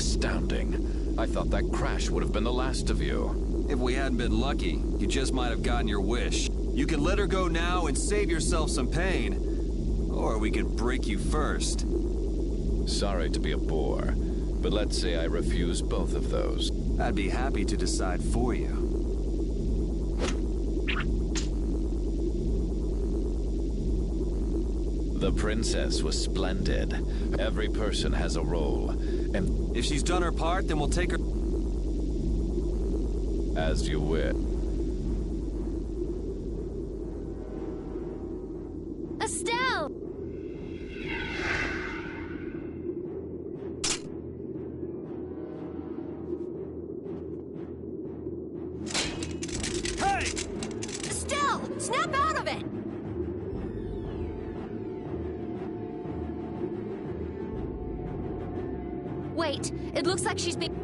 Astounding. I thought that crash would have been the last of you. If we hadn't been lucky, you just might have gotten your wish. You can let her go now and save yourself some pain. Or we could break you first. Sorry to be a bore, but let's say I refuse both of those. I'd be happy to decide for you. The princess was splendid. Every person has a role, and if she's done her part, then we'll take her... As you wish. Estelle! Hey! Estelle! Snap out of it! Wait, it looks like she's being...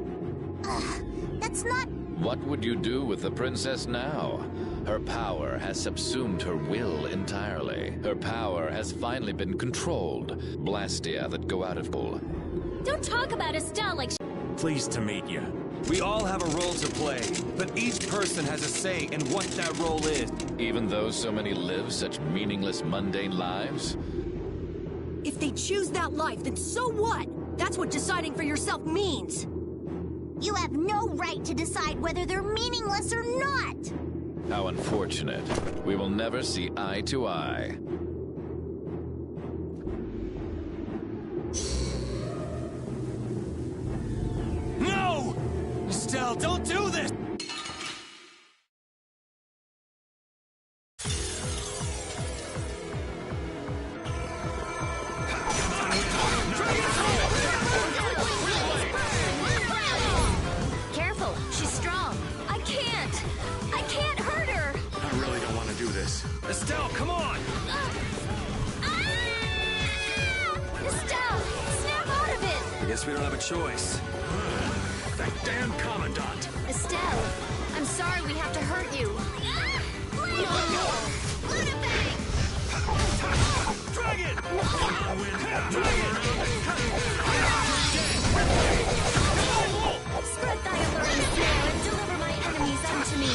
That's not... What would you do with the princess now? Her power has subsumed her will entirely. Her power has finally been controlled. Blastia that go out of pull. Don't talk about Estelle like Pleased to meet you. We all have a role to play, but each person has a say in what that role is. Even though so many live such meaningless, mundane lives? If they choose that life, then so what? That's what deciding for yourself means. You have no right to decide whether they're meaningless or not! How unfortunate. We will never see eye to eye. No! Estelle, don't do this! Careful, she's strong. I can't hurt her! I really don't want to do this. Estelle, come on! Estelle, snap out of it! I guess we don't have a choice. That damn commandant. Estelle, I'm sorry we have to hurt you. Dragon! Spread thy alluring snare and deliver my enemies unto me.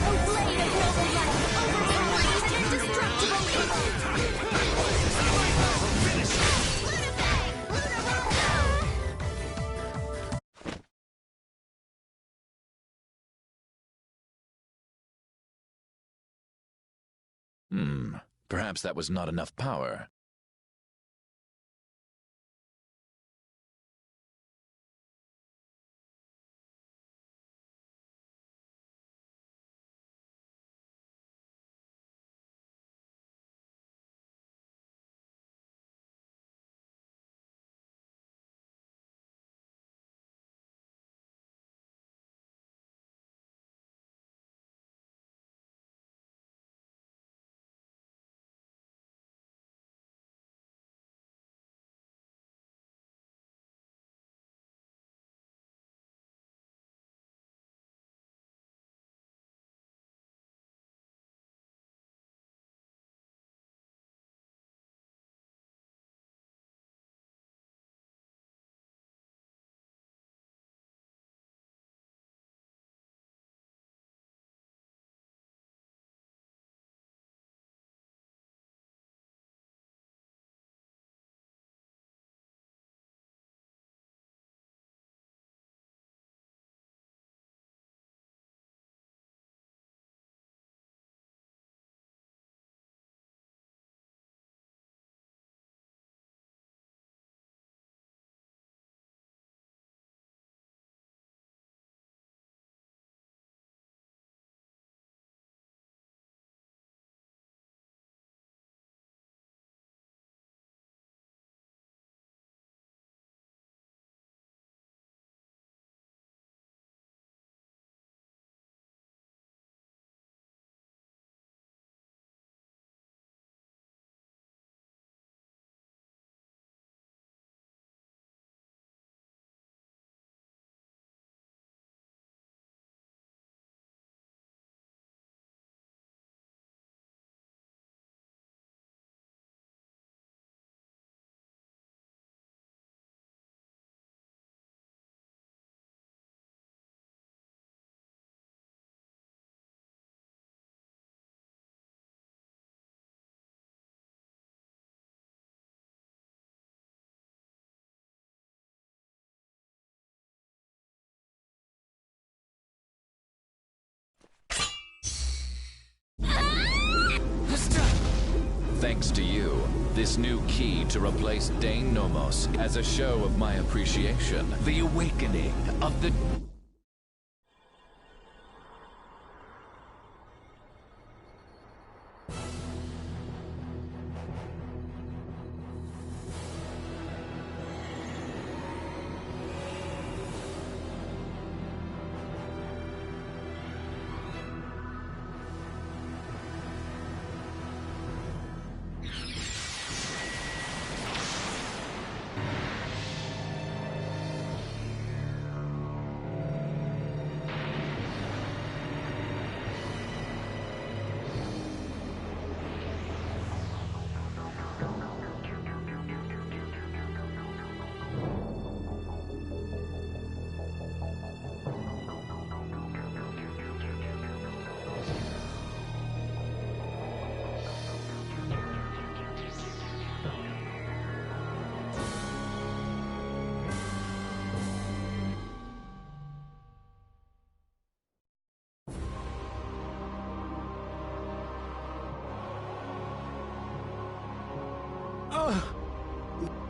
O blade of noble life, overpowering and indestructible evil! Perhaps that was not enough power. Thanks to you, this new key to replace Dane Nomos as a show of my appreciation. The awakening of the...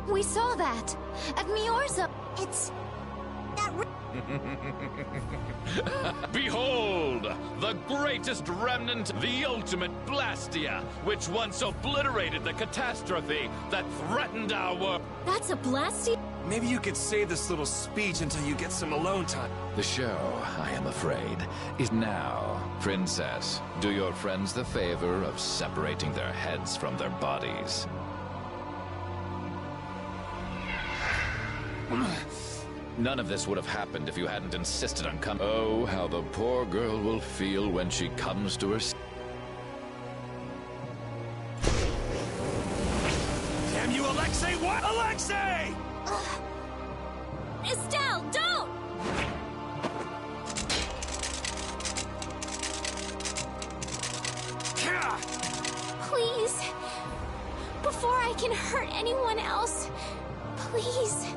We saw that at Miorza. It's... that... Behold! The greatest remnant, the ultimate Blastia, which once obliterated the catastrophe that threatened our world. That's a blasty? Maybe you could save this little speech until you get some alone time. The show, I am afraid, is now. Princess, do your friends the favor of separating their heads from their bodies. None of this would have happened if you hadn't insisted on coming. Oh, how the poor girl will feel when she comes to her... Damn you, Alexei! What? Alexei! Estelle, don't! Gah! Please. Before I can hurt anyone else. Please.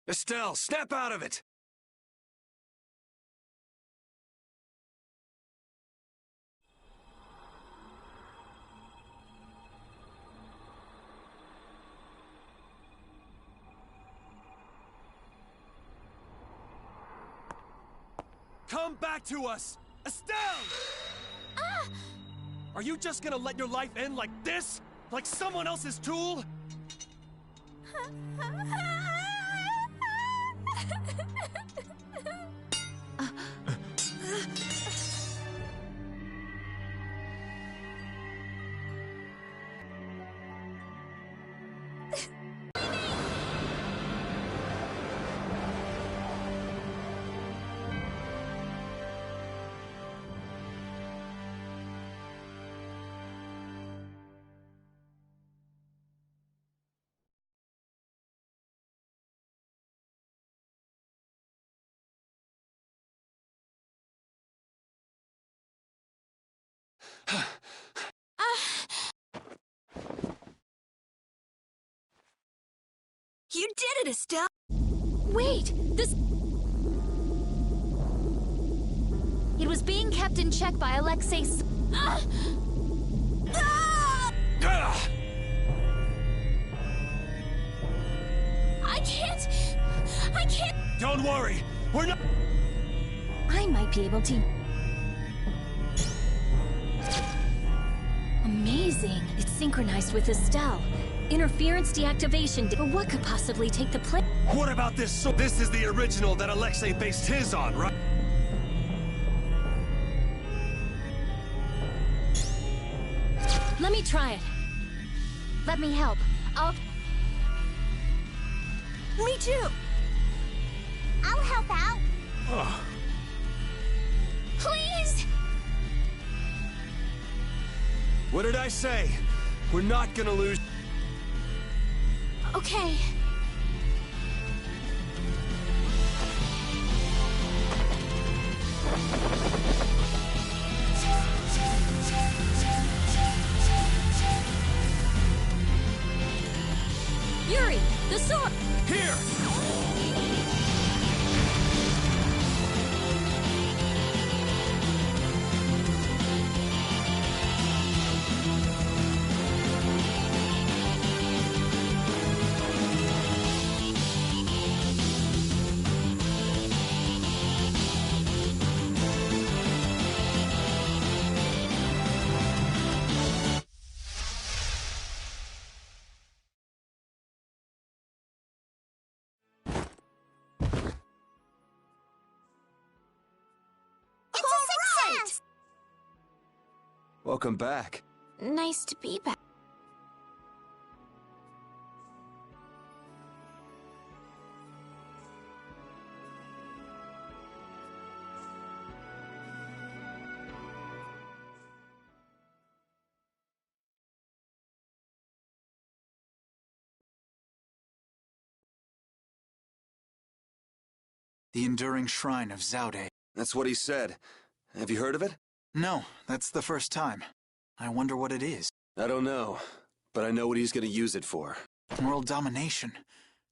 Estelle, snap out of it! come back to us! Estelle! Are you just gonna let your life end like this? Like someone else's tool? You did it, Estelle! Wait, this... It was being kept in check by Alexei's... I can't... Don't worry, we're not... I might be able to... Amazing. It's synchronized with Estelle. Interference deactivation. But what could possibly take the place? What about this? So this is the original that Alexei based his on, right? Let me try it. Let me help. Me too! I'll help out. Please! What did I say? We're not gonna lose... Okay. Yuri, the sword! Here! Welcome back. Nice to be back. The Enduring Shrine of Zaude. That's what he said. Have you heard of it? No, that's the first time. I wonder what it is. I don't know, but I know what he's gonna use it for. World domination.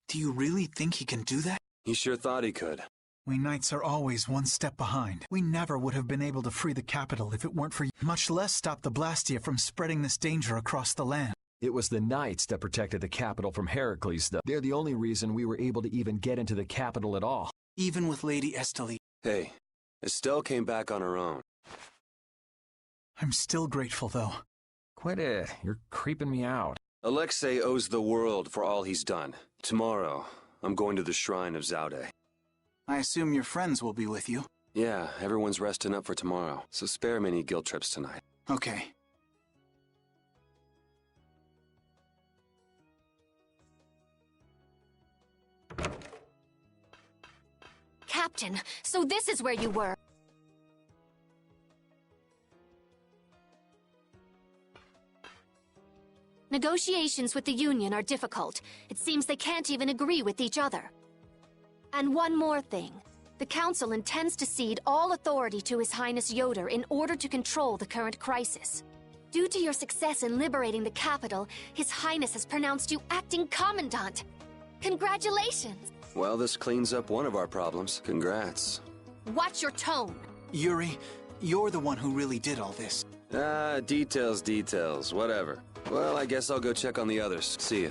Do you really think he can do that? He sure thought he could. We Knights are always one step behind. We never would have been able to free the capital if it weren't for you, much less stop the Blastia from spreading this danger across the land. It was the Knights that protected the capital from Heracles, though. They're the only reason we were able to even get into the capital at all. Even with Lady Estelle. Hey, Estelle came back on her own. I'm still grateful, though. Quit it. You're creeping me out. Alexei owes the world for all he's done. Tomorrow, I'm going to the Shrine of Zaude. I assume your friends will be with you. Yeah, everyone's resting up for tomorrow, so spare me any guilt trips tonight. Okay. Captain, so this is where you were. Negotiations with the Union are difficult. It seems they can't even agree with each other. And one more thing. The Council intends to cede all authority to His Highness Yoder in order to control the current crisis. Due to your success in liberating the capital, His Highness has pronounced you acting Commandant. Congratulations! Well, this cleans up one of our problems. Congrats. Watch your tone! Yuri, you're the one who really did all this. Details, whatever. Well, I guess I'll go check on the others. See ya.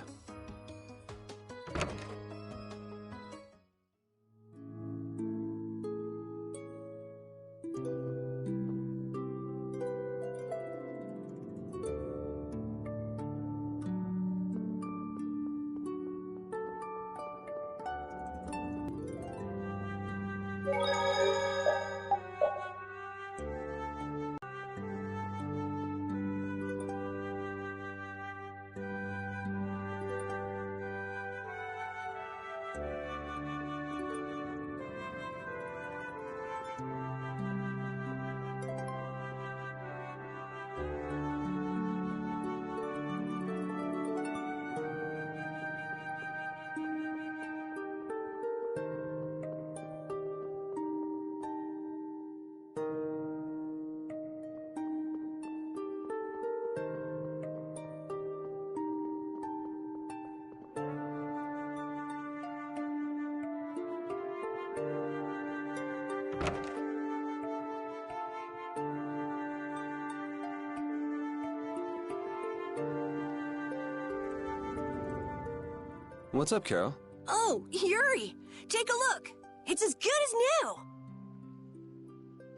What's up, Carol? Oh, Yuri! Take a look! It's as good as new!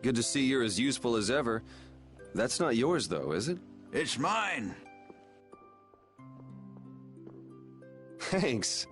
Good to see you're as useful as ever. That's not yours, though, is it? It's mine. Thanks.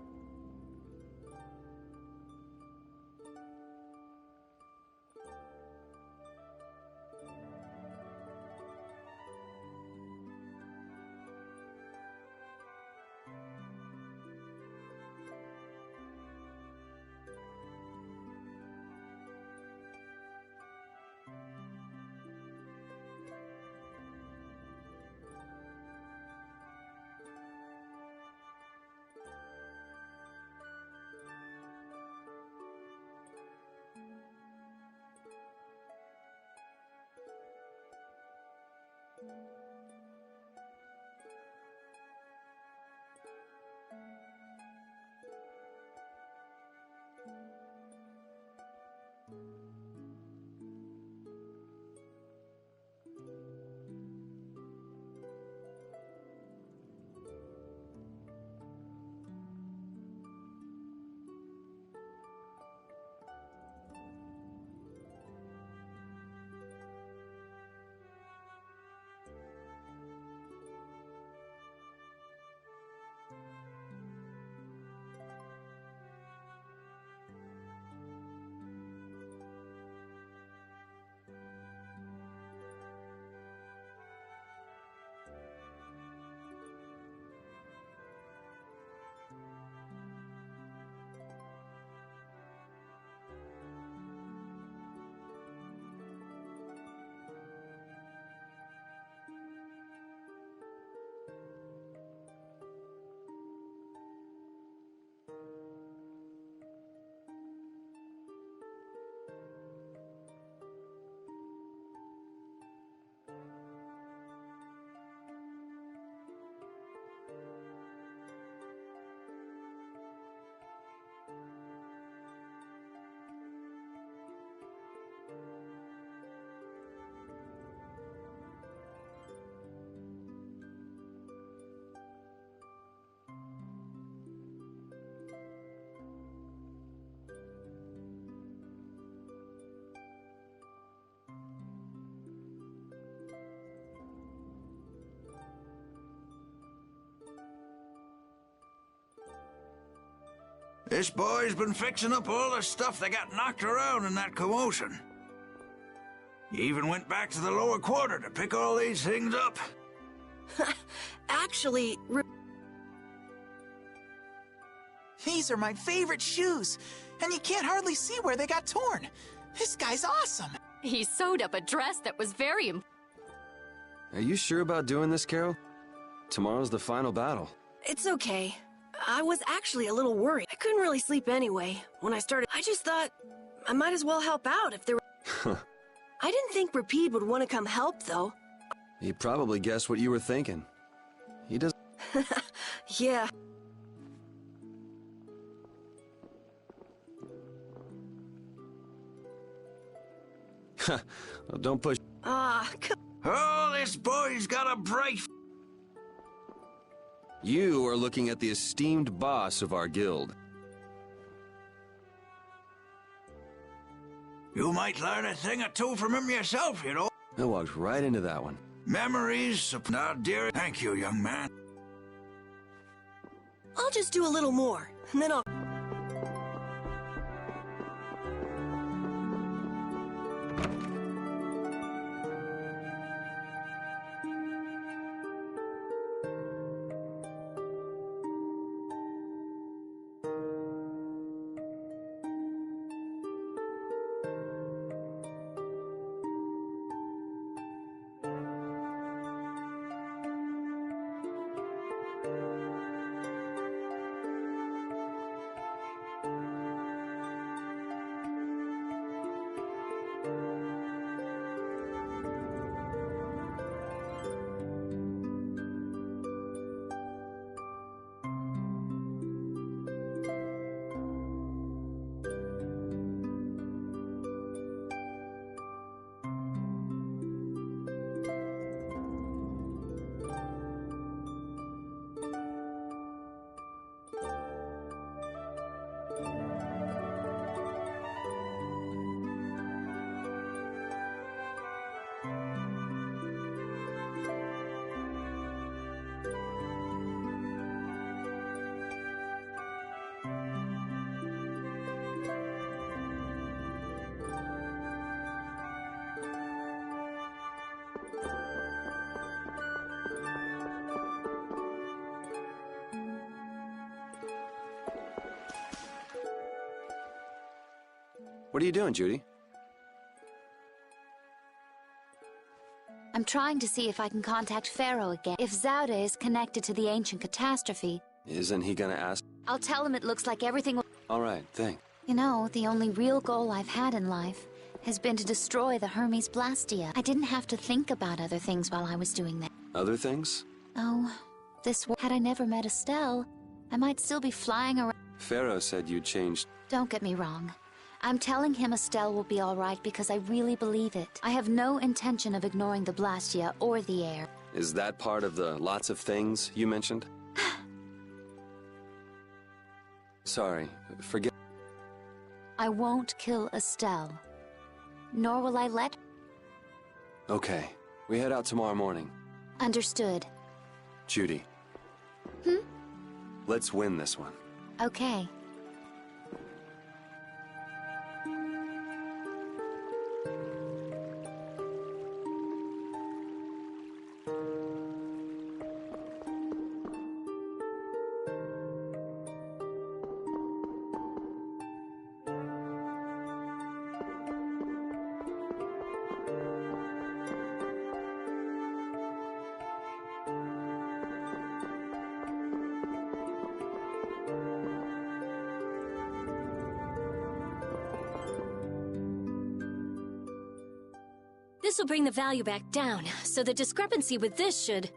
This boy's been fixing up all the stuff that got knocked around in that commotion. He even went back to the lower quarter to pick all these things up. Actually, These are my favorite shoes, and you can't hardly see where they got torn. This guy's awesome. He sewed up a dress that was very Are you sure about doing this, Carol? Tomorrow's the final battle. it's okay. I was actually a little worried. I couldn't really sleep anyway. When I started, I just thought I might as well help out if there were... I didn't think Rapide would want to come help, though. He probably guessed what you were thinking. He does. Yeah. Well, don't push. Oh, this boy's got a bright... You are looking at the esteemed boss of our guild. You might learn a thing or two from him yourself, you know. I walked right into that one. Memories, now, dear. Thank you, young man. I'll just do a little more, and then I'll... What are you doing, Judy? I'm trying to see if I can contact Pharaoh again. If Zauda is connected to the ancient catastrophe... Isn't he gonna ask? I'll tell him it looks like everything will... Alright, thanks. You know, the only real goal I've had in life has been to destroy the Hermes Blastia. I didn't have to think about other things while I was doing that. Other things? Oh, had I never met Estelle, I might still be flying around... Pharaoh said you changed... Don't get me wrong. I'm telling him Estelle will be alright because I really believe it. I have no intention of ignoring the Blastia or the air. Is that part of the lots of things you mentioned? Sorry, forget... I won't kill Estelle. Nor will I let... Okay, we head out tomorrow morning. Understood. Judy. Let's win this one. Okay. This will bring the value back down, so the discrepancy with this should...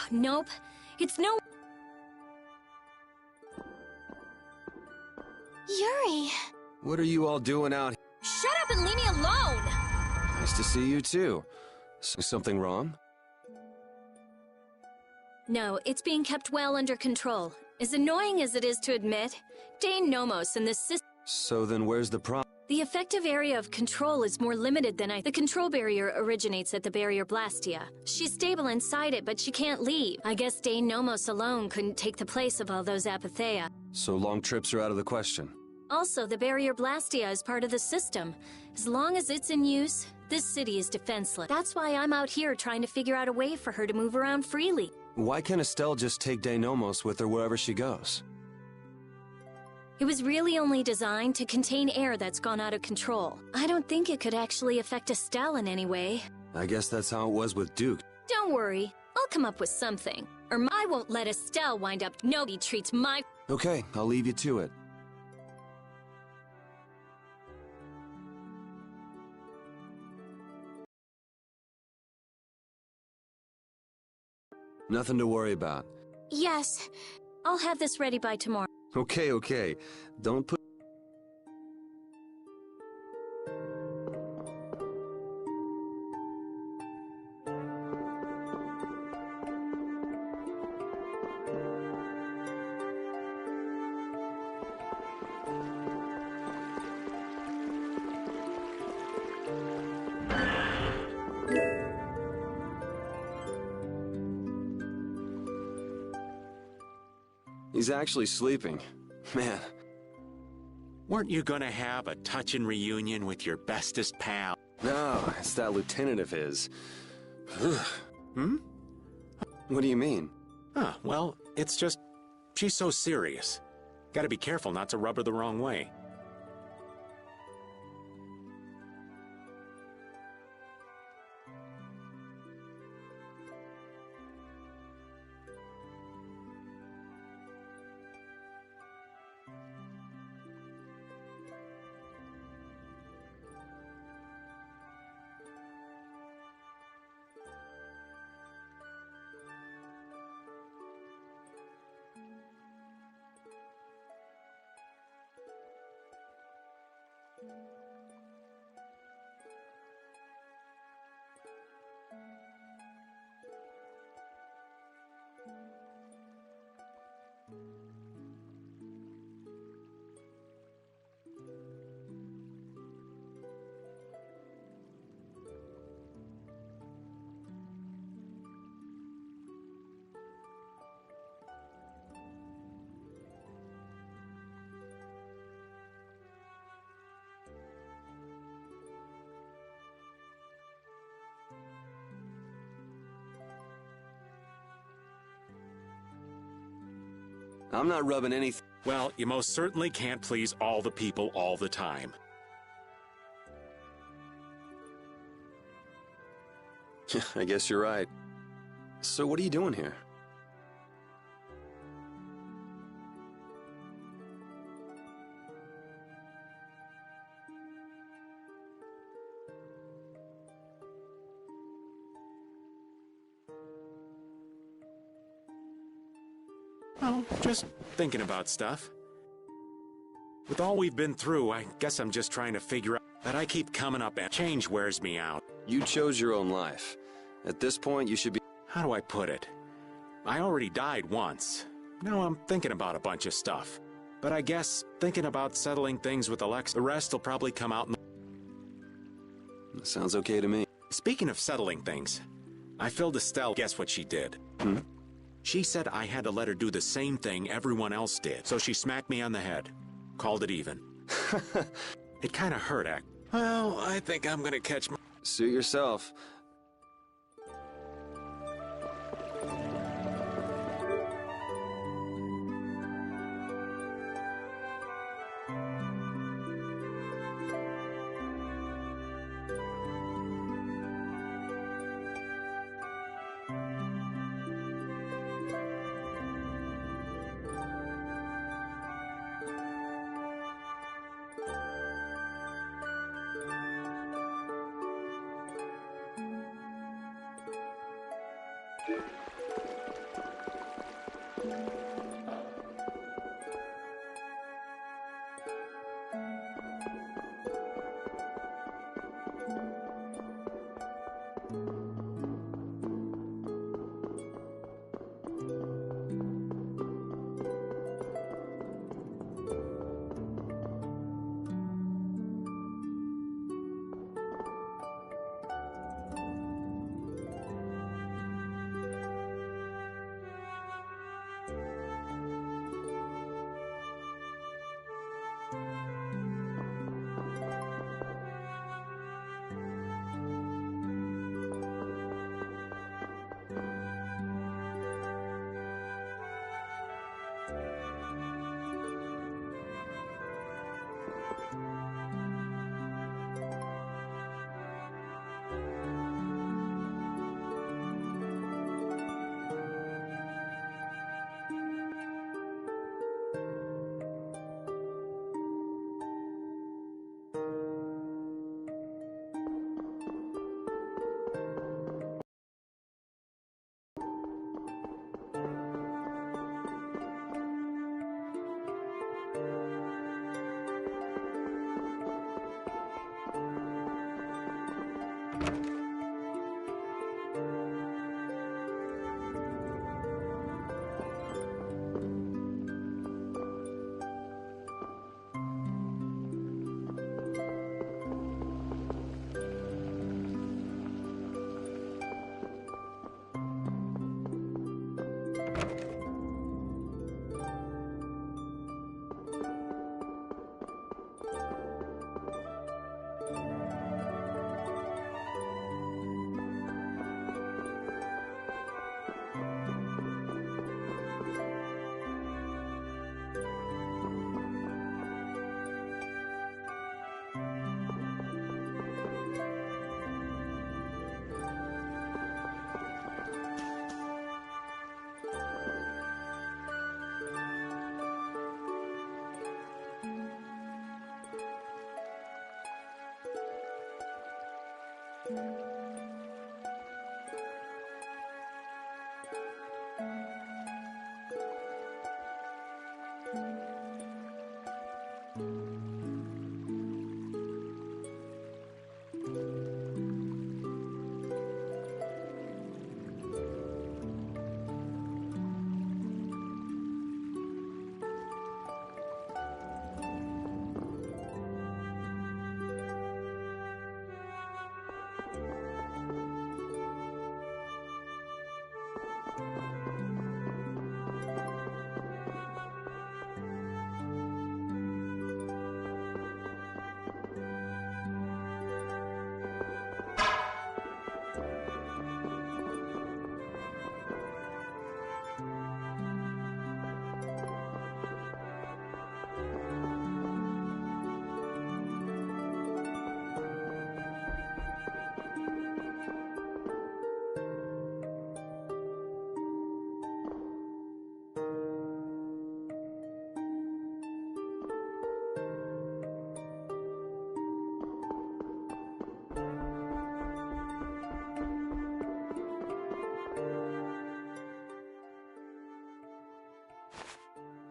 Nope. It's no... Yuri! What are you all doing out here? Shut up and leave me alone! Nice to see you too. Something wrong? No, it's being kept well under control. As annoying as it is to admit, Dane Nomos and this system... So then where's the problem? The effective area of control is more limited than The control barrier originates at the barrier Blastia. She's stable inside it, but she can't leave. I guess Dane Nomos alone couldn't take the place of all those Apatheia. So long trips are out of the question. Also, the barrier Blastia is part of the system. As long as it's in use, this city is defenseless. That's why I'm out here trying to figure out a way for her to move around freely. Why can't Estelle just take Denomos with her wherever she goes? It was really only designed to contain air that's gone out of control. I don't think it could actually affect Estelle in any way. I guess that's how it was with Duke. Don't worry, I'll come up with something. Or I won't let Estelle wind up. Nobody treats my... Okay, I'll leave you to it. Nothing to worry about. Yes, I'll have this ready by tomorrow. Okay. Don't put... He's actually sleeping. Man. Weren't you gonna have a touching reunion with your bestest pal? No, it's that lieutenant of his. What do you mean? Well, it's just... she's so serious. Gotta be careful not to rub her the wrong way. I'm not rubbing anything. Well, you most certainly can't please all the people all the time. I guess you're right. So what are you doing here? Well, just thinking about stuff. With all we've been through, I guess I'm just trying to figure out that I keep coming up and change wears me out. You chose your own life. At this point, you should be... How do I put it? I already died once. Now I'm thinking about a bunch of stuff. But I guess thinking about settling things with Alex, the rest will probably come out in the... Sounds okay to me. Speaking of settling things, I filled Estelle. Guess what she did? She said I had to let her do the same thing everyone else did, so she smacked me on the head. Called it even. It kind of hurt, Act. Well, I think I'm gonna catch my... Suit yourself.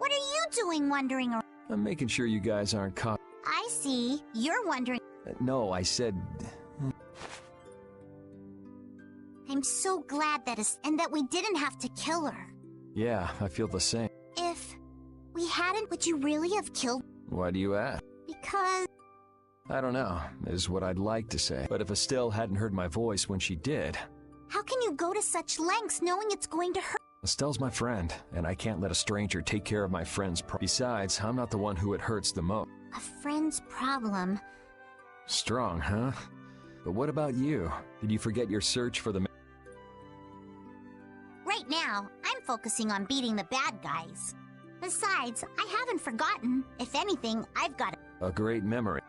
What are you doing wandering around? I'm making sure you guys aren't caught. I see. You're wondering. No, I said... I'm so glad and that we didn't have to kill her. Yeah, I feel the same. If we hadn't, would you really have killed? Why do you ask? Because... I don't know, is what I'd like to say. But if Estelle hadn't heard my voice when she did... How can you go to such lengths knowing it's going to hurt? Estelle's my friend, and I can't let a stranger take care of my friend's Besides, I'm not the one who it hurts the most. A friend's problem. Strong, huh? But what about you? Did you forget your search for the... Right now, I'm focusing on beating the bad guys. Besides, I haven't forgotten. If anything, I've got a great memory.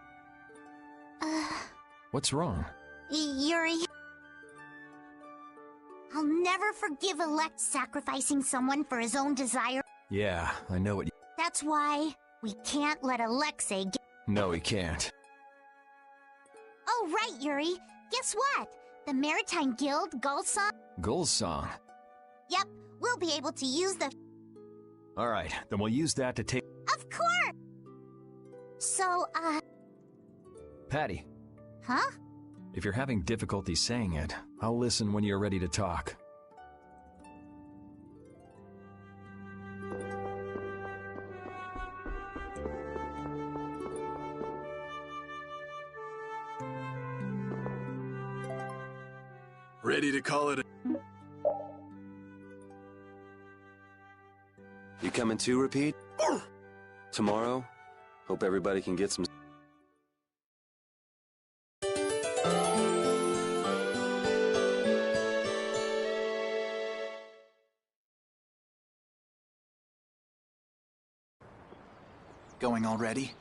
What's wrong? Yuri... I'll never forgive Elect sacrificing someone for his own desire. Yeah, I know what you... That's why we can't let Alexei get... No, he can't. Oh, right, Yuri. Guess what? The Maritime Guild, Gulsong... Gulsong? Yep, we'll be able to use the... Alright, then we'll use that to take... Of course! So, Patty. Huh? If you're having difficulty saying it, I'll listen when you're ready to talk. Ready to call it a... You coming too, Repeat? Tomorrow? Hope everybody can get some... Going already?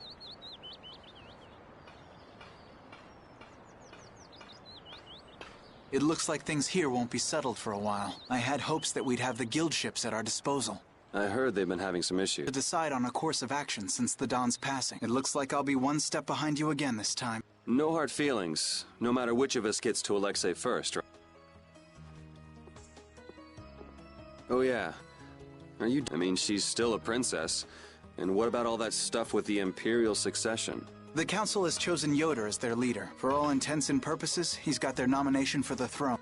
It looks like things here won't be settled for a while. I had hopes that we'd have the guild ships at our disposal. I heard they've been having some issues. To decide on a course of action since the Dawn's passing. It looks like I'll be one step behind you again this time. No hard feelings, no matter which of us gets to Alexei first, right? Oh yeah. I mean, she's still a princess. And what about all that stuff with the Imperial succession? The Council has chosen Yoder as their leader. For all intents and purposes, he's got their nomination for the throne.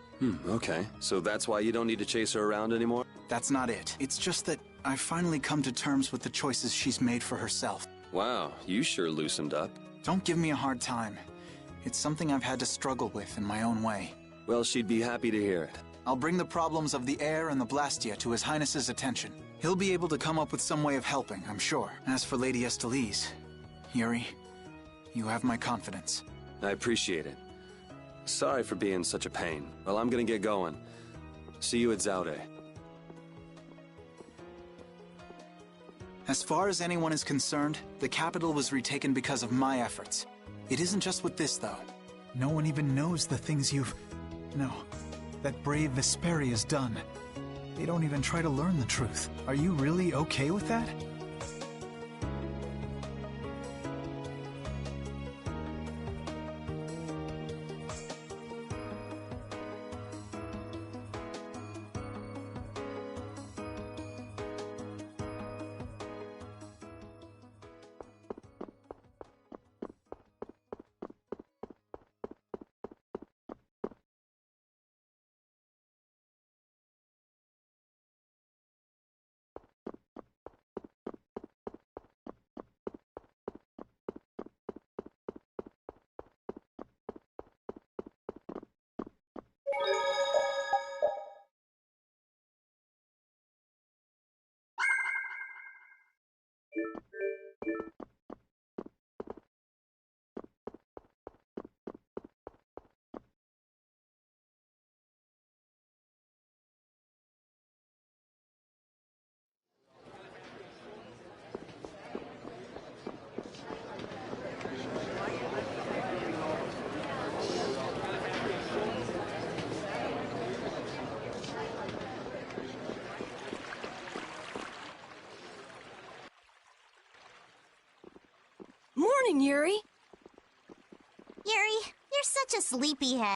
Okay. So that's why you don't need to chase her around anymore? That's not it. It's just that I've finally come to terms with the choices she's made for herself. Wow, you sure loosened up. Don't give me a hard time. It's something I've had to struggle with in my own way. Well, she'd be happy to hear it. I'll bring the problems of the air and the Blastia to His Highness's attention. He'll be able to come up with some way of helping, I'm sure. As for Lady Estellise, Yuri, you have my confidence. I appreciate it. Sorry for being such a pain. Well, I'm gonna get going. See you at Zaude. As far as anyone is concerned, the capital was retaken because of my efforts. It isn't just with this, though. No one even knows the things that brave Vesperia's done. They don't even try to learn the truth. Are you really okay with that? Morning, Yuri. Yuri, you're such a sleepyhead.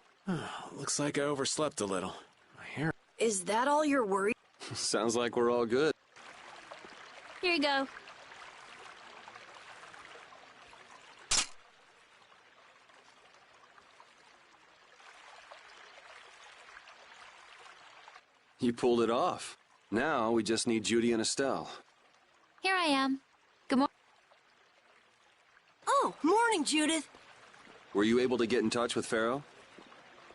Looks like I overslept a little. My hair... Is that all you're worried? Sounds like we're all good. Here you go. You pulled it off. Now we just need Judy and Estelle. Here I am. Good morning. Oh, morning, Judith. Were you able to get in touch with Pharaoh?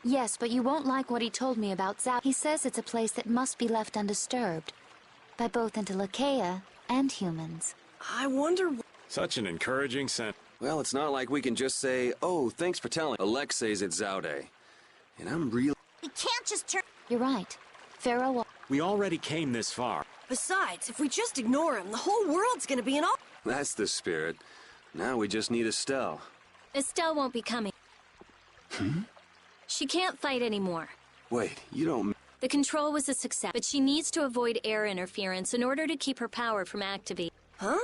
Yes, but you won't like what he told me about Zao. He says it's a place that must be left undisturbed by both Eliteblak and humans. I wonder... Such an encouraging sentence. Well, it's not like we can just say, oh, thanks for telling. Alexei's at Zaude. And I'm really... We can't just turn... You're right. Pharaoh will... We already came this far. Besides, if we just ignore him, the whole world's gonna be in all... That's the spirit. Now we just need Estelle. Estelle won't be coming. She can't fight anymore. Wait, you don't... The control was a success, but she needs to avoid air interference in order to keep her power from activating. Huh?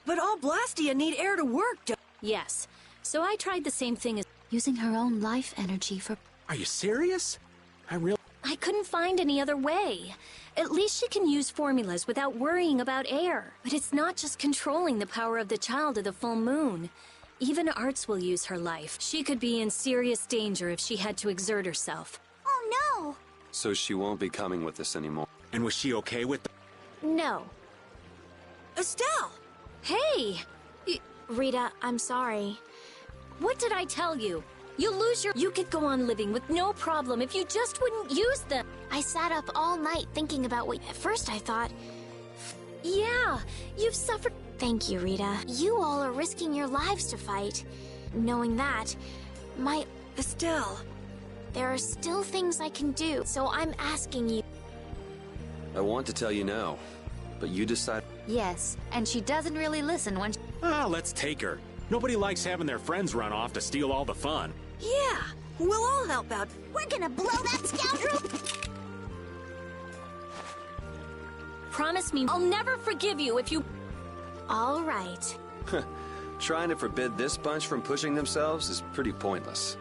But all Blastia need air to work, Yes. So I tried the same thing as... Using her own life energy for... Are you serious? I couldn't find any other way. At least she can use formulas without worrying about air. But it's not just controlling the power of the child of the full moon. Even Arts will use her life. She could be in serious danger if she had to exert herself. Oh, no! So she won't be coming with us anymore. And was she okay with No. Estelle! Hey! Rita, I'm sorry. What did I tell you? You lose your... You could go on living with no problem if you just wouldn't use them. I sat up all night thinking about what... At first I thought... Yeah, you've suffered... Thank you, Rita. You all are risking your lives to fight. Knowing that, Estelle... There are still things I can do, so I'm asking you... I want to tell you no, but you decide... Yes, and she doesn't really listen when... Let's take her. Nobody likes having their friends run off to steal all the fun. Yeah, we'll all help out. We're gonna blow that scoundrel! Promise me I'll never forgive you if you... All right. Trying to forbid this bunch from pushing themselves is pretty pointless.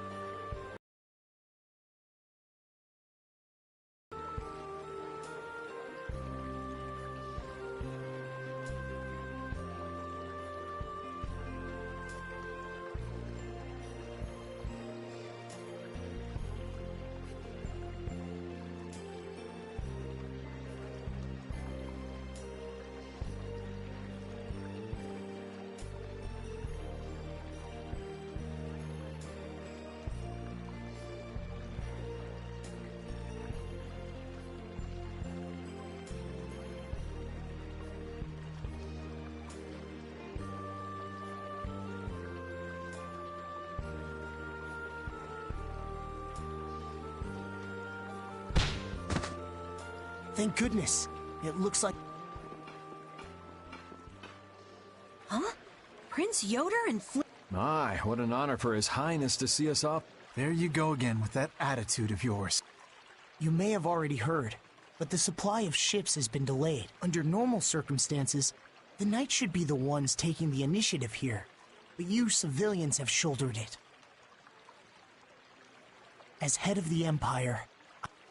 Thank goodness. It looks like... Huh? Prince Yoder and My, what an honor for His Highness to see us off. There you go again with that attitude of yours. You may have already heard, but the supply of ships has been delayed. Under normal circumstances, the Knights should be the ones taking the initiative here, but you civilians have shouldered it. As head of the Empire...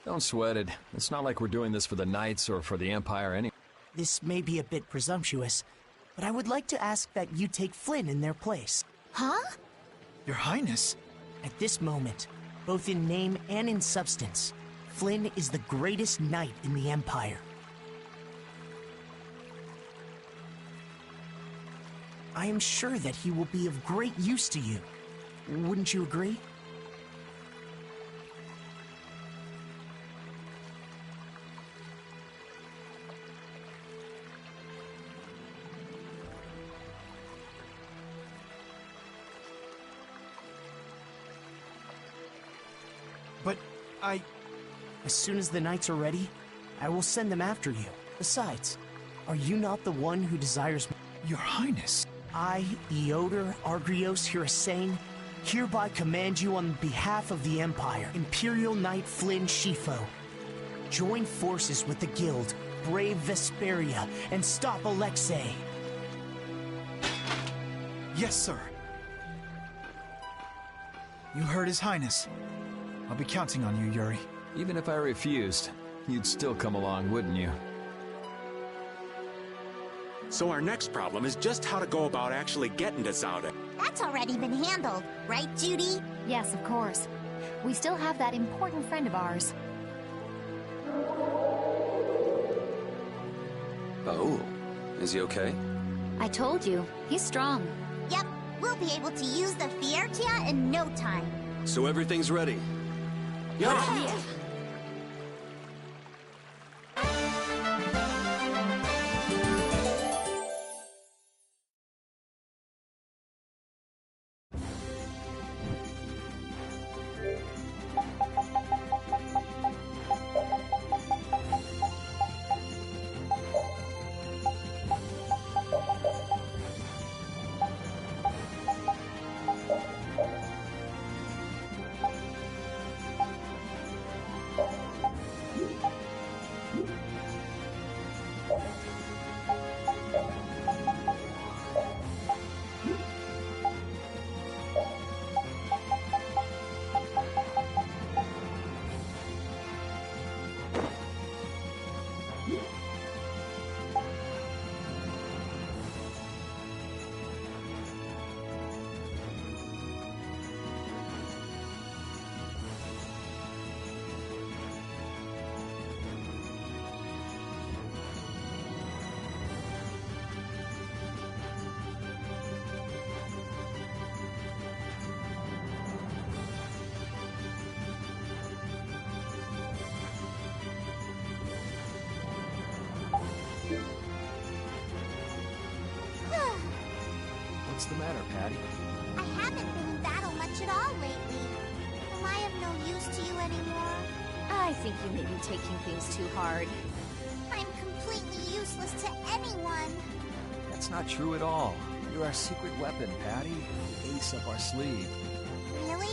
Don't sweat it. It's not like we're doing this for the Knights or for the Empire anyway. This may be a bit presumptuous, but I would like to ask that you take Flynn in their place. Huh? Your Highness? At this moment, both in name and in substance, Flynn is the greatest knight in the Empire. I am sure that he will be of great use to you. Wouldn't you agree? But As soon as the Knights are ready, I will send them after you. Besides, are you not the one who desires... Your Highness... I, Eoder Argrios Hirasain, hereby command you on behalf of the Empire, Imperial Knight Flynn Shifo. Join forces with the Guild, brave Vesperia, and stop Alexei. Yes, sir. You heard His Highness. I'll be counting on you, Yuri. Even if I refused, you'd still come along, wouldn't you? So our next problem is just how to go about actually getting to Zaude. That's already been handled, right, Judy? Yes, of course. We still have that important friend of ours. Oh, is he okay? I told you, he's strong. Yep, we'll be able to use the Fiertia in no time. So everything's ready. Yeah. What's the matter, Patty? I haven't been in battle much at all lately. Am I of no use to you anymore? I think you may be taking things too hard. I'm completely useless to anyone. That's not true at all. You're our secret weapon, Patty. The ace up our sleeve. Really?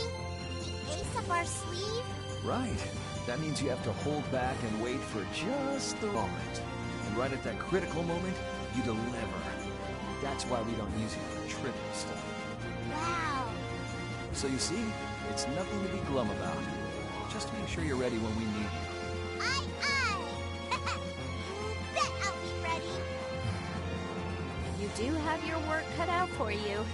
The ace up our sleeve? Right. That means you have to hold back and wait for just the moment. And right at that critical moment, you deliver. That's why we don't use it for trivial stuff. Wow. So you see, it's nothing to be glum about. Just make sure you're ready when we need you. Aye, aye! You bet I'll be ready. You do have your work cut out for you.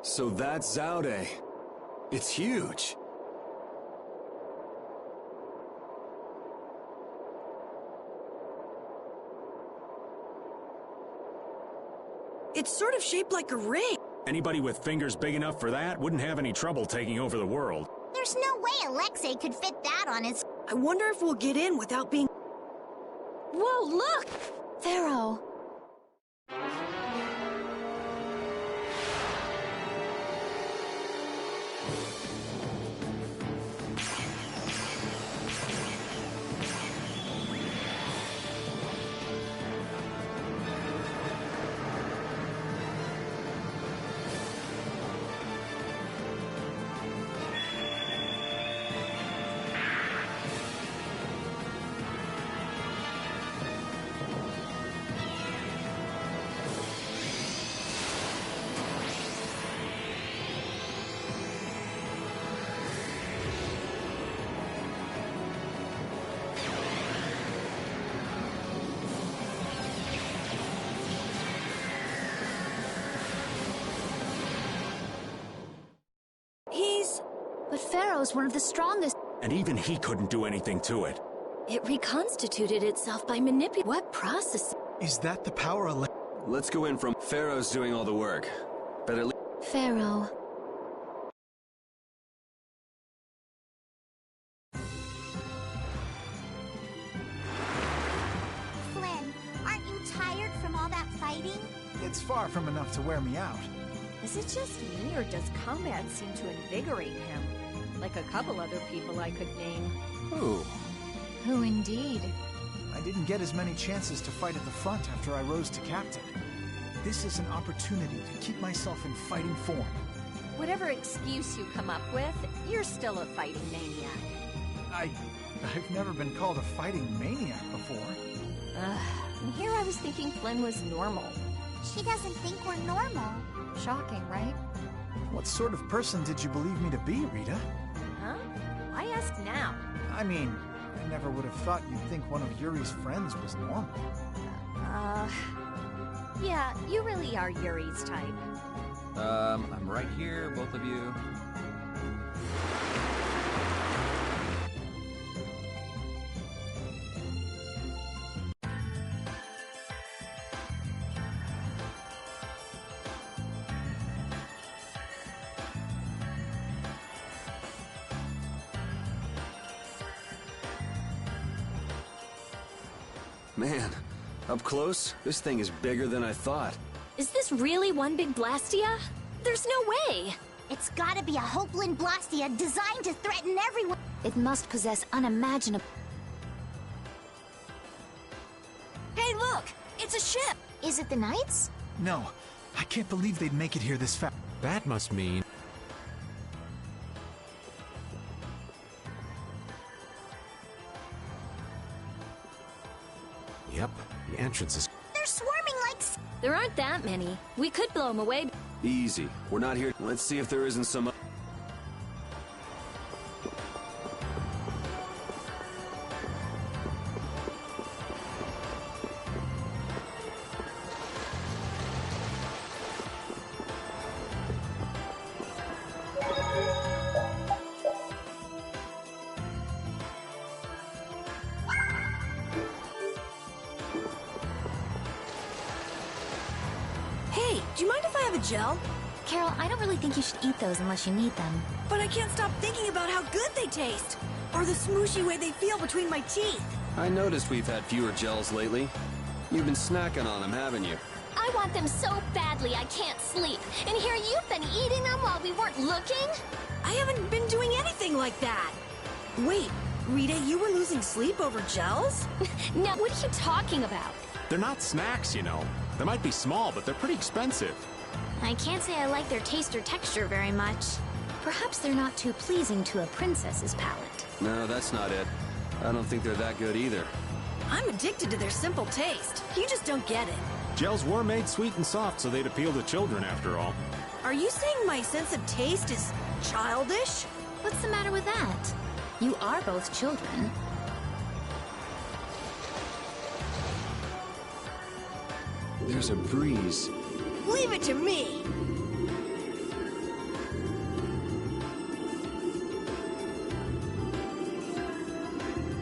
So that's Zaude. It's huge. It's sort of shaped like a ring. Anybody with fingers big enough for that wouldn't have any trouble taking over the world. There's no way Alexei could fit that on his... I wonder if we'll get in without being... Whoa, look! Pharaoh! But Pharaoh's one of the strongest. And even he couldn't do anything to it. It reconstituted itself by manipulating. What process? Is that the power Let's go in from Pharaoh's doing all the work. But at least... Pharaoh. Flynn, aren't you tired from all that fighting? It's far from enough to wear me out. Is it just me, or does combat seem to invigorate him? Like a couple other people I could name. Who? Who indeed? I didn't get as many chances to fight at the front after I rose to captain. This is an opportunity to keep myself in fighting form. Whatever excuse you come up with, you're still a fighting maniac. I've never been called a fighting maniac before. And here I was thinking Flynn was normal. She doesn't think we're normal. Shocking, right? What sort of person did you believe me to be, Rita? Huh? I ask now. I mean, I never would have thought you'd think one of Yuri's friends was normal. Yeah, you really are Yuri's type. I'm right here, both of you. Man, up close, this thing is bigger than I thought. Is this really one big Blastia? There's no way! It's gotta be a Hopeland Blastia designed to threaten everyone. It must possess unimaginable... Hey, look! It's a ship! Is it the Knights? No, I can't believe they'd make it here this fast. That must mean... Yep, the entrance is... They're swarming like... There aren't that many. We could blow them away. Easy. We're not here. Let's see if there isn't some... Hey, do you mind if I have a gel? Carol, I don't really think you should eat those unless you need them. But I can't stop thinking about how good they taste! Or the smooshy way they feel between my teeth! I noticed we've had fewer gels lately. You've been snacking on them, haven't you? I want them so badly I can't sleep. And here you've been eating them while we weren't looking? I haven't been doing anything like that! Wait, Rita, you were losing sleep over gels? No, what are you talking about? They're not snacks, you know. They might be small, but they're pretty expensive. I can't say I like their taste or texture very much. Perhaps they're not too pleasing to a princess's palate. No, that's not it. I don't think they're that good either. I'm addicted to their simple taste. You just don't get it. Gels were made sweet and soft, so they'd appeal to children after all. Are you saying my sense of taste is childish? What's the matter with that? You are both children. There's a breeze. Leave it to me!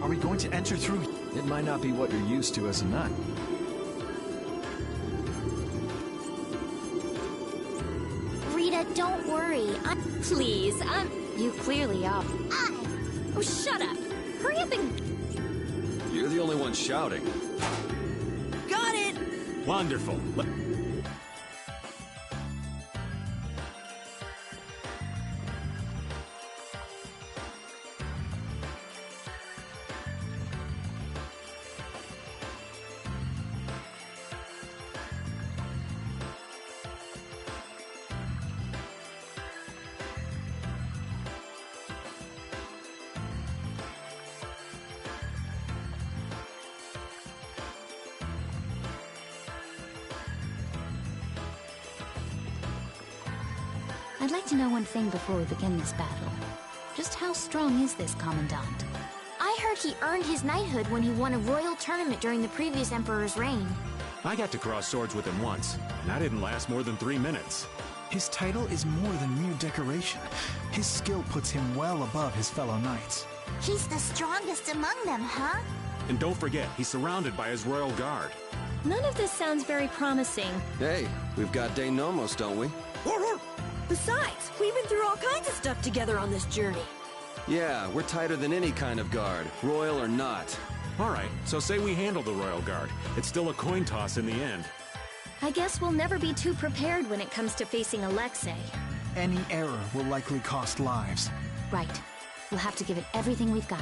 Are we going to enter through? It might not be what you're used to as a nut. Rita, don't worry. Please, You clearly are. Oh, shut up! Hurry up and... You're the only one shouting. Got it! Wonderful. I'd like to know one thing before we begin this battle. Just how strong is this Commandant? I heard he earned his knighthood when he won a royal tournament during the previous emperor's reign. I got to cross swords with him once, and I didn't last more than 3 minutes. His title is more than mere decoration. His skill puts him well above his fellow knights. He's the strongest among them, huh? And don't forget, he's surrounded by his royal guard. None of this sounds very promising. Hey, we've got De Nomos, don't we? Besides, we've been through all kinds of stuff together on this journey. Yeah, we're tighter than any kind of guard, royal or not. All right, so say we handle the royal guard. It's still a coin toss in the end. I guess we'll never be too prepared when it comes to facing Alexei. Any error will likely cost lives. Right. We'll have to give it everything we've got.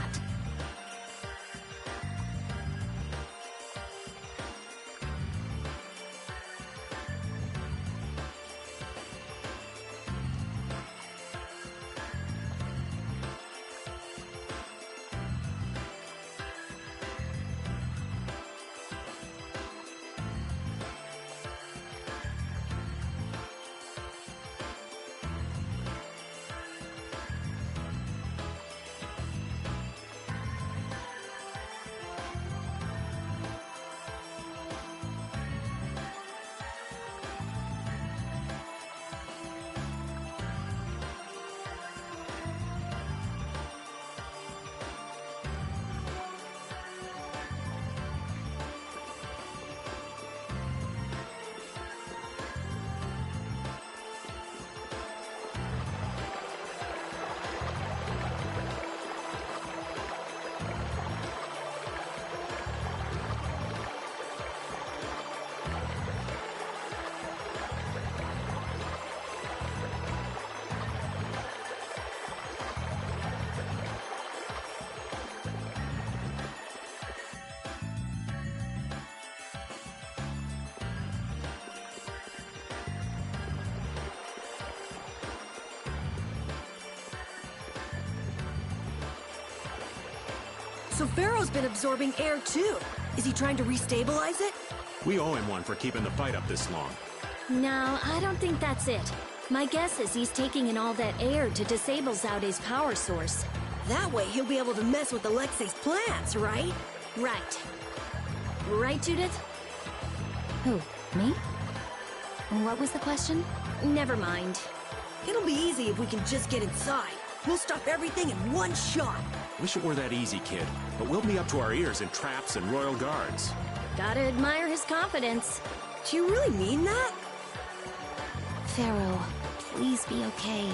So Pharaoh's been absorbing air too. Is he trying to restabilize it? We owe him one for keeping the fight up this long. No, I don't think that's it. My guess is he's taking in all that air to disable Zaude's power source. That way he'll be able to mess with Alexei's plans, right? Right. Right, Judith? Who? Me? What was the question? Never mind. It'll be easy if we can just get inside. We'll stop everything in one shot. Wish it were that easy, kid. But we'll be up to our ears in traps and royal guards. Gotta admire his confidence. Do you really mean that? Pharaoh, please be okay.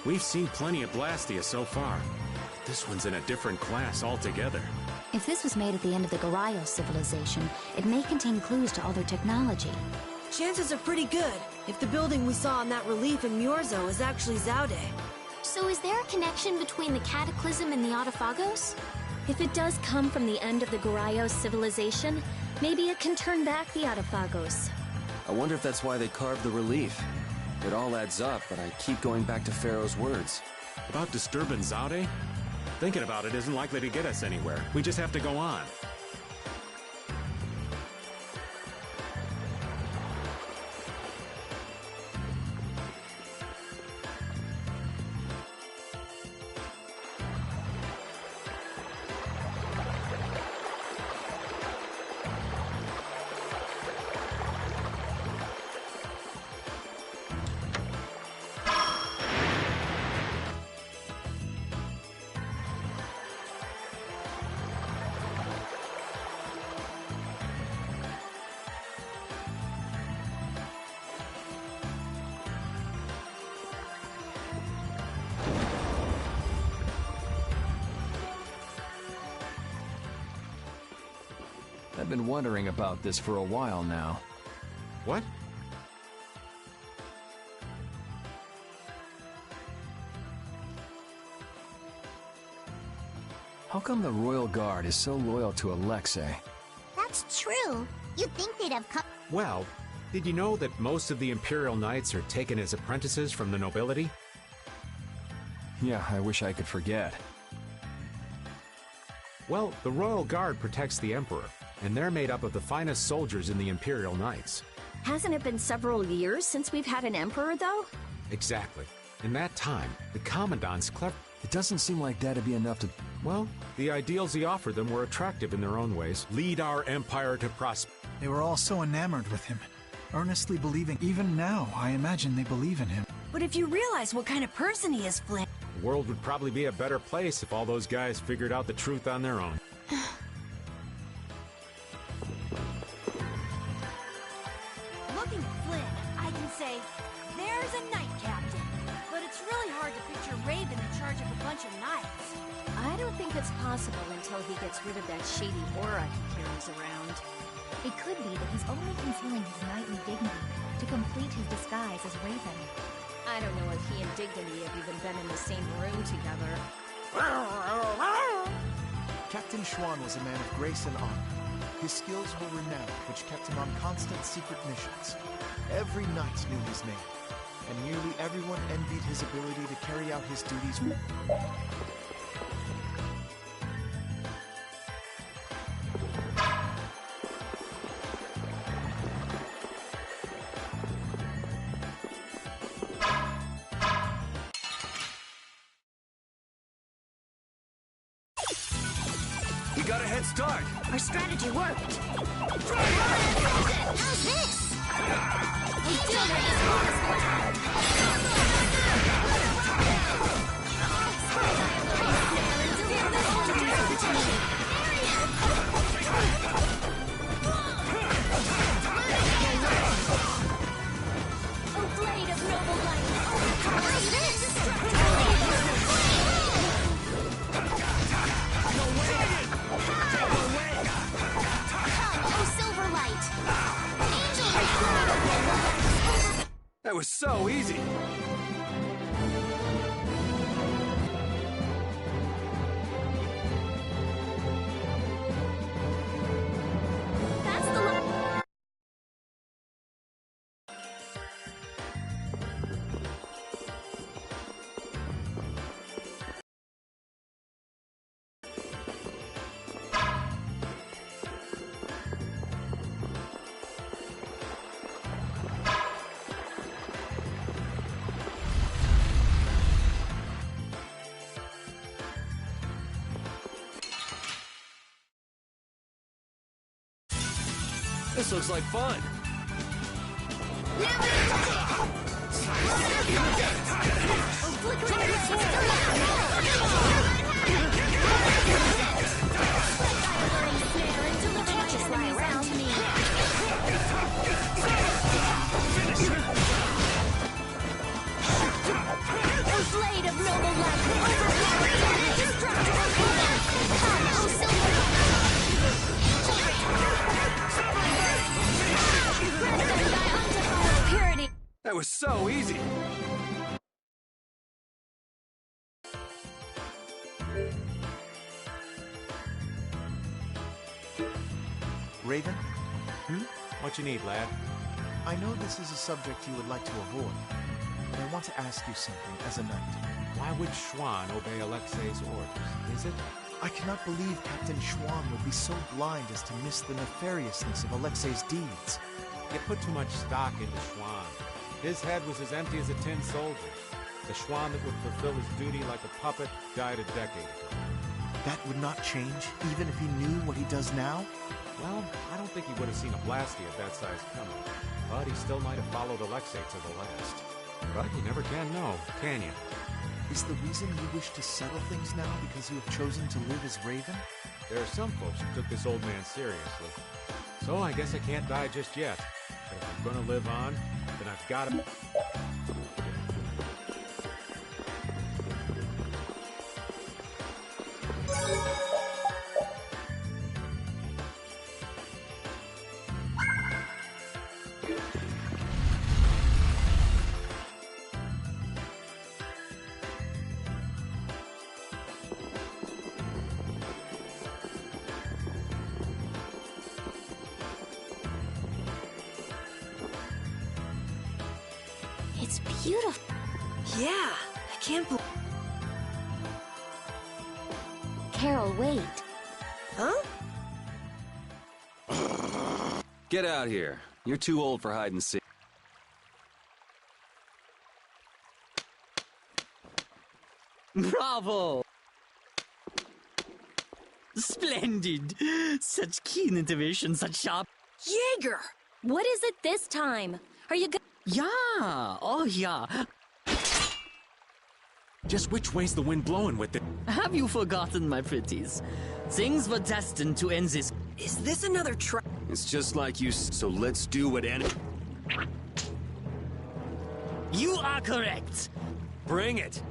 We've seen plenty of Blastia so far. This one's in a different class altogether. If this was made at the end of the Garayo civilization, it may contain clues to other technology. Chances are pretty good, if the building we saw on that relief in Myorzo is actually Zaude. So is there a connection between the Cataclysm and the Autophagos? If it does come from the end of the Garayo civilization, maybe it can turn back the Autophagos. I wonder if that's why they carved the relief. It all adds up, but I keep going back to Pharaoh's words. About disturbing Zaude? Thinking about it isn't likely to get us anywhere. We just have to go on. I've been wondering about this for a while now. What? How come the Royal Guard is so loyal to Alexei? That's true. You'd think they'd have come. Well, did you know that most of the Imperial Knights are taken as apprentices from the nobility? Yeah, I wish I could forget. Well, the Royal Guard protects the Emperor, and they're made up of the finest soldiers in the Imperial Knights. Hasn't it been several years since we've had an emperor, though? Exactly. In that time, the Commandant's clever. It doesn't seem like that'd be enough to... Well, the ideals he offered them were attractive in their own ways. Lead our empire to prosper. They were all so enamored with him, earnestly believing. Even now, I imagine they believe in him. But if you realize what kind of person he is, Flynn... The world would probably be a better place if all those guys figured out the truth on their own. Looking at Flynn, I can say, there's a knight captain. But it's really hard to picture Raven in charge of a bunch of knights. I don't think it's possible until he gets rid of that shady aura he carries around. It could be that he's only concealing his knightly dignity to complete his disguise as Raven. I don't know if he and Dignity have even been in the same room together. Captain Schwan was a man of grace and honor. His skills were renowned, which kept him on constant secret missions. Every knight knew his name, and nearly everyone envied his ability to carry out his duties. We got a head start. Our strategy worked. How's this? We still have this bonus cloud. A blade of noble light overpowers this. That was so easy. That's the This looks like fun. blade of noble light overpowers indestructible. That was so easy. Raven? What you need, lad? I know this is a subject you would like to avoid, but I want to ask you something as a knight. Why would Schwann obey Alexei's orders? Is it? I cannot believe Captain Schwann would be so blind as to miss the nefariousness of Alexei's deeds. You put too much stock into Schwann. His head was as empty as a tin soldier. The Schwann that would fulfill his duty like a puppet died a decade ago. That would not change, even if he knew what he does now? Well, I don't think he would have seen a Blastia of that size coming. But he still might have followed Alexei to the last. But you never can know, can you? Is the reason you wish to settle things now because you have chosen to live as Raven? There are some folks who took this old man seriously. So I guess I can't die just yet. But if I'm gonna live on, then I've gotta... It's beautiful. Yeah, I can't believe... Carol, wait. Huh? Get out here. You're too old for hide and seek. Bravo! Splendid! Such keen intuition, such sharp... Jaeger! What is it this time? Are you Yeah! Oh, yeah. Just which way's the wind blowing with it? Have you forgotten, my pretties? Things were destined to end this... Is this another trap? It's just like you, so let's do what You are correct! Bring it!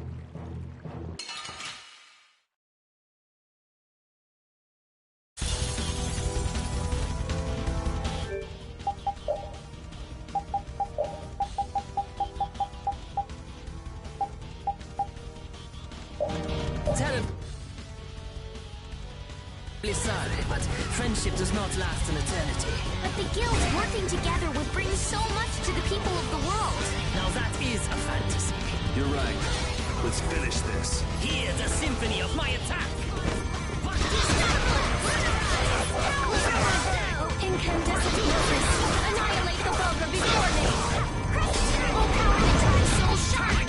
Terribly sorry. but friendship does not last an eternity. But the guilds working together would bring so much to the people of the world. Now that is a fantasy. You're right. Let's finish this. Hear the symphony of my attack! Incandescent purpose! Annihilate the vulgar before me! Overpower the tri-soul shark!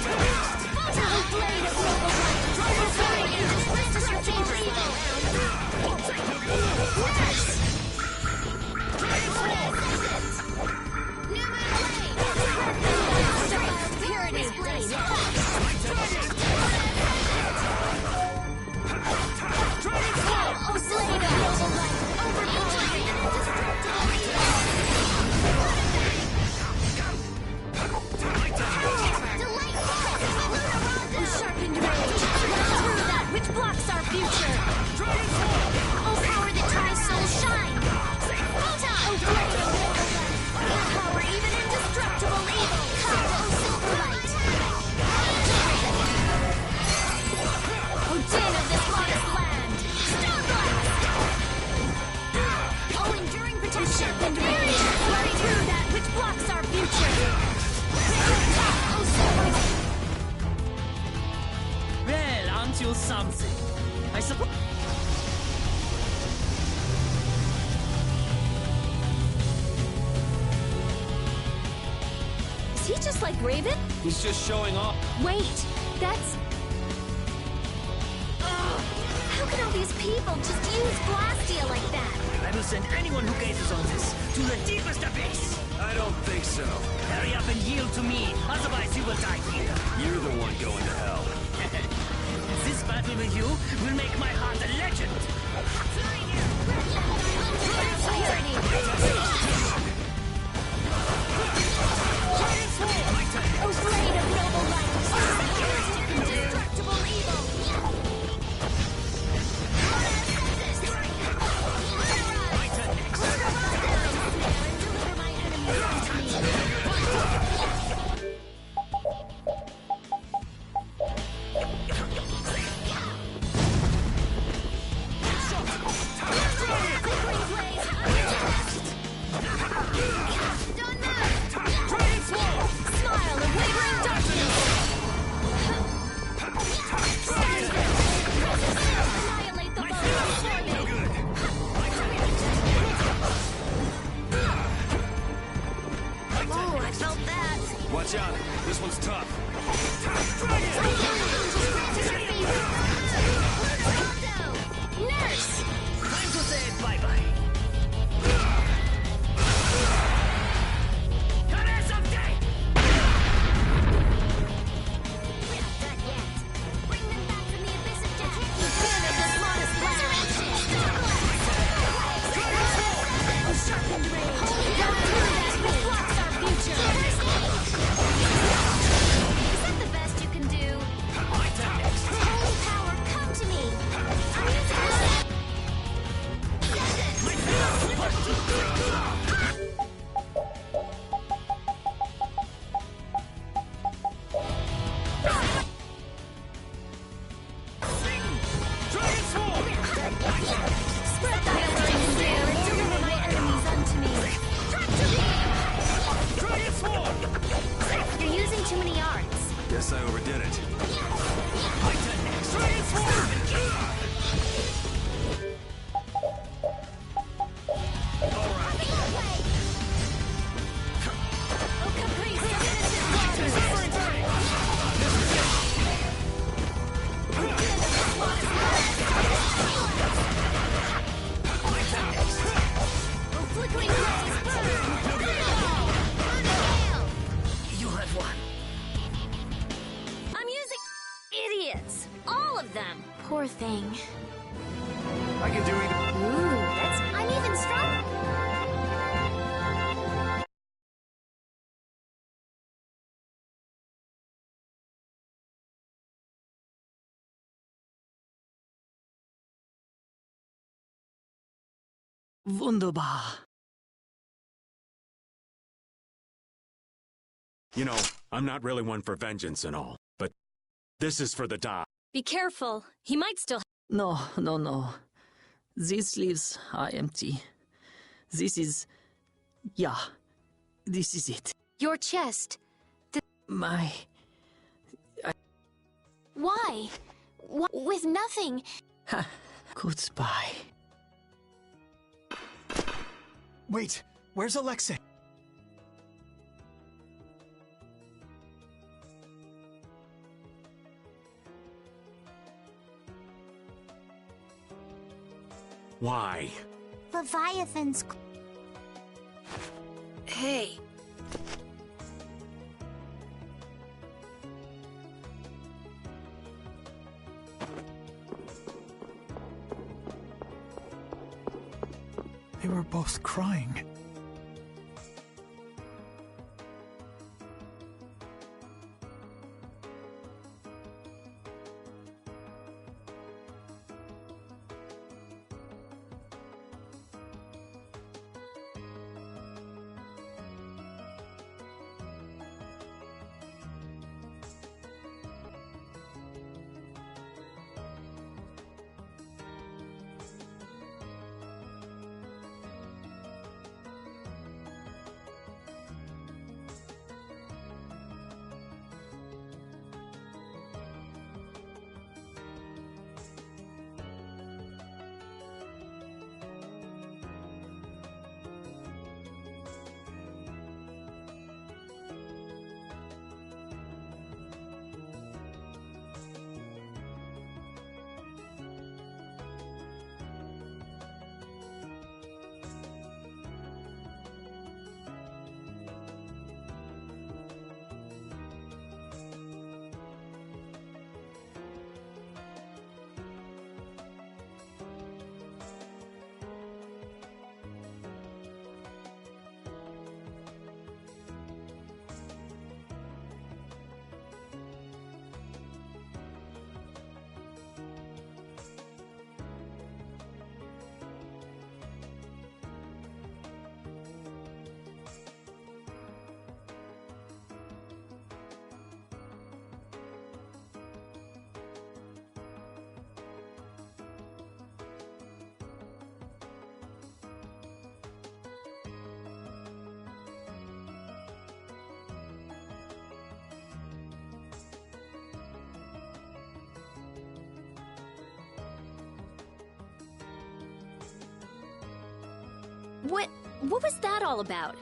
Photon blade of noble light! Transforming into swift as your favorite evil! Purity! Oh, blade of noble light! Overpowering and indestructible evil! Sharpened rage! Through that which blocks our future! Oh, power that tries soul shine! Oh, blade of noble light! Overpower even indestructible evil! Come, oh, silver light! Oh, din of this modest land! Stone blast! Oh, enduring protection! Sharpened rage! Right through that which blocks our future! Oh, silver light! Well, aren't you something? I suppose... Is he just like Raven? He's just showing off. Wait, that's... Ugh, how can all these people just use Blastia like that? I will send anyone who gazes on this to the deepest abyss! I don't think so. Hurry up and yield to me, otherwise you will die here. You're the one going to hell. This battle with you will make my heart a legend! Oh, blade of noble light! Indestructible evil! Deliver my enemies unto me! Watch out. This one's tough. Nurse! Time to say bye-bye. Colors of day! We're not done yet. Bring them back from the abyss of death. Begin at this modest resurrection. Oh, sharpened rage. Go through that which blocks our future. Is that the best you can do? Holy power, come to me. I'm using Spread thy alliance there and deliver my enemies unto me. You're using too many arts. Guess I overdid it. Oh, caprice of innocent waters. Oh, flickering blaze, burn! You have won. I'm using... Idiots! All of them! Poor thing. I can do even... Ooh, that's... I'm even stronger. Wunderbar. You know, I'm not really one for vengeance and all, but this is for the die. Be careful. He might still... No. These sleeves are empty. This is... yeah. This is it. Your chest. My... Why? With nothing. Goodbye. Wait, where's Alexei? Why? Leviathan's... Hey. They were both crying. What was that all about?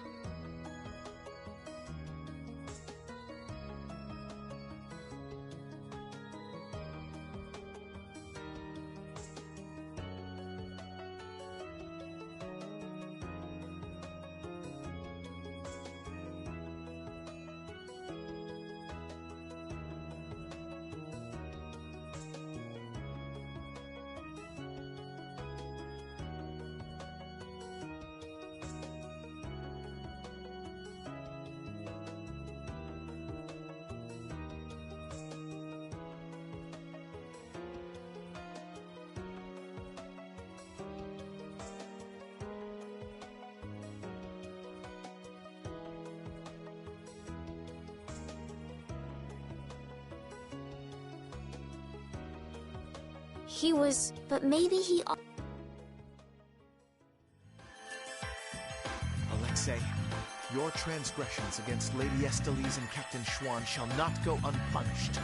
He was... but maybe he... Alexei, your transgressions against Lady Estellise and Captain Schwann shall not go unpunished.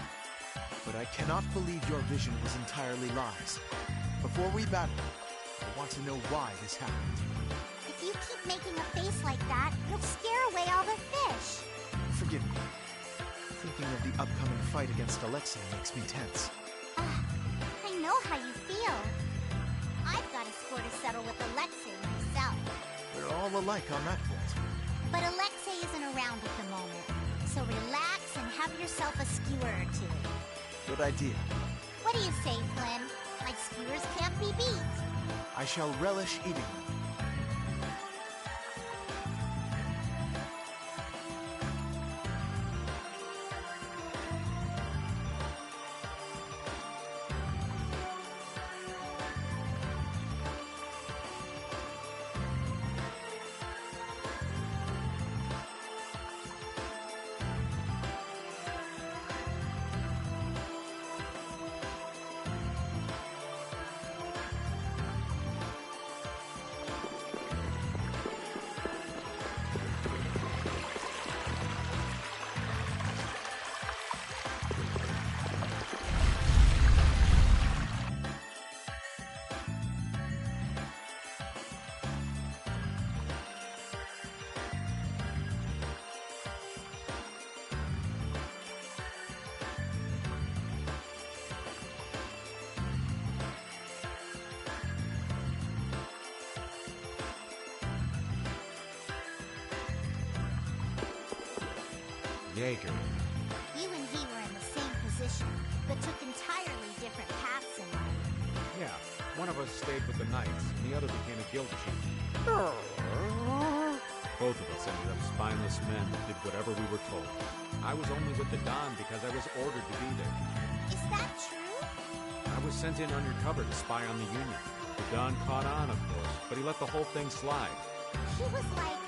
But I cannot believe your vision was entirely lies. Before we battle, I want to know why this happened. If you keep making a face like that, you'll scare away all the fish. Forgive me. Thinking of the upcoming fight against Alexei makes me tense. I know how you feel. I've got a score to settle with Alexei myself. We're all alike on that point. But Alexei isn't around at the moment, so relax and have yourself a skewer or two. Good idea. What do you say, Flynn? My skewers can't be beat. I shall relish eating them. Jaeger. You and he were in the same position, but took entirely different paths in life. Yeah, one of us stayed with the Knights, and the other became a guild chief. Both of us ended up spineless men that did whatever we were told. I was only with the Don because I was ordered to be there. Is that true? I was sent in undercover to spy on the Union. The Don caught on, of course, but he let the whole thing slide. He was like,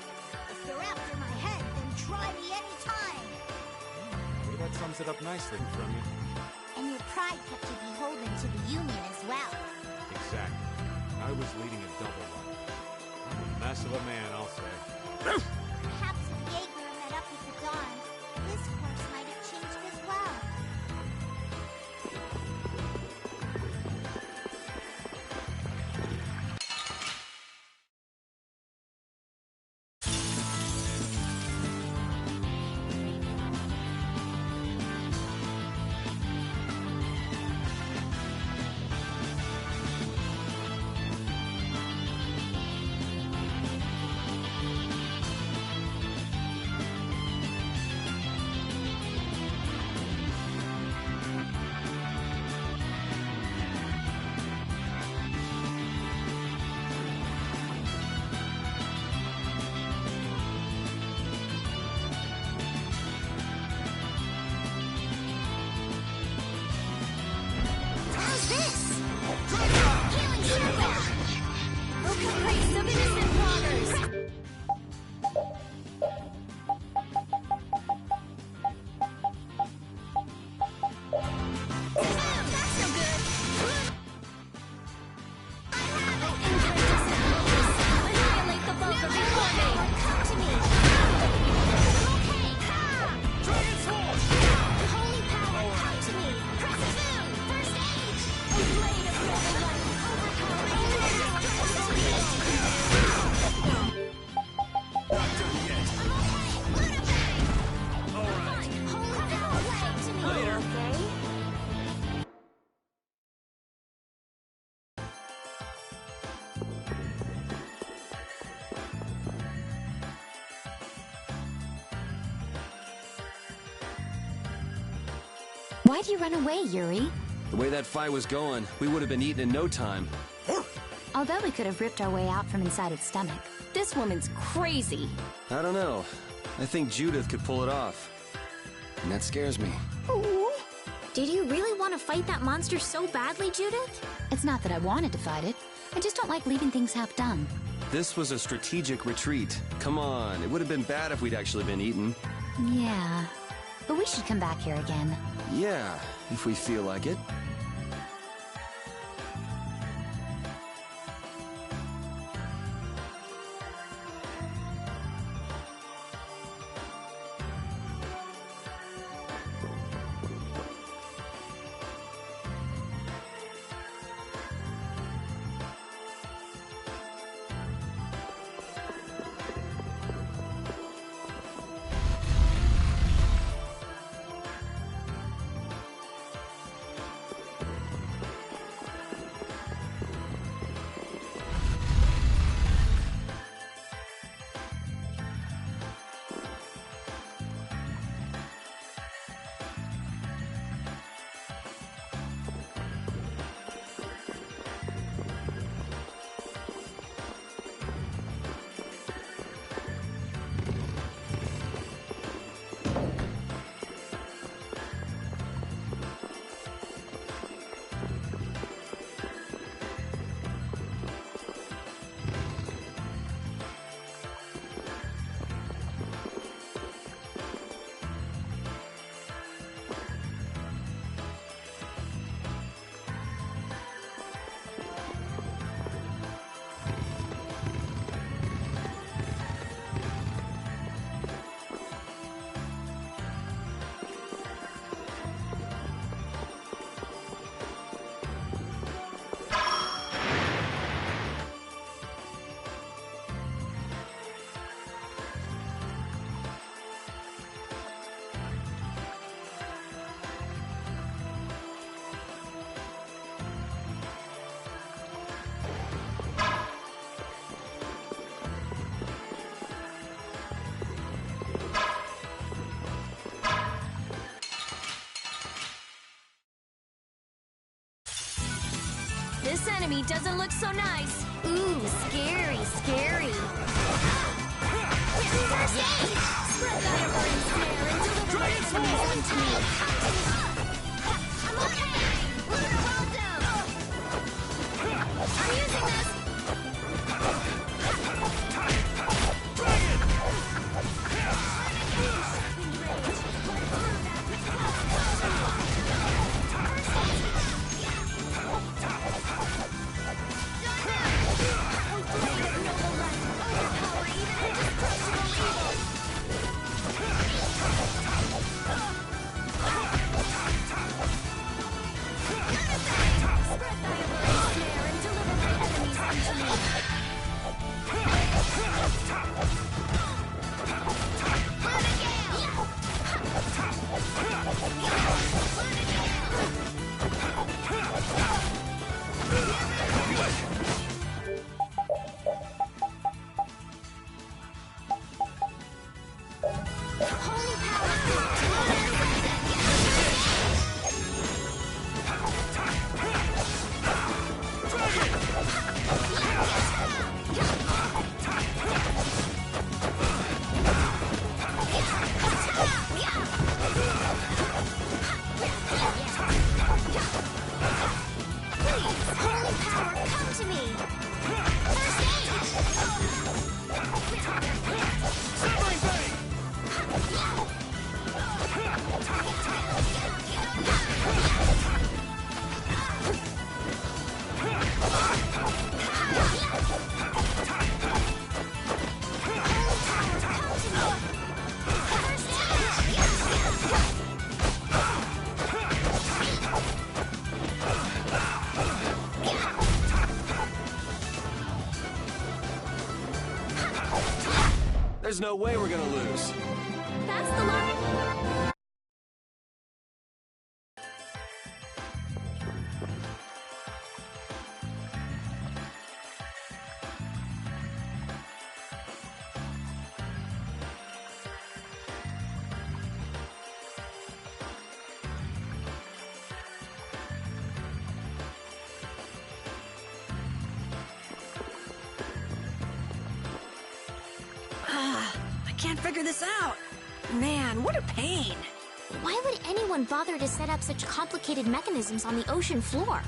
if you're after my head, then try me anytime. Well, that sums it up nicely from you. And your pride kept you beholden to the Union as well. Exactly. I was leading a double life. I'm a mess of a man, I'll say. Perhaps if Jaeger met up with the Dawn, his course might have changed as well. Why'd you run away, Yuri? The way that fight was going, we would have been eaten in no time. Although we could have ripped our way out from inside its stomach. This woman's crazy. I don't know. I think Judith could pull it off. And that scares me. Did you really want to fight that monster so badly, Judith? It's not that I wanted to fight it. I just don't like leaving things half done. This was a strategic retreat. Come on, it would have been bad if we'd actually been eaten. Yeah. But we should come back here again. Yeah, if we feel like it. enemy doesn't look so nice. Ooh, scary, scary. First aid! Spread thy alluring snare and deliver my enemies unto me. I'm okay! Lunar welcome! I'm using this! There's no way we're gonna lose. That's the line. I can't figure this out. Man, what a pain. Why would anyone bother to set up such complicated mechanisms on the ocean floor?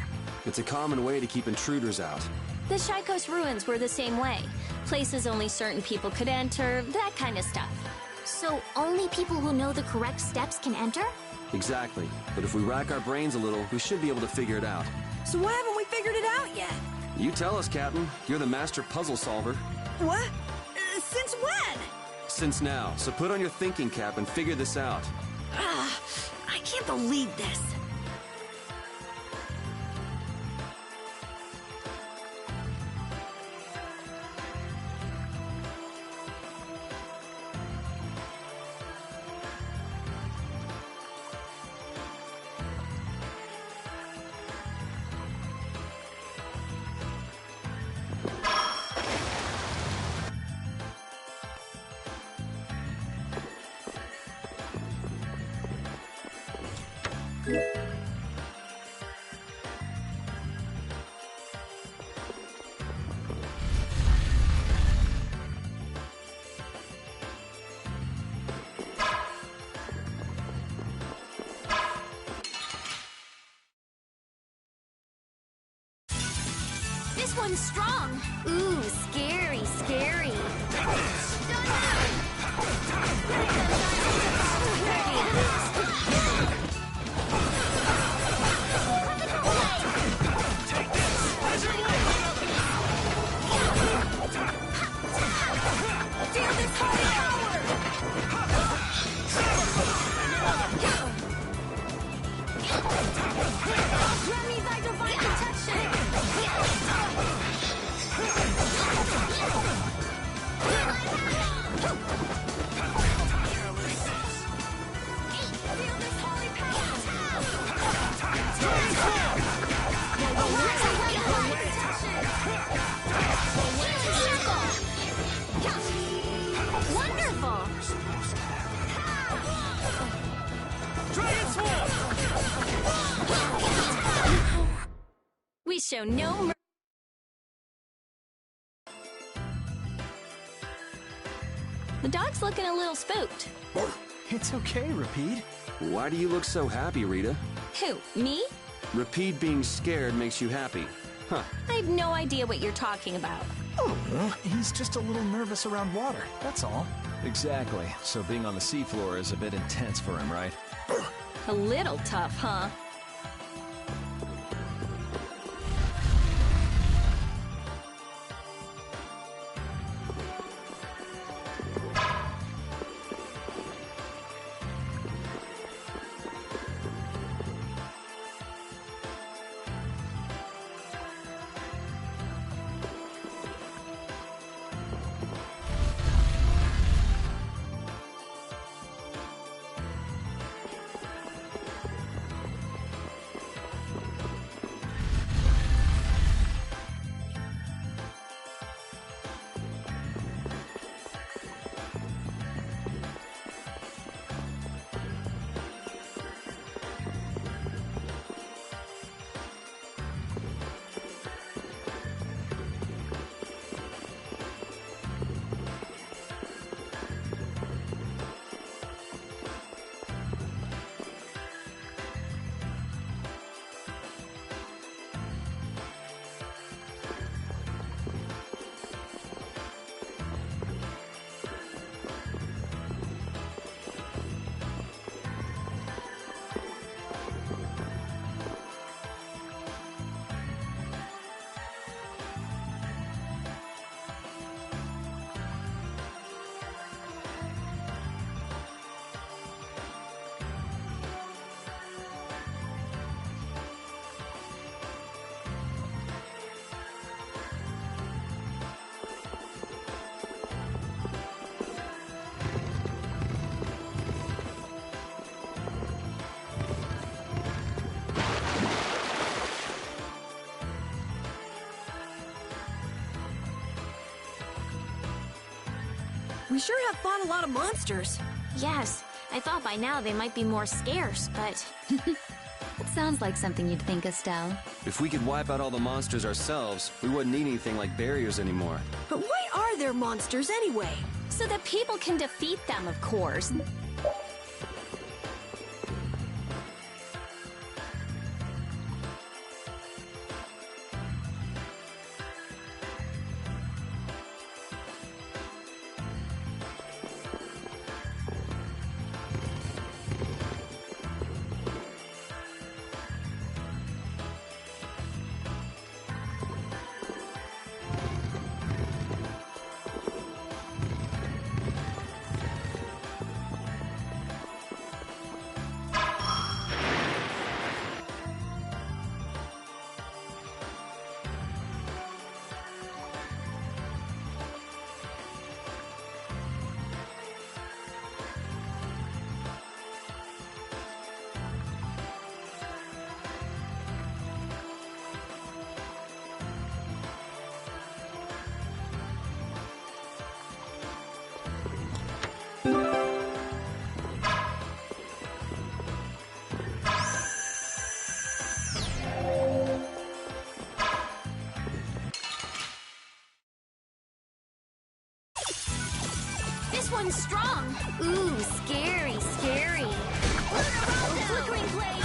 It's a common way to keep intruders out. The Shaikos ruins were the same way. Places only certain people could enter, that kind of stuff. So only people who know the correct steps can enter? Exactly. But if we rack our brains a little, we should be able to figure it out. So why haven't we figured it out yet? You tell us, Captain. You're the master puzzle solver. What? Since when? Since now. So put on your thinking cap and figure this out. I can't believe this. This one's strong. Ooh, scary, scary. We show no mercy. The dog's looking a little spooked. It's okay, Rapide. Why do you look so happy, Rita? Who, me? Rapide being scared makes you happy. Huh. I have no idea what you're talking about. He's just a little nervous around water, that's all. Exactly. So being on the seafloor is a bit intense for him, right? A little tough, huh? We sure have fought a lot of monsters. Yes, I thought by now they might be more scarce, but... It sounds like something you'd think, Estelle. If we could wipe out all the monsters ourselves, we wouldn't need anything like barriers anymore. But why are there monsters anyway? So that people can defeat them, of course. This one's strong. Ooh, scary, scary. Oh, flickering blade.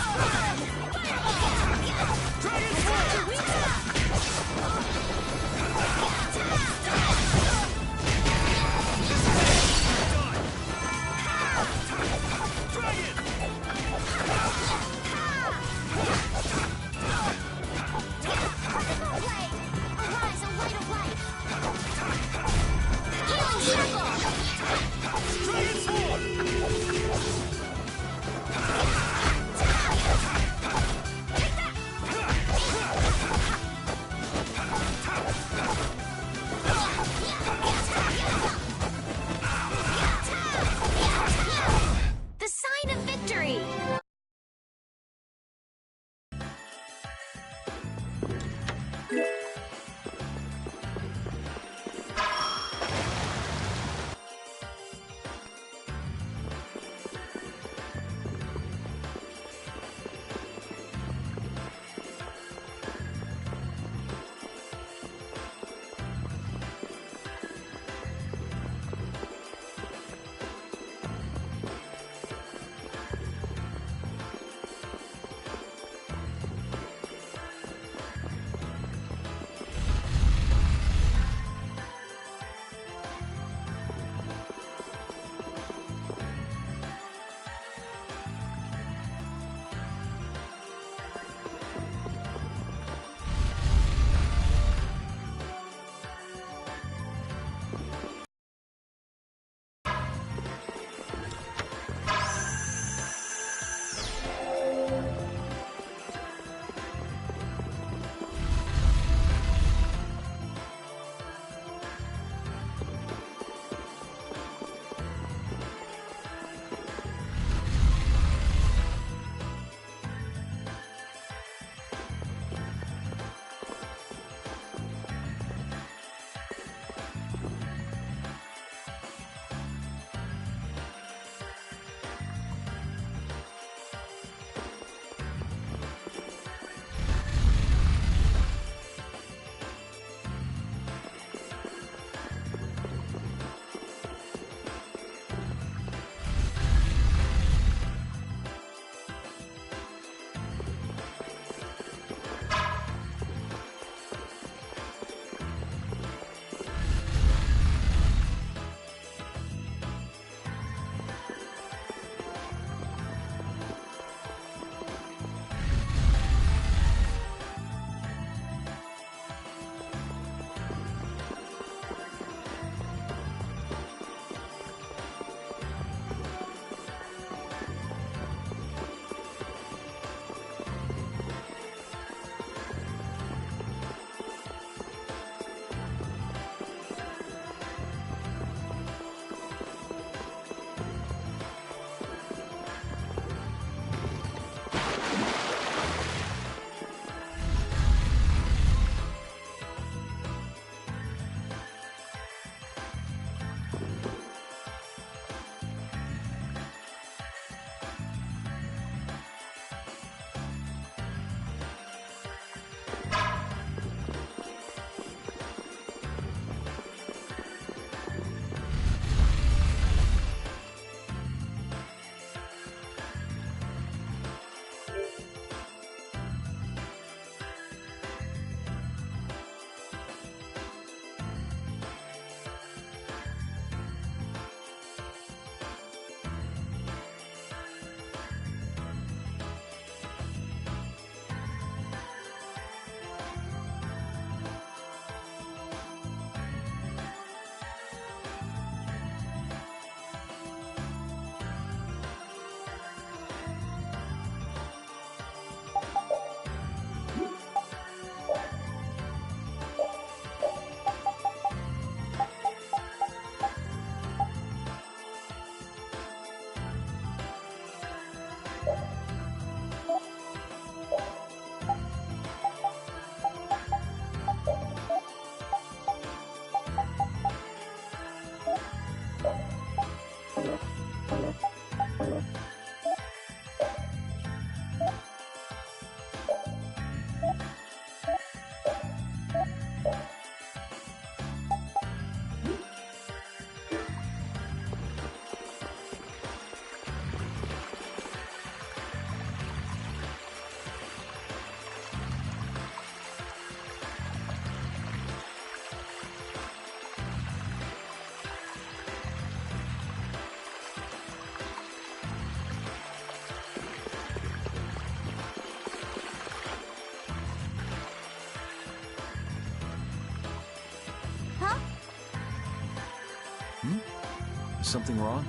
Is something wrong?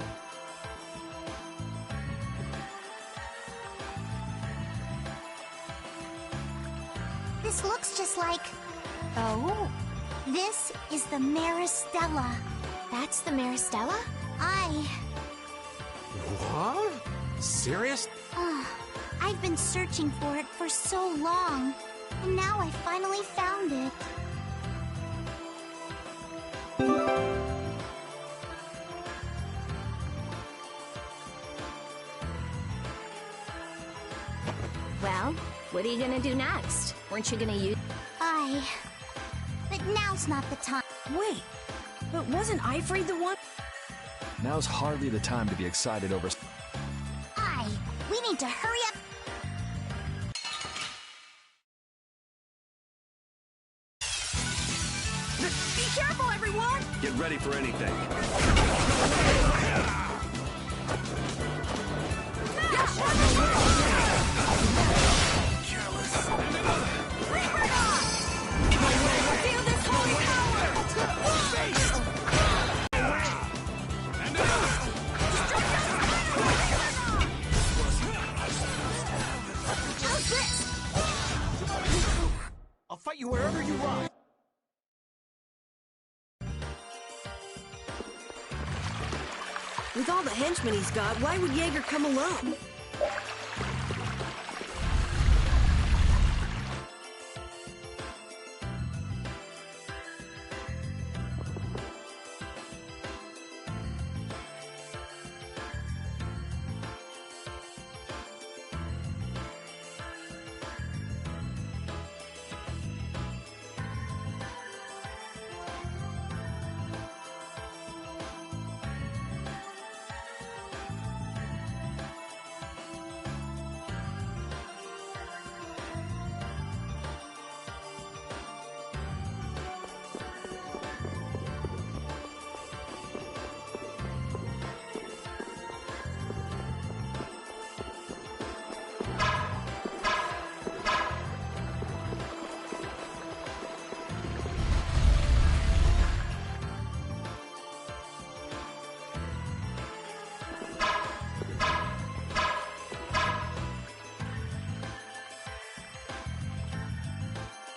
This looks just like... Oh. This is the Maristella. That's the Maristella? What? Serious? I've been searching for it for so long, and now I finally found it. Well, what are you gonna do next? Weren't you gonna use... But now's not the time. Wait, but wasn't Ifrid the one? Now's hardly the time to be excited over... We need to hurry up. Be careful, everyone! Get ready for anything. Feel this holy power! I'll fight you wherever you ride. With all the henchmen he's got, why would Jaeger come alone?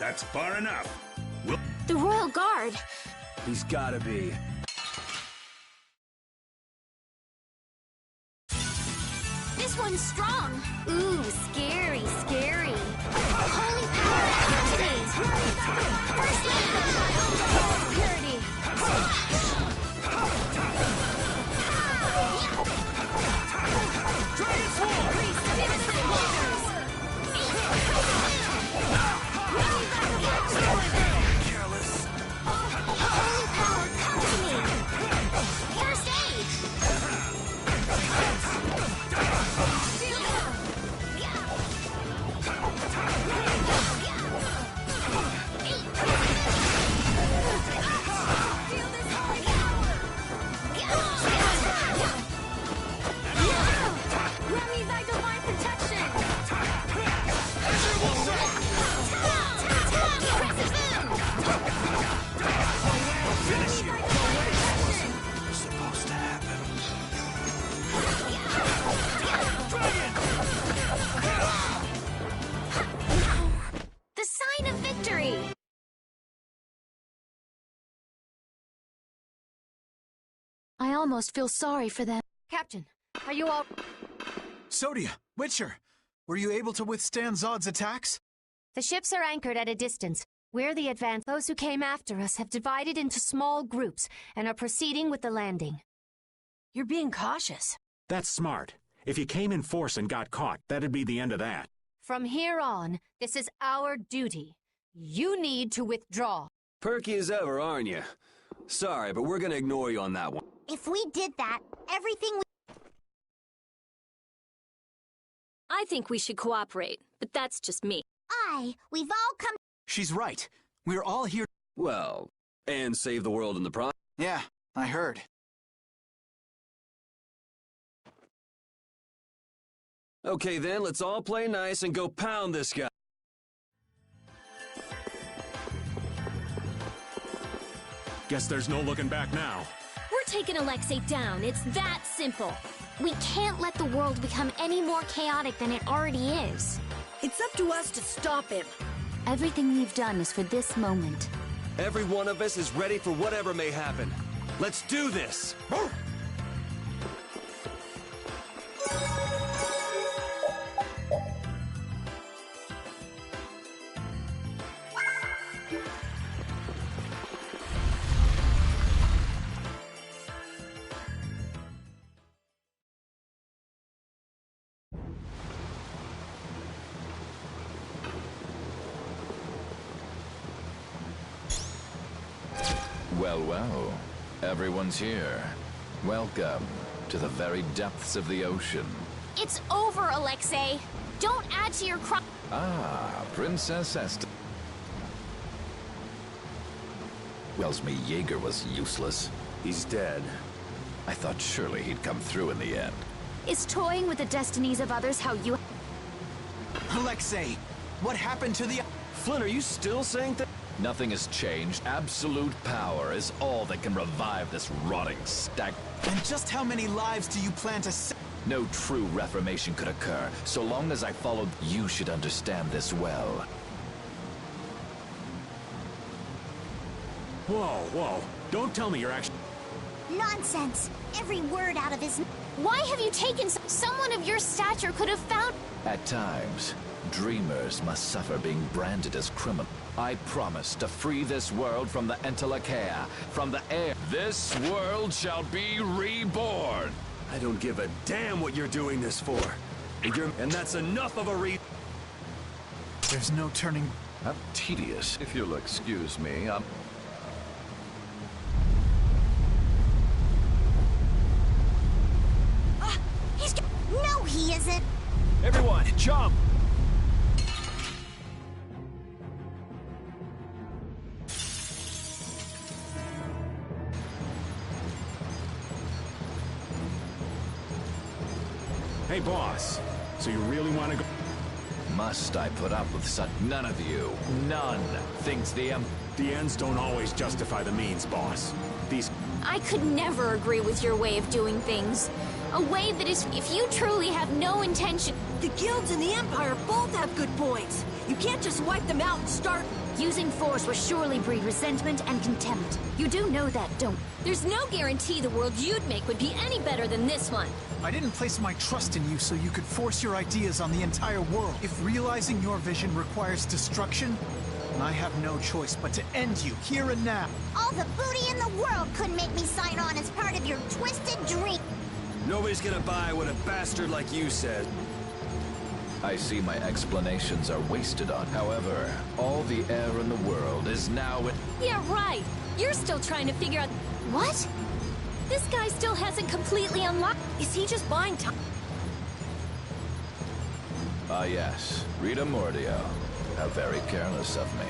That's far enough. The Royal Guard! He's gotta be. This one's strong! Ooh, scary, scary. Holy power activate! First land! Purity! I almost feel sorry for them. Captain, are you all... Sodia, Witcher, were you able to withstand Zod's attacks? The ships are anchored at a distance. We're the advance. Those who came after us have divided into small groups and are proceeding with the landing. You're being cautious. That's smart. If you came in force and got caught, that'd be the end of that. From here on, this is our duty. You need to withdraw. Perky as ever, aren't you? Sorry, but we're gonna ignore you on that one. If we did that, everything we... I think we should cooperate, but that's just me. We've all come... She's right. We're all here... Well, and save the world in the process. Yeah, I heard. Okay then, let's all play nice and go pound this guy. Guess there's no looking back now. We're taking Alexei down. It's that simple. We can't let the world become any more chaotic than it already is. It's up to us to stop him. Everything we've done is for this moment. Every one of us is ready for whatever may happen. Let's do this! Well, well. Everyone's here. Welcome to the very depths of the ocean. It's over, Alexei. Don't add to your crime. Ah, Princess Esther. Tells me Jaeger was useless. He's dead. I thought surely he'd come through in the end. Is toying with the destinies of others how you... Alexei, what happened to the... Flynn, are you still saying that? Nothing has changed. Absolute power is all that can revive this rotting stag. And just how many lives do you plan to save? No true reformation could occur, so long as I followed. You should understand this well. Whoa, whoa. Don't tell me you're actually... Nonsense. Every word out of his... Why have you taken... Someone of your stature could have found... At times, dreamers must suffer being branded as criminal. I promise to free this world from the Eliteblak, from the air. This world shall be reborn. I don't give a damn what you're doing this for. And that's enough of a There's no turning... How tedious, if you'll excuse me. He's... No, he isn't. Everyone, jump! Hey, boss. So you really want to go... Must I put up with such... None of you, none, thinks the ends don't always justify the means, boss. These... I could never agree with your way of doing things. A way that is... If you truly have no intention... The guilds and the Empire both have good points. You can't just wipe them out and start... Using force will surely breed resentment and contempt. You do know that, don't... There's no guarantee the world you'd make would be any better than this one. I didn't place my trust in you so you could force your ideas on the entire world. If realizing your vision requires destruction, then I have no choice but to end you here and now. All the booty in the world couldn't make me sign on as part of your twisted dream. Nobody's gonna buy what a bastard like you said. I see my explanations are wasted on. However, all the air in the world is now in... Yeah, right. You're still trying to figure out... What? This guy still hasn't completely unlocked... Is he just buying time? Ah, yes. Rita Mordio. How very careless of me.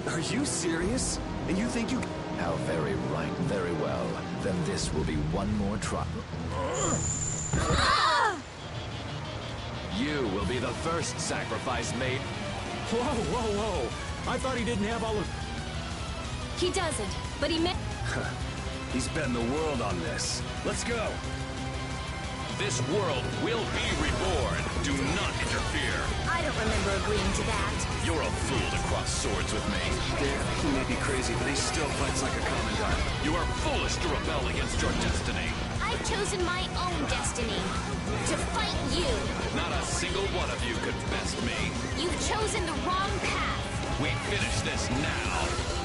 Are you serious? And you think you... How very right. Very well. Then this will be one more try. You will be the first sacrifice made. Whoa, whoa, whoa. I thought he didn't have all of... He doesn't, but he may... He's betting the world on this. Let's go! This world will be reborn. Do not interfere. I don't remember agreeing to that. You're a fool to cross swords with me. He may be crazy, but he still fights like a commandant. You are foolish to rebel against your destiny. I've chosen my own destiny. To fight you. Not a single one of you could best me. You've chosen the wrong path. We finish this now.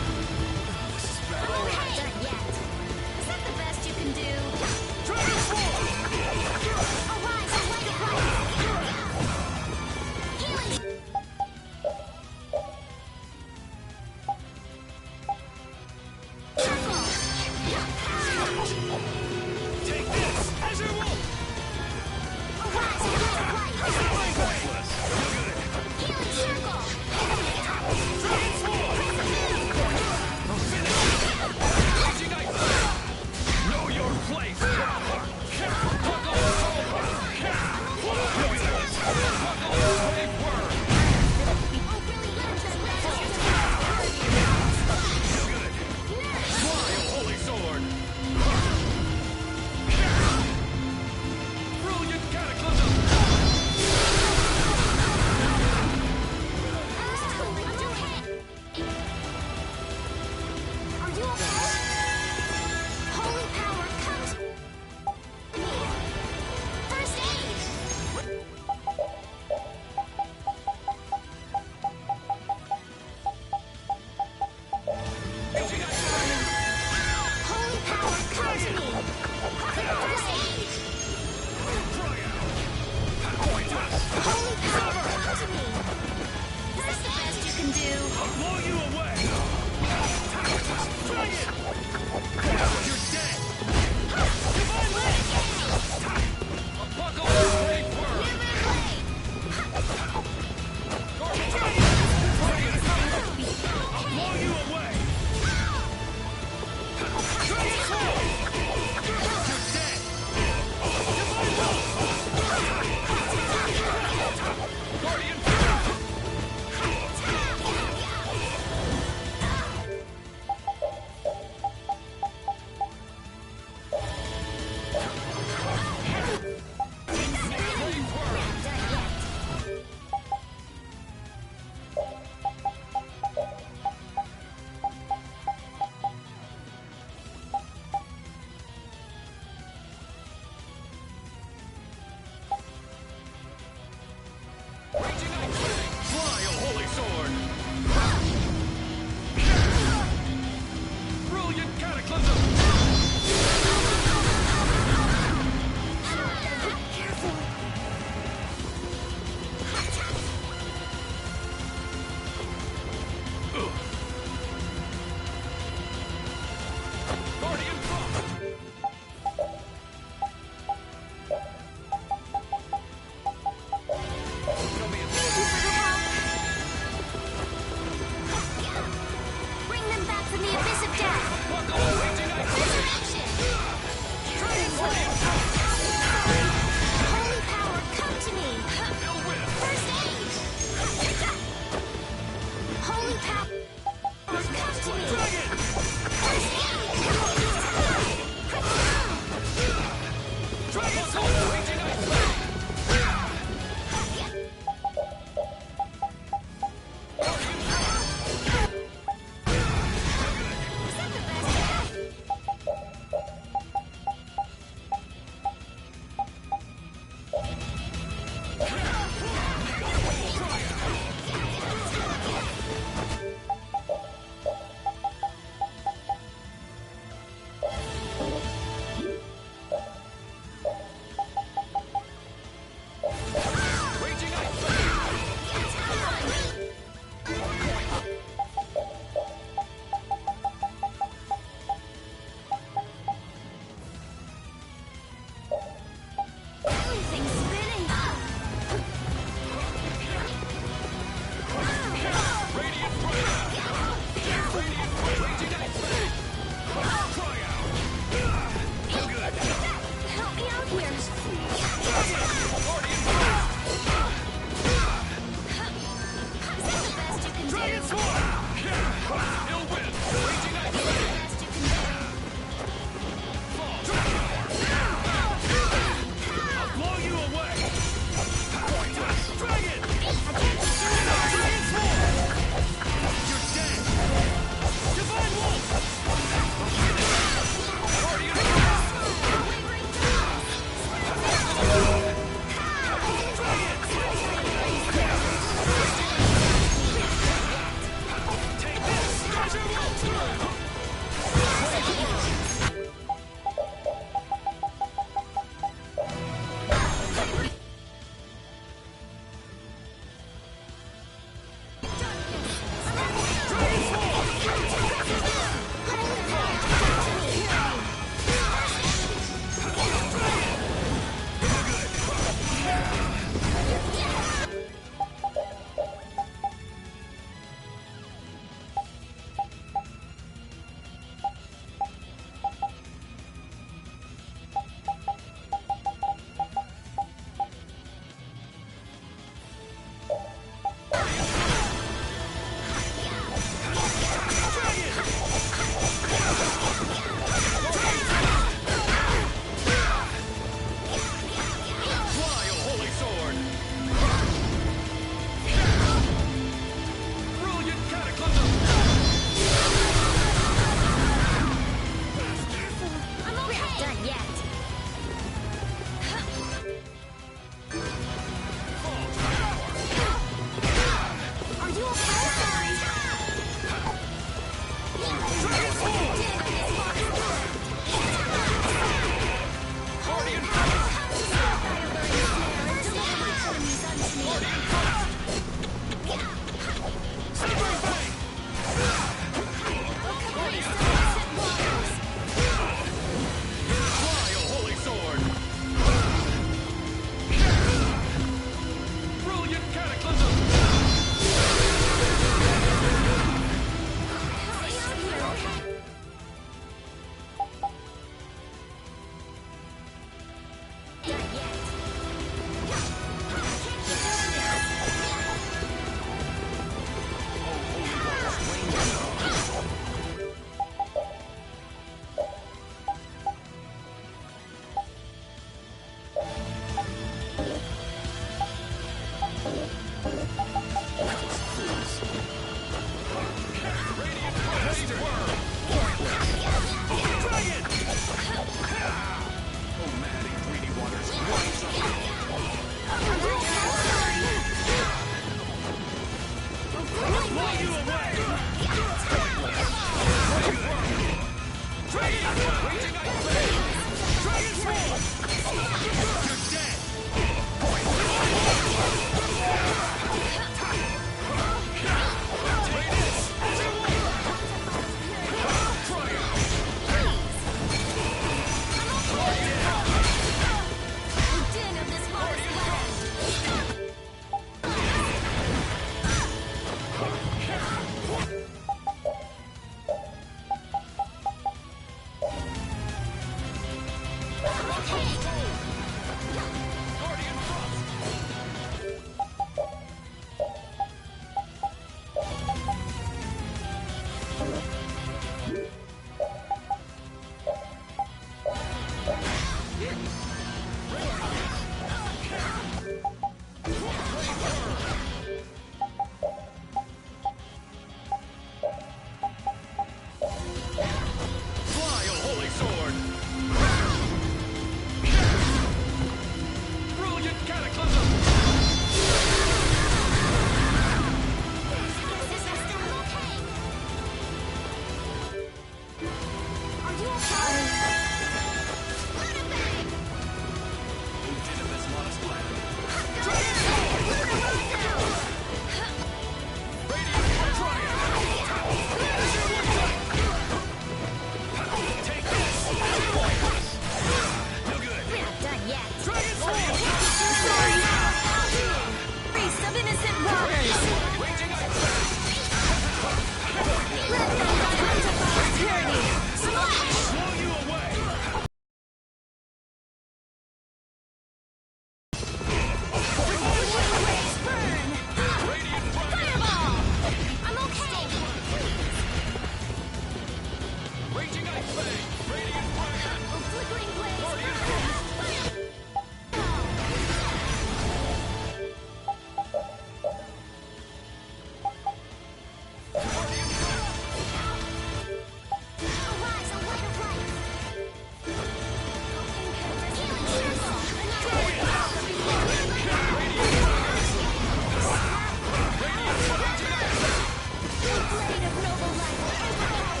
Blade of noble life will overhaul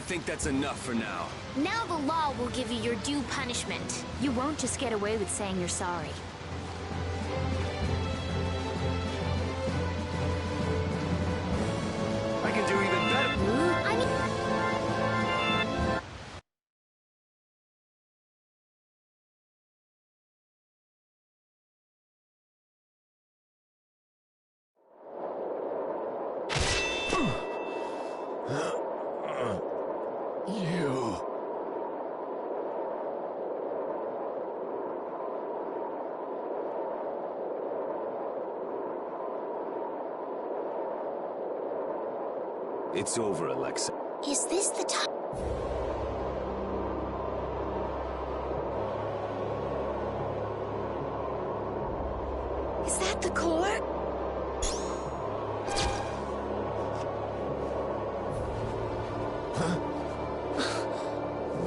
think that's enough for now. Now the law will give you your due punishment. You won't just get away with saying you're sorry. I can do even better. I mean... It's over, Alexa. Is this the time? Is that the core?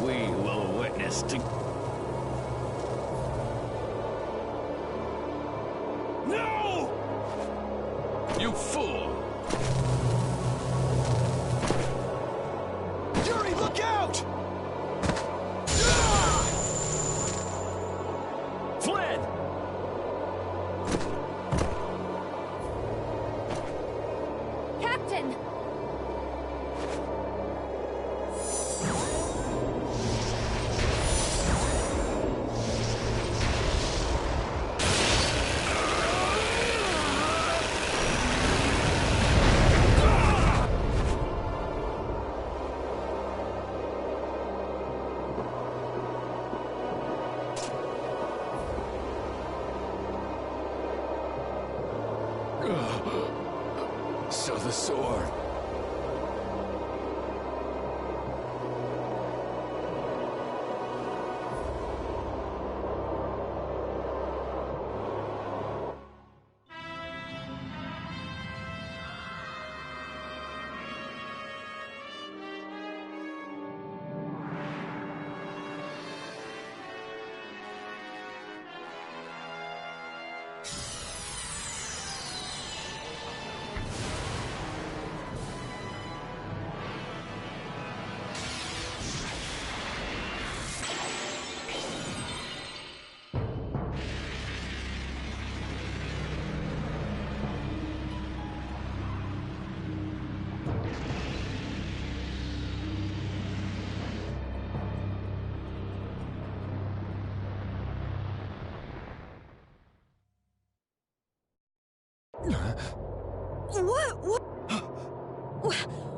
We will witness to... No! You fool! Yuri, look out! Flynn! Captain! So the sword...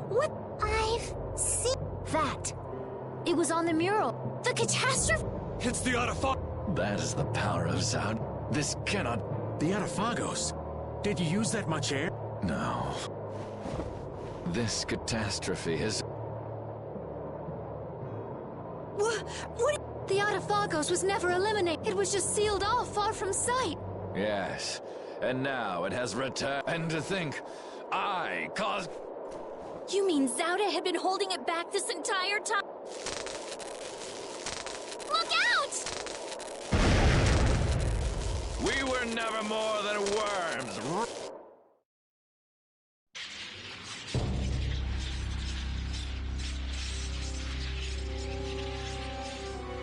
What? I've seen that. It was on the mural. The catastrophe. It's the Autophagos. That is the power of Zod. This cannot... The Autophagos? Did you use that much air? No. This catastrophe is... What? The Autophagos was never eliminated. It was just sealed off far from sight. Yes. And now it has returned. And to think, I caused... You mean Zauda had been holding it back this entire time? Look out! We were never more than worms.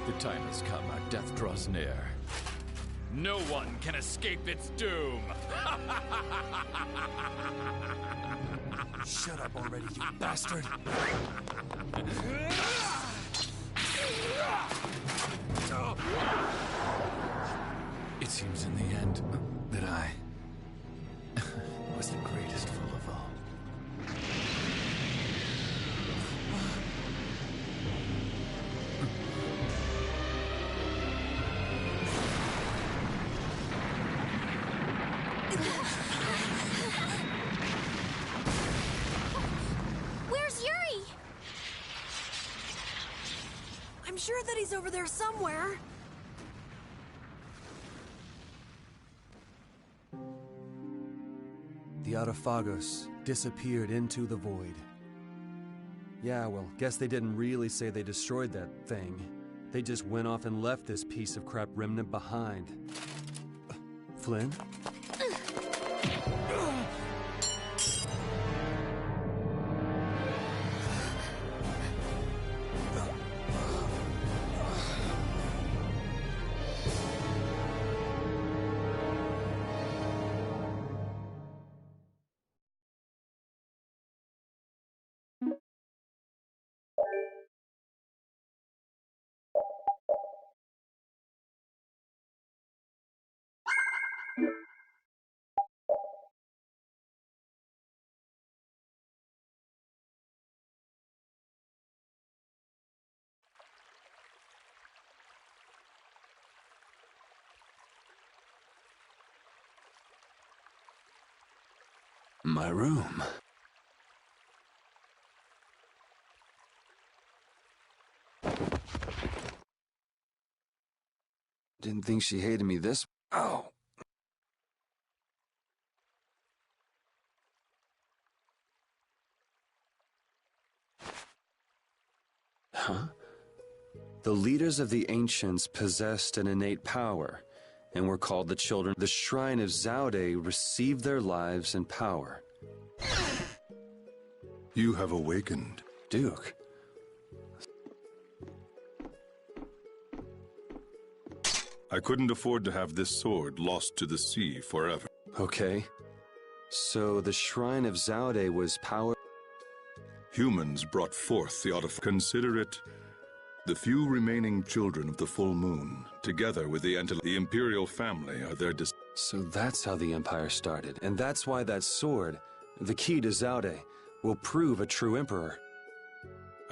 The time has come. Our death draws near. No one can escape its doom. Shut up already, you bastard! It seems in the end that I was the greatest fool of all. Where's Yuri? I'm sure that he's over there somewhere. The Autophagos disappeared into the void. Yeah, well, guess they didn't really say they destroyed that thing. They just went off and left this piece of crap remnant behind. Flynn? My room. Didn't think she hated me this... Oh! Huh? The leaders of the ancients possessed an innate power, and were called the children. The shrine of Zaude received their lives and power. You have awakened. Duke. I couldn't afford to have this sword lost to the sea forever. Okay. So the shrine of Zaude was power... Humans brought forth the artifact. Consider it the few remaining children of the full moon, together with the imperial family, are their So that's how the Empire started, and that's why that sword, the key to Zaude, will prove a true emperor.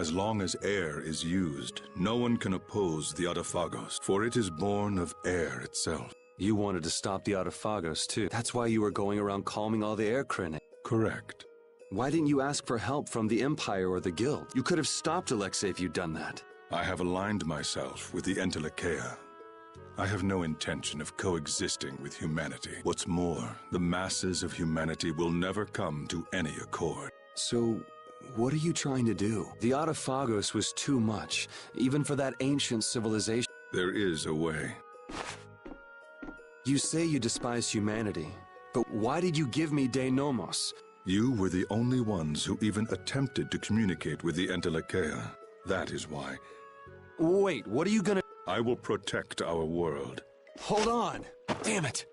As long as air is used, no one can oppose the Autophagos, for it is born of air itself. You wanted to stop the Autophagos, too. That's why you were going around calming all the air critics. Correct. Why didn't you ask for help from the Empire or the Guild? You could have stopped Alexei if you'd done that. I have aligned myself with the Entelekea. I have no intention of coexisting with humanity. What's more, the masses of humanity will never come to any accord. So, what are you trying to do? The Autophagos was too much, even for that ancient civilization. There is a way. You say you despise humanity, but why did you give me De Nomos? You were the only ones who even attempted to communicate with the Entelekea. That is why. Wait, what are you gonna... I will protect our world. Hold on! Damn it!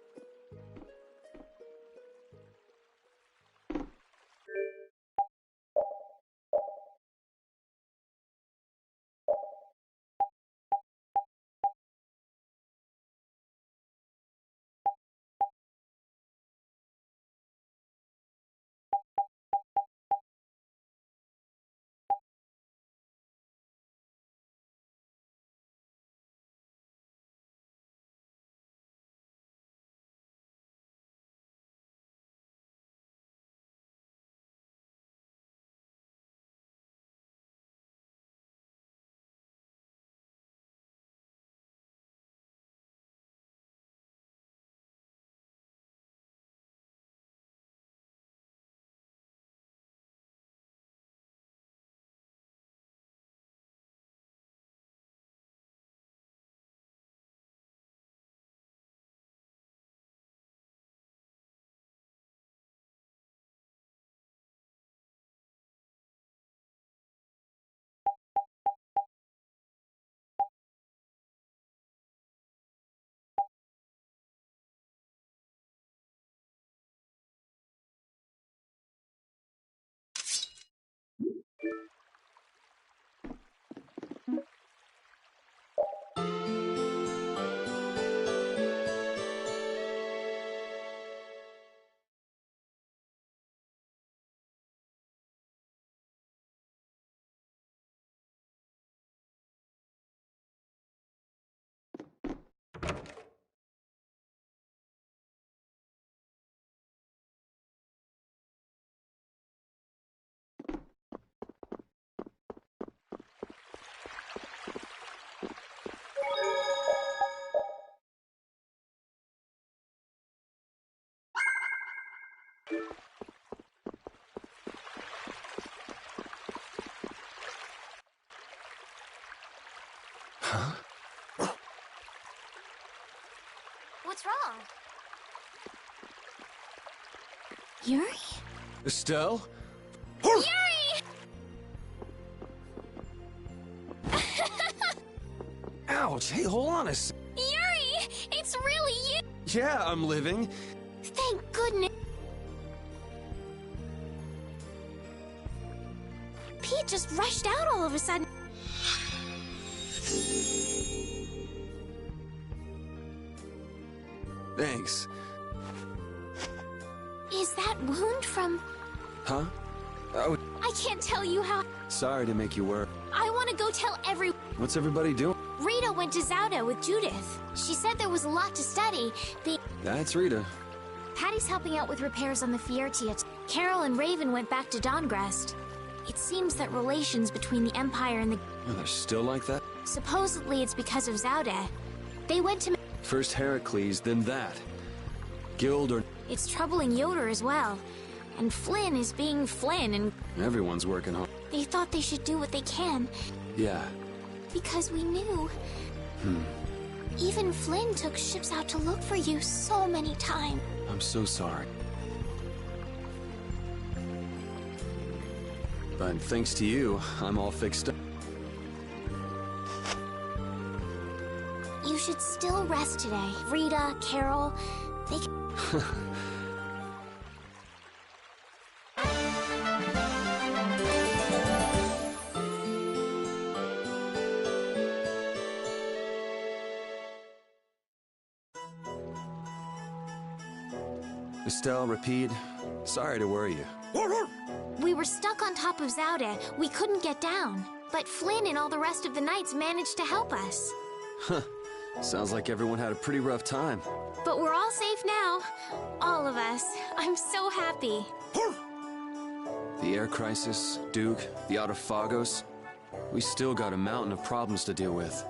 Huh? What's wrong? Yuri? Estelle? Yuri! Ouch! Hey, hold on a sec. Yuri! It's really you! Yeah, I'm living. Thank goodness. Pete just rushed out all of a sudden. Thanks. Is that wound from... Huh? Oh, I can't tell you how... sorry to make you work. I want to go tell every... What's everybody doing? Rita went to Zauda with Judith. She said there was a lot to study. That's Rita. Patty's helping out with repairs on the Fiertia. Carol and Raven went back to Dongrest. It seems that relations between the Empire and the... Oh, they're still like that? Supposedly it's because of Zaude. They went to... First Heracles, then that. Guild or... It's troubling Yoder as well. And Flynn is being Flynn, and... Everyone's working hard. They thought they should do what they can. Yeah. Because we knew. Even Flynn took ships out to look for you so many times. I'm so sorry. But thanks to you, I'm all fixed up. You should still rest today. Rita, Carol, they can... Estelle, Rapide, sorry to worry you. We were stuck on top of Zaude. We couldn't get down. But Flynn and all the rest of the knights managed to help us. Huh. Sounds like everyone had a pretty rough time. But we're all safe now. All of us. I'm so happy. The air crisis, Duke, the Autophagos. We still got a mountain of problems to deal with.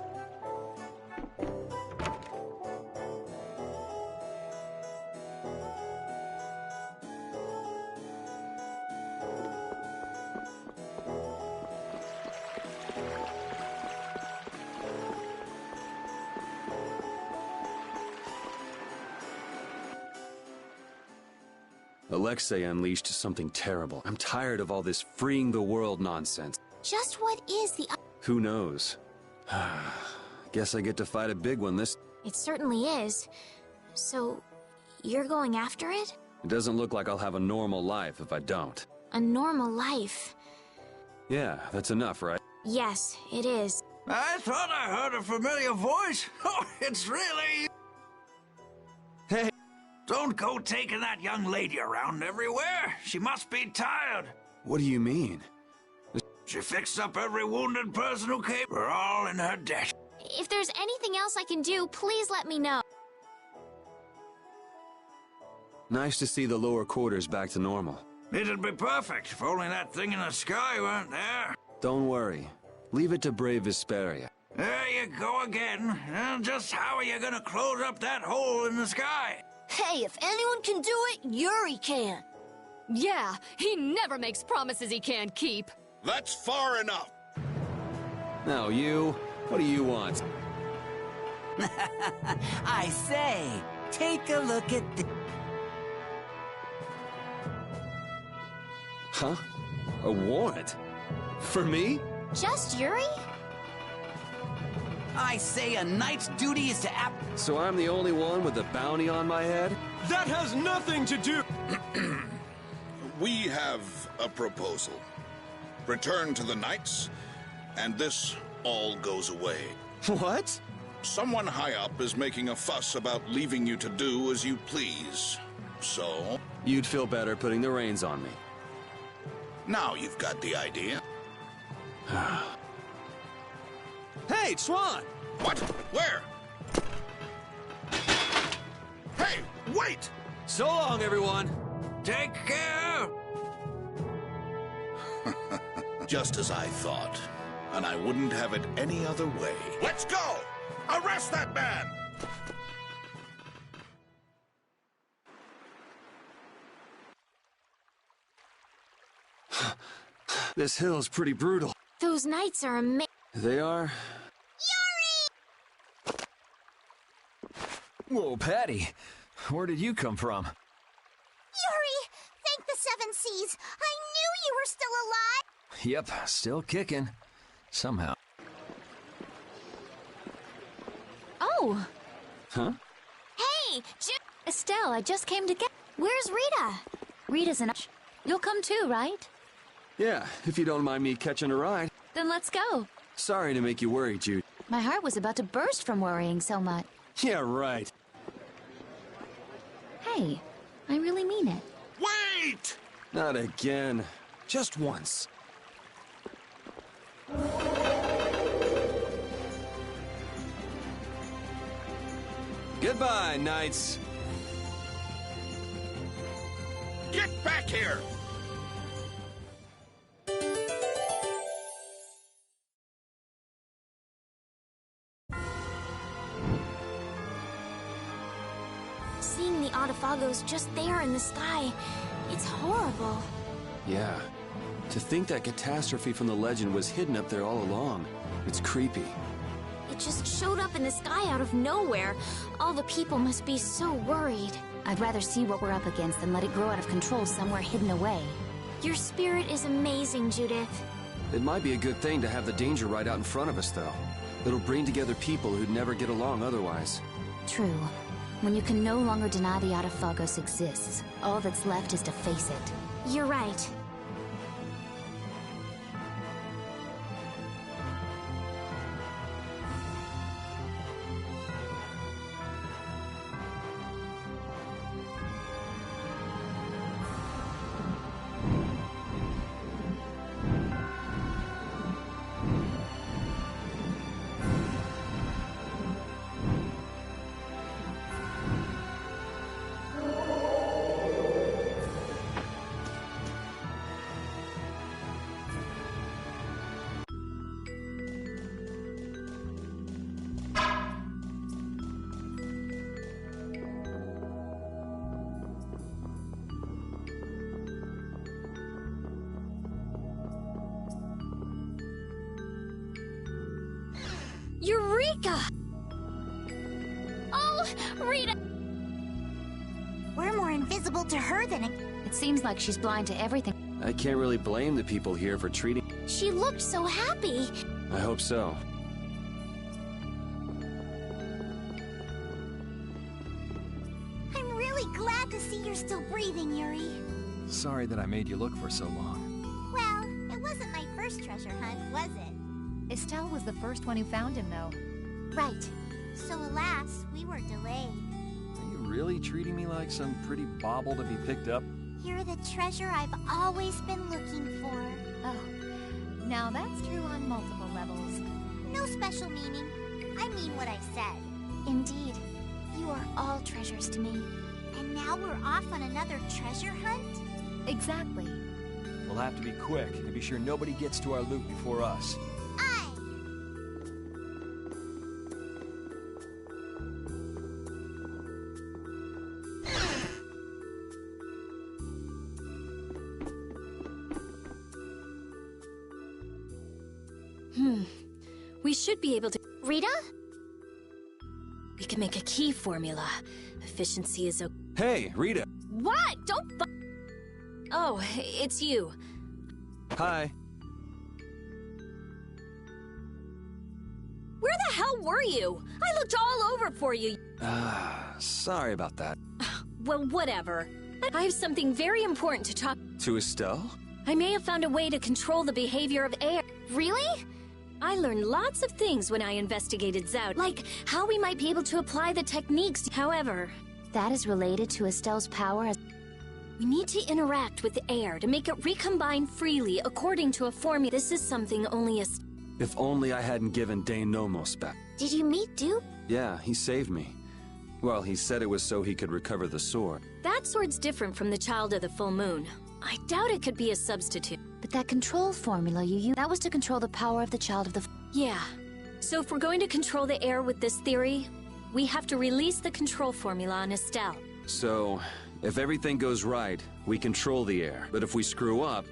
Alexei unleashed something terrible. I'm tired of all this freeing the world nonsense. Just what is the... Who knows? Guess I get to fight a big one this... It certainly is. So, you're going after it? It doesn't look like I'll have a normal life if I don't. A normal life. Yeah, that's enough, right? Yes, it is. I thought I heard a familiar voice. Oh, it's really... Hey! Don't go taking that young lady around everywhere. She must be tired. What do you mean? She fixed up every wounded person who came. We're all in her debt. If there's anything else I can do, please let me know. Nice to see the lower quarters back to normal. It'd be perfect if only that thing in the sky weren't there. Don't worry. Leave it to brave Vesperia. There you go again. And just how are you gonna close up that hole in the sky? Hey, if anyone can do it, Yuri can. Yeah, he never makes promises he can't keep. That's far enough. Now you, what do you want? I say, take a look at the... Huh? A warrant? For me? Just Yuri? I say a knight's duty is to So I'm the only one with a bounty on my head? That has nothing to do... We have a proposal. Return to the knights, and this all goes away. What? Someone high up is making a fuss about leaving you to do as you please. So? You'd feel better putting the reins on me. Now you've got the idea. Hey, Swan! What? Where? Hey, wait! So long, everyone! Take care! Just as I thought. And I wouldn't have it any other way. Let's go! Arrest that man! This hill's pretty brutal. Those knights are amazing. They are? Yuri! Whoa, Patty. Where did you come from? Yuri! Thank the Seven Seas! I knew you were still alive! Yep, still kicking. Somehow. Oh! Huh? Hey! Estelle, I just came to get... Where's Rita? Rita's an... You'll come too, right? Yeah, if you don't mind me catching a ride. Then let's go. Sorry to make you worry, Jude. My heart was about to burst from worrying so much. Yeah, right. Hey, I really mean it. Wait! Not again. Just once. Goodbye, knights. Get back here! Seeing the Autophagos just there in the sky, it's horrible. Yeah. To think that catastrophe from the legend was hidden up there all along. It's creepy. It just showed up in the sky out of nowhere. All the people must be so worried. I'd rather see what we're up against than let it grow out of control somewhere hidden away. Your spirit is amazing, Judith. It might be a good thing to have the danger right out in front of us, though. It'll bring together people who'd never get along otherwise. True. When you can no longer deny the Autophagos exists, all that's left is to face it. You're right. Eureka! Oh, Rita! We're more invisible to her than It seems like she's blind to everything. I can't really blame the people here for treating... She looked so happy. I hope so. I'm really glad to see you're still breathing, Yuri. Sorry that I made you look for so long. Well, it wasn't my first treasure hunt, was it? Estelle was the first one who found him, though. Right. So alas, we were delayed. Are you really treating me like some pretty bauble to be picked up? You're the treasure I've always been looking for. Oh, now that's true on multiple levels. No special meaning. I mean what I said. Indeed. You are all treasures to me. And now we're off on another treasure hunt? Exactly. We'll have to be quick and be sure nobody gets to our loot before us. We should be able to... Rita? We can make a key formula. Efficiency is a... Hey, Rita! What? Don't... Oh, it's you. Hi. Where the hell were you? I looked all over for you. Sorry about that. Well, whatever. I have something very important to talk... To Estelle? I may have found a way to control the behavior of air. Really? I learned lots of things when I investigated Zout, like how we might be able to apply the techniques. However, that is related to Estelle's power as... We need to interact with the air to make it recombine freely according to a formula. This is something only If only I hadn't given Dane Nomos back. Did you meet Duke? Yeah, he saved me. Well, he said it was so he could recover the sword. That sword's different from the Child of the Full Moon. I doubt it could be a substitute. But that control formula you used, that was to control the power of the Child of the... Yeah. So if we're going to control the air with this theory, we have to release the control formula on Estelle. So, if everything goes right, we control the air. But if we screw up,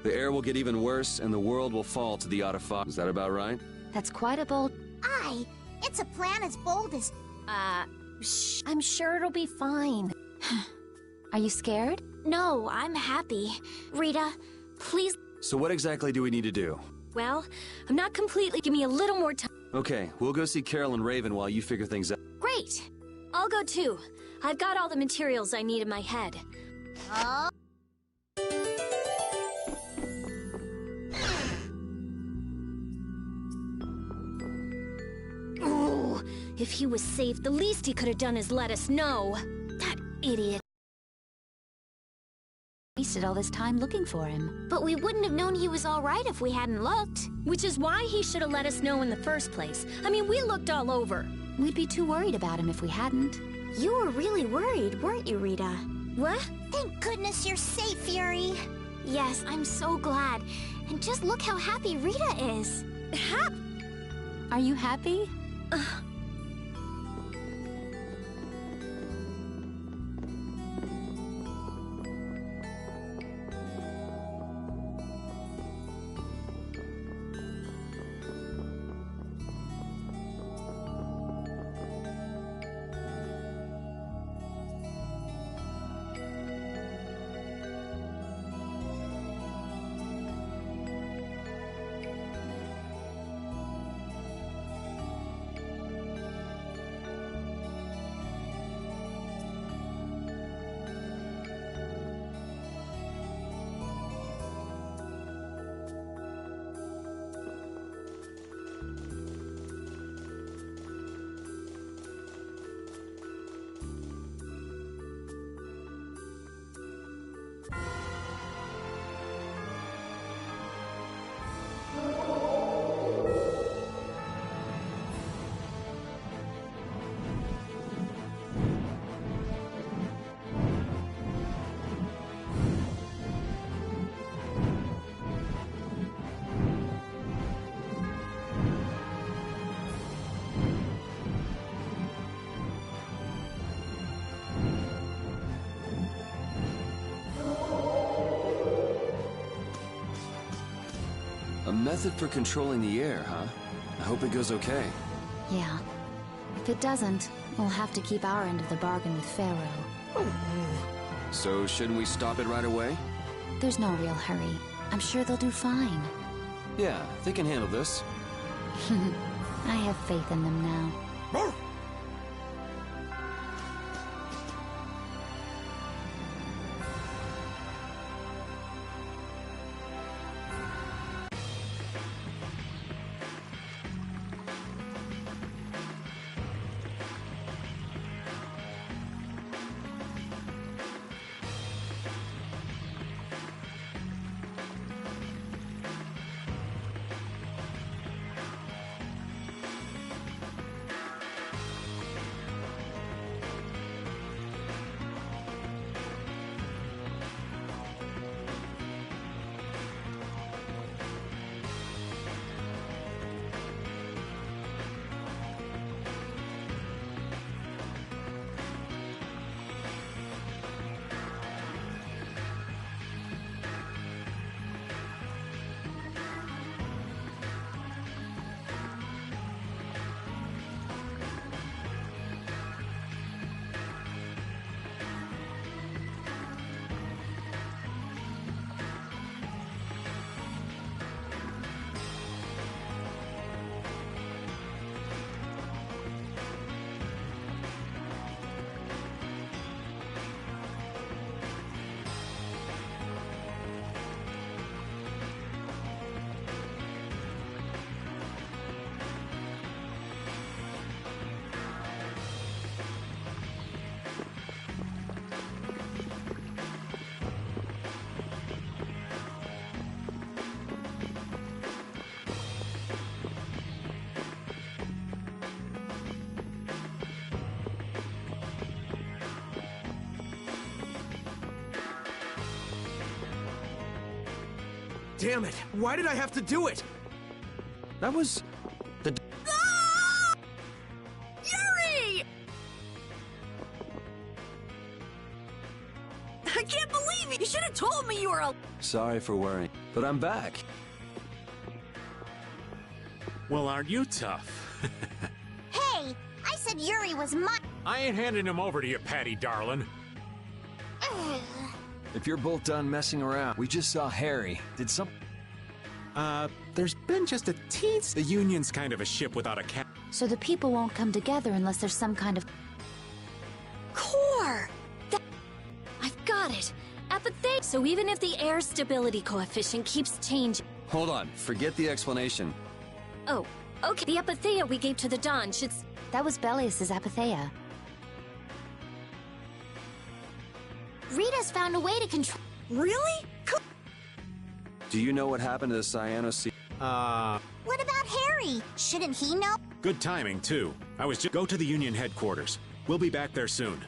the air will get even worse and the world will fall to the Autophagos. Is that about right? That's quite a bold... Aye, it's a plan as bold as... Shh. I'm sure it'll be fine. Are you scared? No, I'm happy. Rita, please... So what exactly do we need to do? Well, I'm not completely... Give me a little more time. Okay, we'll go see Carol and Raven while you figure things out. Great! I'll go too. I've got all the materials I need in my head. Oh. Ooh, if he was safe, the least he could have done is let us know. That idiot. Wasted all this time looking for him. But we wouldn't have known he was all right if we hadn't looked. Which is why he should have let us know in the first place. I mean, we looked all over. We'd be too worried about him if we hadn't. You were really worried, weren't you, Rita? What? Thank goodness you're safe, Yuri. Yes, I'm so glad. And just look how happy Rita is. Are you happy? A method for controlling the air, huh? I hope it goes okay. Yeah. If it doesn't, we'll have to keep our end of the bargain with Pharaoh. So shouldn't we stop it right away? There's no real hurry. I'm sure they'll do fine. Yeah, they can handle this. I have faith in them now. Damn it! Why did I have to do it? That was... the... Ah! Yuri! I can't believe it! You should have told me you were a... Sorry for worrying, but I'm back. Well, aren't you tough? Hey, I said Yuri was my... I ain't handing him over to you, Patty darling. If you're both done messing around, we just saw Harry. Did some... There's been just a teens. The Union's kind of a ship without a cap. So the people won't come together unless there's some kind of... Core! I've got it! Apathy! So even if the air stability coefficient keeps changing... Hold on, forget the explanation. Oh, okay. The apatheia we gave to the Dawn should... That was Belius's apatheia. Rita's found a way to control... Really? Do you know what happened to the Cyano Sea? What about Harry? Shouldn't he know? Good timing, too. I was just... Go to the Union headquarters. We'll be back there soon.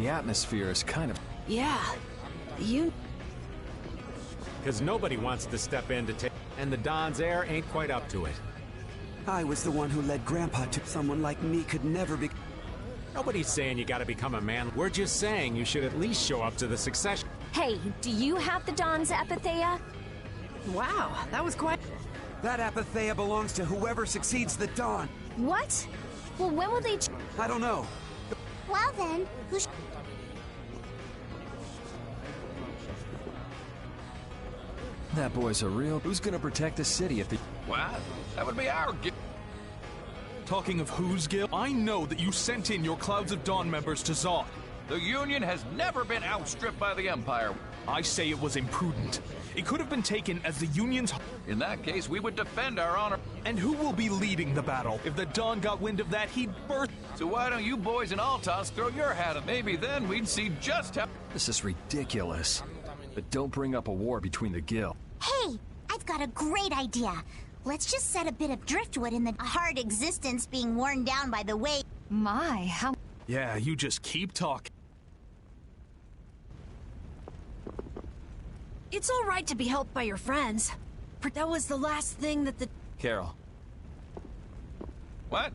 The atmosphere is kind of... Yeah. You... Because nobody wants to step in to take... And the Don's heir ain't quite up to it. I was the one who led Grandpa to... Someone like me could never be... Nobody's saying you gotta become a man. We're just saying you should at least show up to the succession. Hey, do you have the Don's apatheia? Wow, that was quite... That apatheia belongs to whoever succeeds the Dawn. What? Well, when will they... I don't know. Well then, That boy's a real... Who's gonna protect the city if the... What? That would be our guild. Talking of whose guild, I know that you sent in your Clouds of Dawn members to Zod. The Union has never been outstripped by the Empire. I say it was imprudent. It could have been taken as the Union's... In that case, we would defend our honor. And who will be leading the battle? If the Dawn got wind of that, he'd burst... So why don't you boys in Altos throw your hat up? Maybe then we'd see just how... This is ridiculous. But don't bring up a war between the guild. Hey, I've got a great idea. Let's just set a bit of driftwood in the hard existence being worn down by the way. My, how... Yeah, you just keep talking. It's all right to be helped by your friends. That was the last thing that the... Carol. What?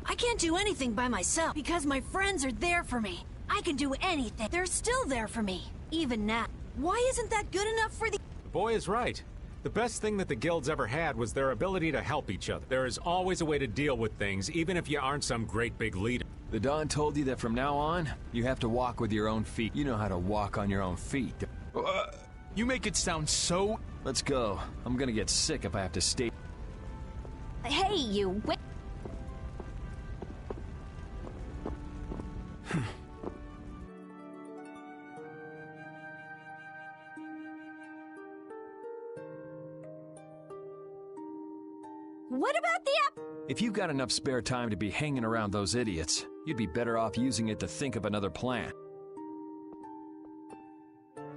I can't do anything by myself because my friends are there for me. I can do anything. They're still there for me, even now. Why isn't that good enough for the... The boy is right. The best thing that the guilds ever had was their ability to help each other. There is always a way to deal with things, even if you aren't some great big leader. The Dawn told you that from now on, you have to walk with your own feet. You know how to walk on your own feet. You make it sound so... Let's go. I'm gonna get sick if I have to stay... Hey, you... Wait. What about the app? If you've got enough spare time to be hanging around those idiots, you'd be better off using it to think of another plan.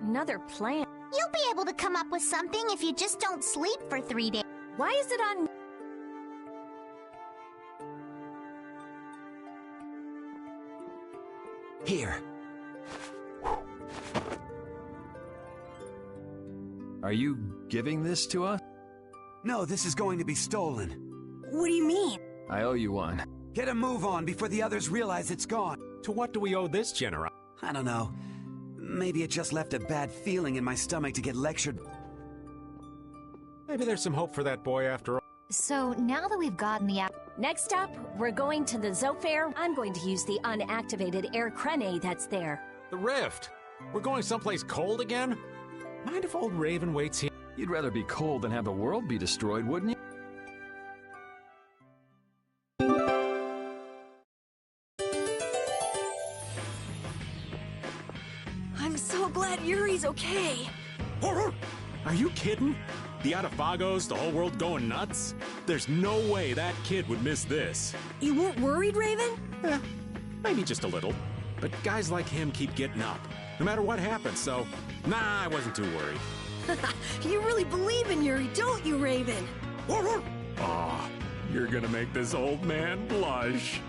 Another plan? You'll be able to come up with something if you just don't sleep for 3 days. Why is it on... Here. Are you giving this to us? No, this is going to be stolen. What do you mean? I owe you one. Get a move on before the others realize it's gone. To what do we owe this generosity? I don't know. Maybe it just left a bad feeling in my stomach to get lectured. Maybe there's some hope for that boy after all. So, now that we've gotten the app... Next up, we're going to the Zofair. I'm going to use the unactivated air crane that's there. The rift! We're going someplace cold again? Mind if old Raven waits here? You'd rather be cold than have the world be destroyed, wouldn't you? I'm so glad Yuri's okay. Are you kidding? The Atafagos, the whole world going nuts? There's no way that kid would miss this. You weren't worried, Raven? Maybe just a little. But guys like him keep getting up, no matter what happens, so... Nah, I wasn't too worried. You really believe in Yuri, don't you, Raven? Aw, you're gonna make this old man blush.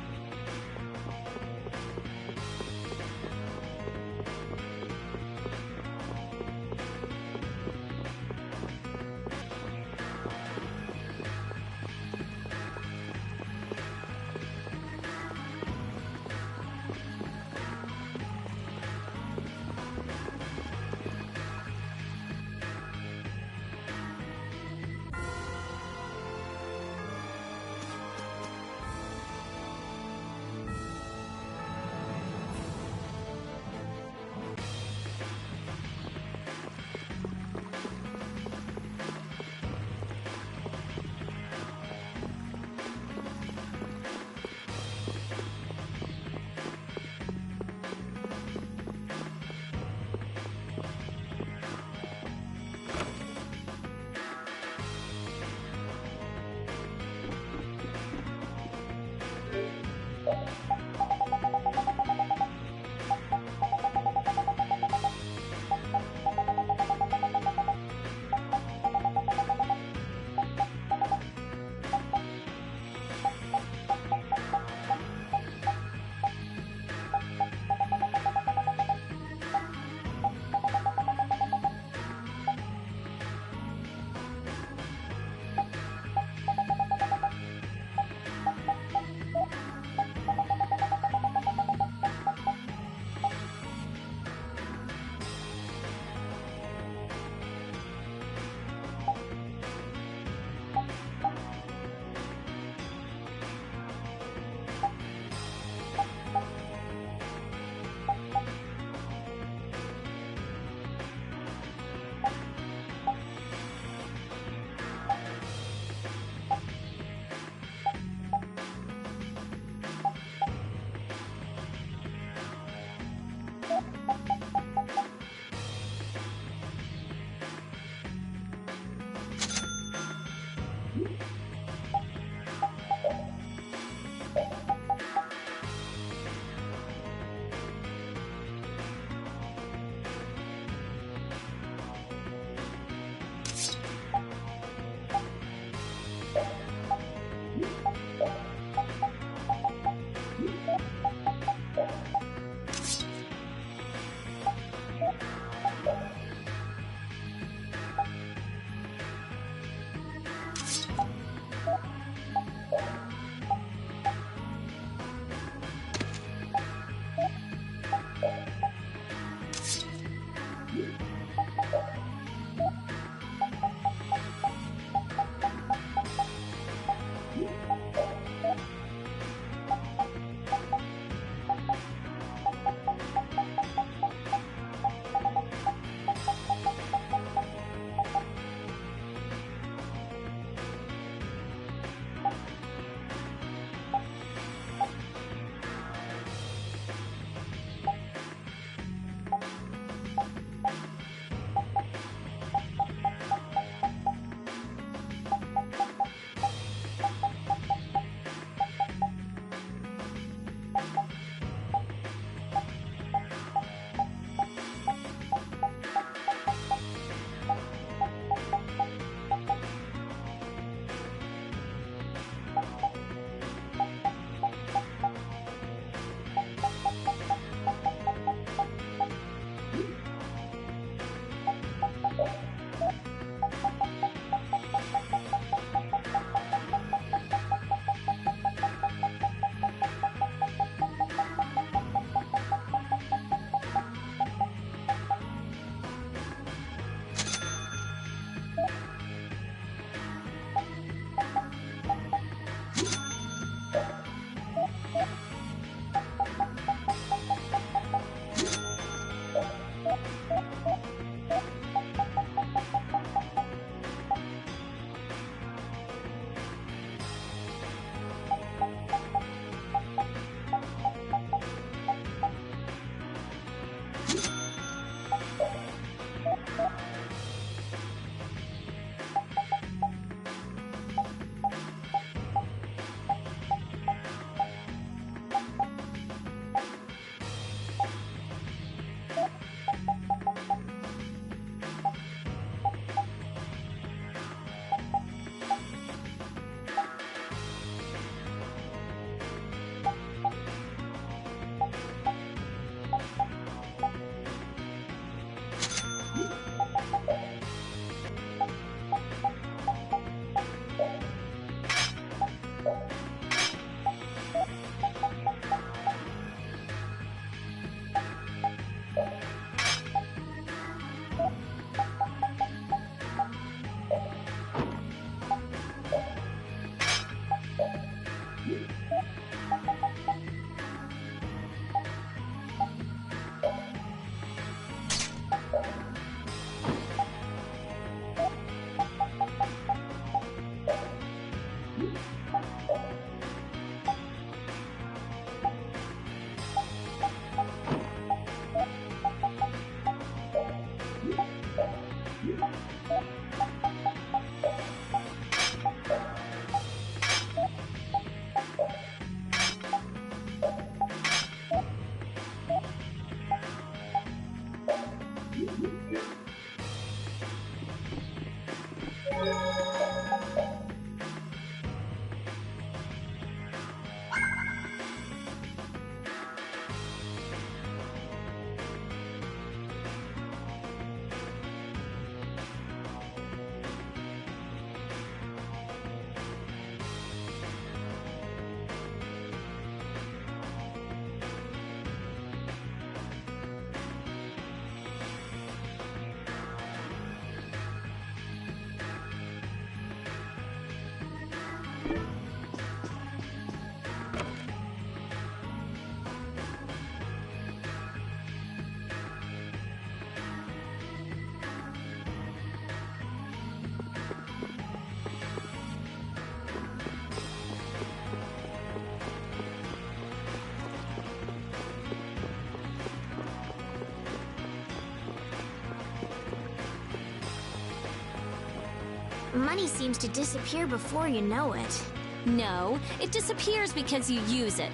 money seems to disappear before you know it. No, it disappears because you use it.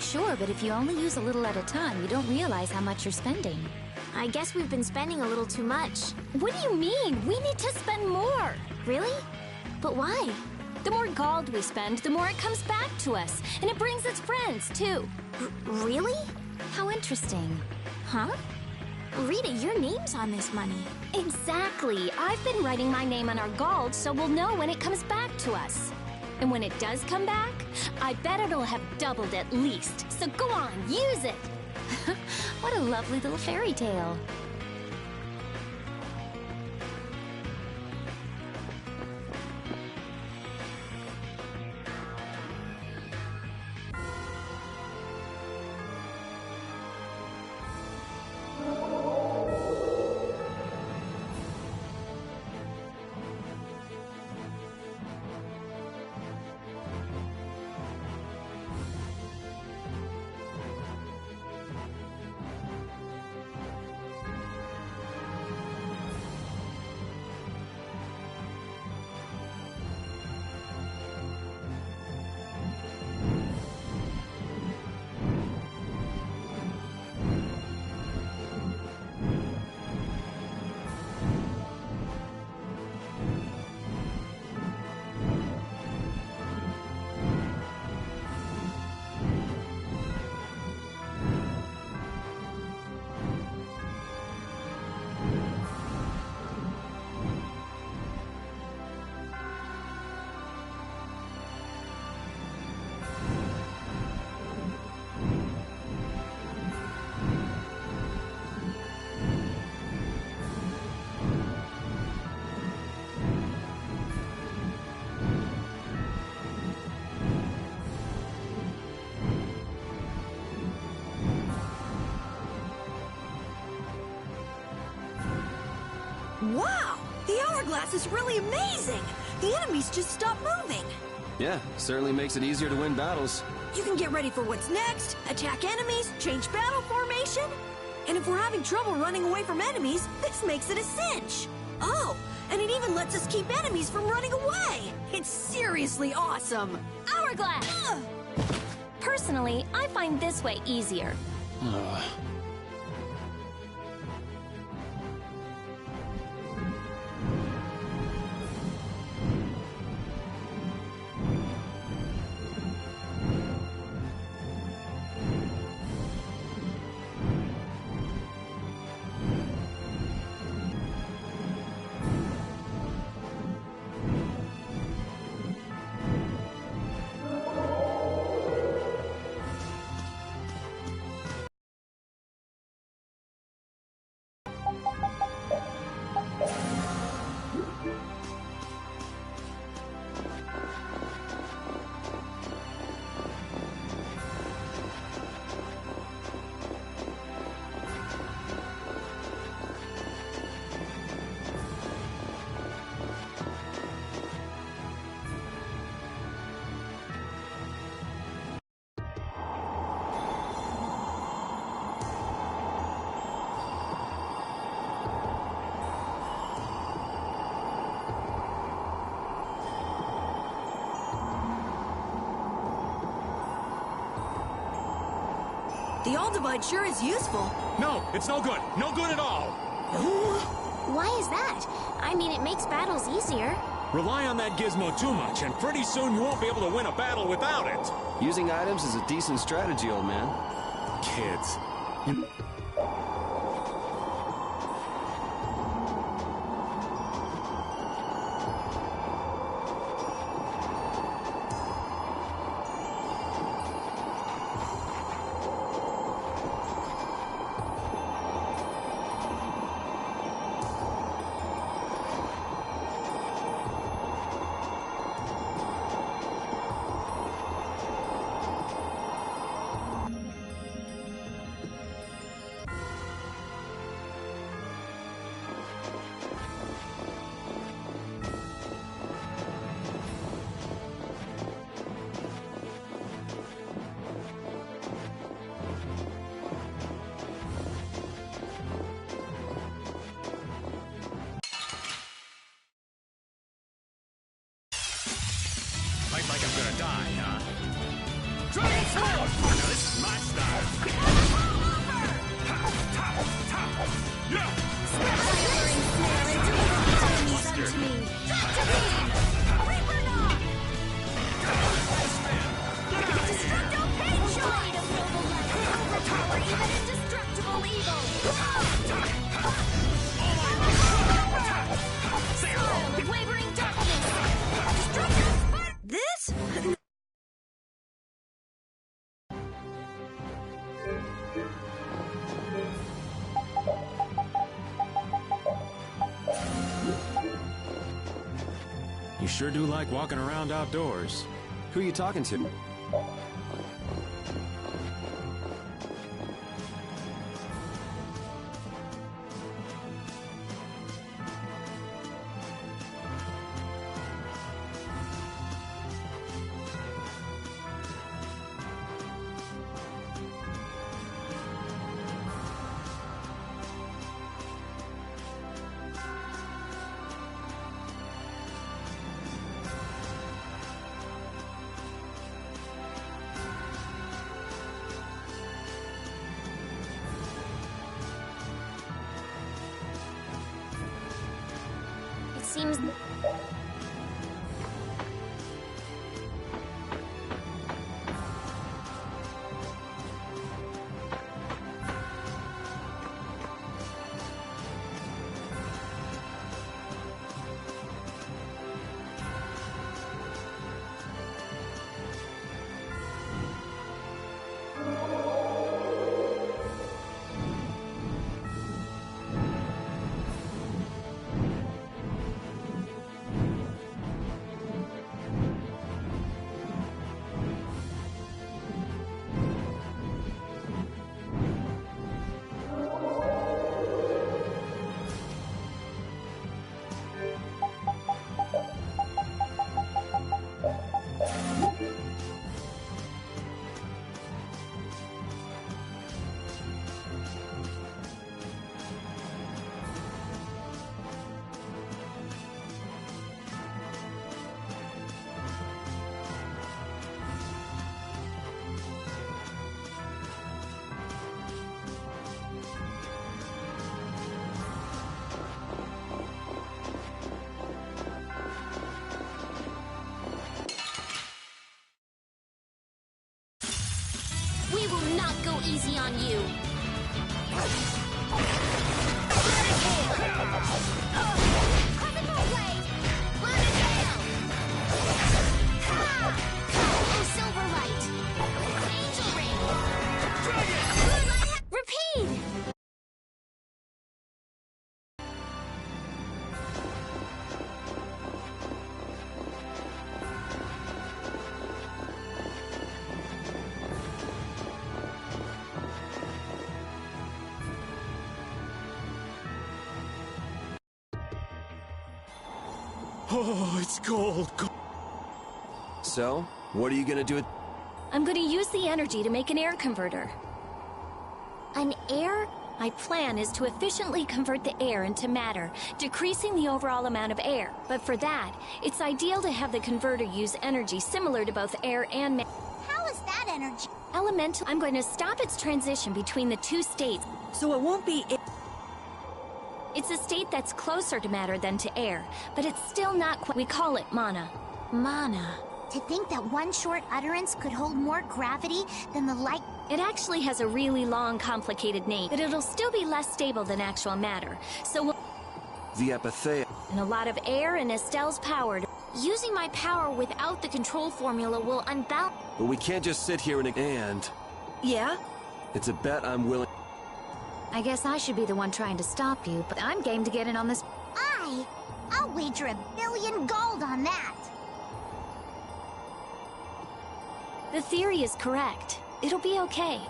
Sure, but if you only use a little at a time, you don't realize how much you're spending. I guess we've been spending a little too much. What do you mean? We need to spend more! Really? But why? The more gold we spend, the more it comes back to us. And it brings us friends, too. Really? How interesting. Huh? Rita, your name's on this money. Exactly. I've been writing my name on our gold so we'll know when it comes back to us. And when it does come back, I bet it'll have doubled at least. So go on, use it! What a lovely little fairy tale. Wow! The hourglass is really amazing! The enemies just stop moving! Yeah, certainly makes it easier to win battles. You can get ready for what's next, attack enemies, change battle formation. And if we're having trouble running away from enemies, this makes it a cinch! Oh, and it even lets us keep enemies from running away! It's seriously awesome! Hourglass! Personally, I find this way easier. The All Divide sure is useful. No, it's no good. No good at all. Why is that? I mean, it makes battles easier. Rely on that gizmo too much, and pretty soon you won't be able to win a battle without it. Using items is a decent strategy, old man. Kids. Fight like I'm gonna die, huh? Dragon Sword! Now this is my style. Yeah! Mustard. Destructo Pain Shot! Overpower even indestructible evil! Style of wavering darkness! Destructo Spot! This? You sure do like walking around outdoors. Who are you talking to? Seems... We will not go easy on you. Repeat! Oh, it's cold. So, what are you gonna do? I'm gonna use the energy to make an air converter. An air? My plan is to efficiently convert the air into matter, decreasing the overall amount of air. But for that, it's ideal to have the converter use energy similar to both air and matter. How is that energy? Elemental. I'm going to stop its transition between the two states. So it won't be... It's a state that's closer to matter than to air, but it's still not quite... We call it mana. Mana. To think that one short utterance could hold more gravity than the light... It actually has a really long, complicated name, but it'll still be less stable than actual matter. So we'll... The Epithea. And a lot of air and Estelle's power. Using my power without the control formula will unbalance... But we can't just sit here and... Yeah? It's a bet I'm willing... I guess I should be the one trying to stop you, but I'm game to get in on this. I'll wager $1 billion gold on that. The theory is correct. It'll be okay.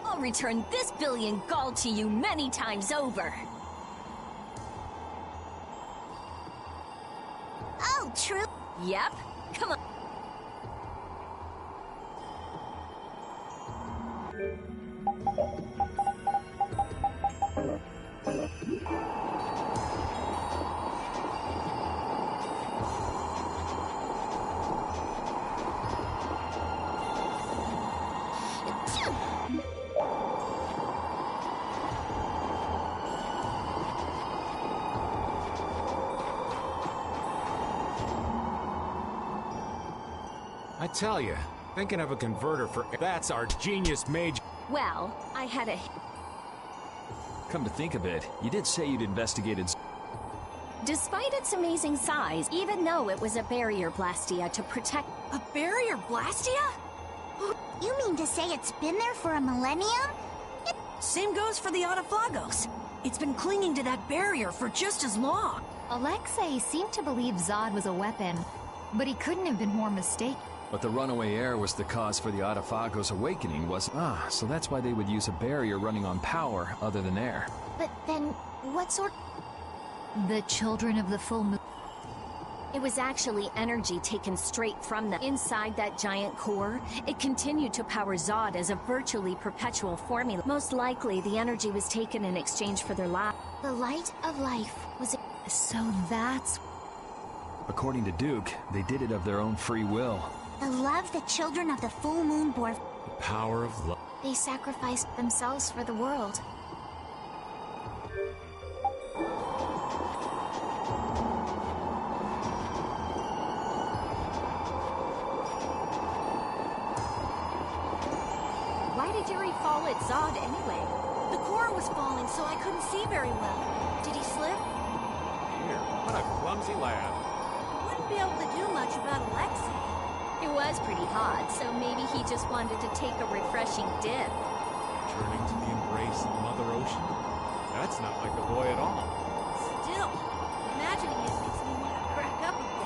I'll return this $1 billion gold to you many times over. Oh, true. Yep. Come on. I tell you, thinking of a converter for... That's our genius mage... Well, I had a... Come to think of it, you did say you'd investigated... Despite its amazing size, even though it was a barrier blastia to protect... A barrier blastia? You mean to say it's been there for a millennium? Same goes for the Autophagos. It's been clinging to that barrier for just as long. Alexei seemed to believe Zod was a weapon, but he couldn't have been more mistaken. But the runaway air was the cause for the Autophagos' awakening, was... so that's why they would use a barrier running on power other than air. But then, what sort... The children of the full moon... It was actually energy taken straight from them. Inside that giant core, it continued to power Zod as a virtually perpetual formula. Most likely, the energy was taken in exchange for their life. The light of life was... So that's... According to Duke, they did it of their own free will. The love the children of the full moon bore... The power of love. They sacrificed themselves for the world. Why did Yuri fall at Zod anyway? The core was falling, so I couldn't see very well. Did he slip? Here, what a clumsy lad. Wouldn't be able to do much about Alexei. It was pretty hot, so maybe he just wanted to take a refreshing dip. Turning to the embrace of Mother Ocean? That's not like the boy at all. Still, imagining it makes me want to crack up a bit.